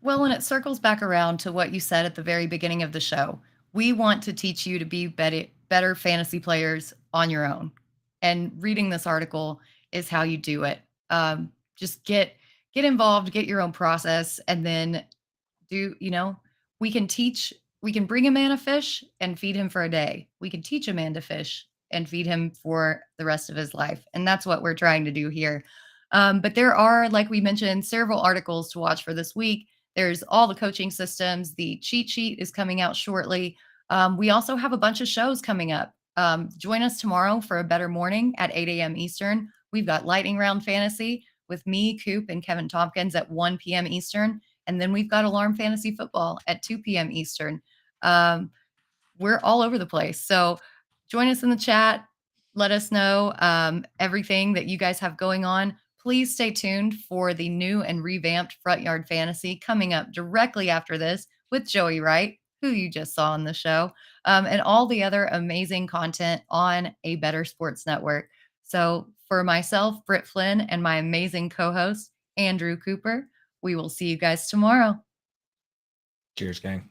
Well, and it circles back around to what you said at the very beginning of the show. We want to teach you to be better fantasy players on your own. And reading this article is how you do it. Just get involved, get your own process, and then we can bring a man a fish and feed him for a day. We can teach a man to fish and feed him for the rest of his life. And that's what we're trying to do here. But there are, like we mentioned, several articles to watch for this week. There's all the coaching systems. The cheat sheet is coming out shortly. We also have a bunch of shows coming up. Join us tomorrow for a better morning at 8 a.m. Eastern. We've got Lightning Round Fantasy with me, Coop, and Kevin Tompkins at 1 p.m. Eastern. And then we've got Alarm Fantasy Football at 2 p.m. Eastern. We're all over the place. So join us in the chat. Let us know everything that you guys have going on. Please stay tuned for the new and revamped Front Yard Fantasy coming up directly after this with Joey Wright, who you just saw on the show, and all the other amazing content on A Better Sports Network. So for myself, Britt Flynn, and my amazing co-host, Andrew Cooper, we will see you guys tomorrow. Cheers, gang.